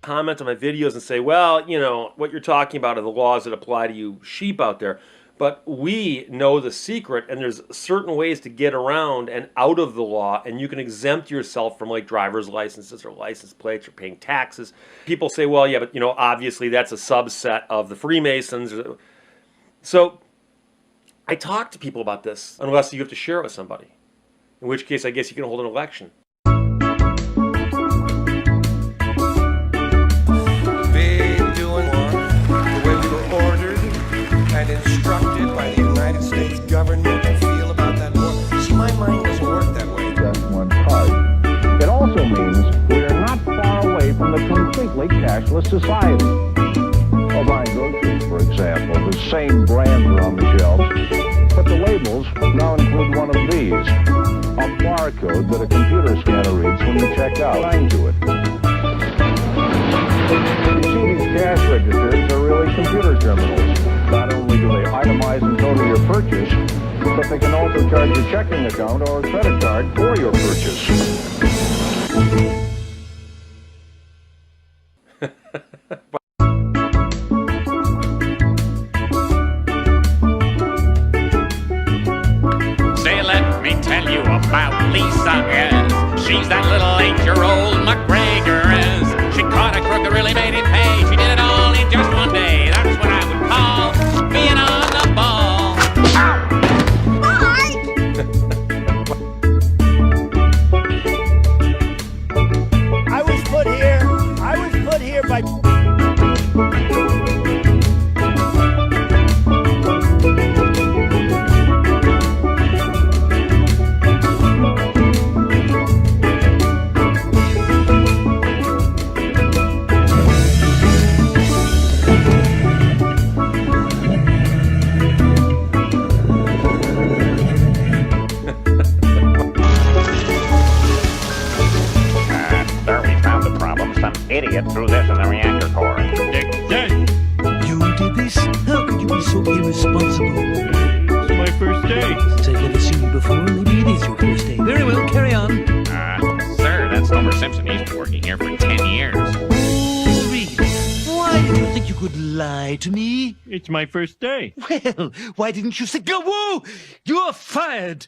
comment on my videos and say, well, you know, what you're talking about are the laws that apply to you sheep out there. But we know the secret, and there's certain ways to get around and out of the law, and you can exempt yourself from like driver's licenses or license plates or paying taxes. People say, well, yeah, but you know, obviously that's a subset of the Freemasons. So I talk to people about this, unless you have to share it with somebody, in which case I guess you can hold an election. And instructed by the United States government to feel about that war. See, my mind doesn't work that way. Just one part. It also means we are not far away from the completely cashless society. Well, buying groceries, for example, the same brands are on the shelves, but the labels now include one of these, a barcode that a computer scanner reads when you check out. Line to it. You see, these cash registers are really computer terminals. Not only do they itemize and total your purchase, but they can also charge your checking account or credit card for your purchase. Say, let me tell you about Lisa is. She's that little 8-year-old McGregor is. She caught a crook that really made him pay. She did it all in just one day. That's what I would call being on the ball. idiot threw this in the reactor core. You did this? How could you be so irresponsible? It's my first day. Since I've never seen you before, maybe it is your first day. Very well, carry on. Sir, that's Homer Simpson. He's been working here for 10 years. Oh, really? Why did you think you could lie to me? It's my first day. Well, why didn't you say go? Whoa! You're fired!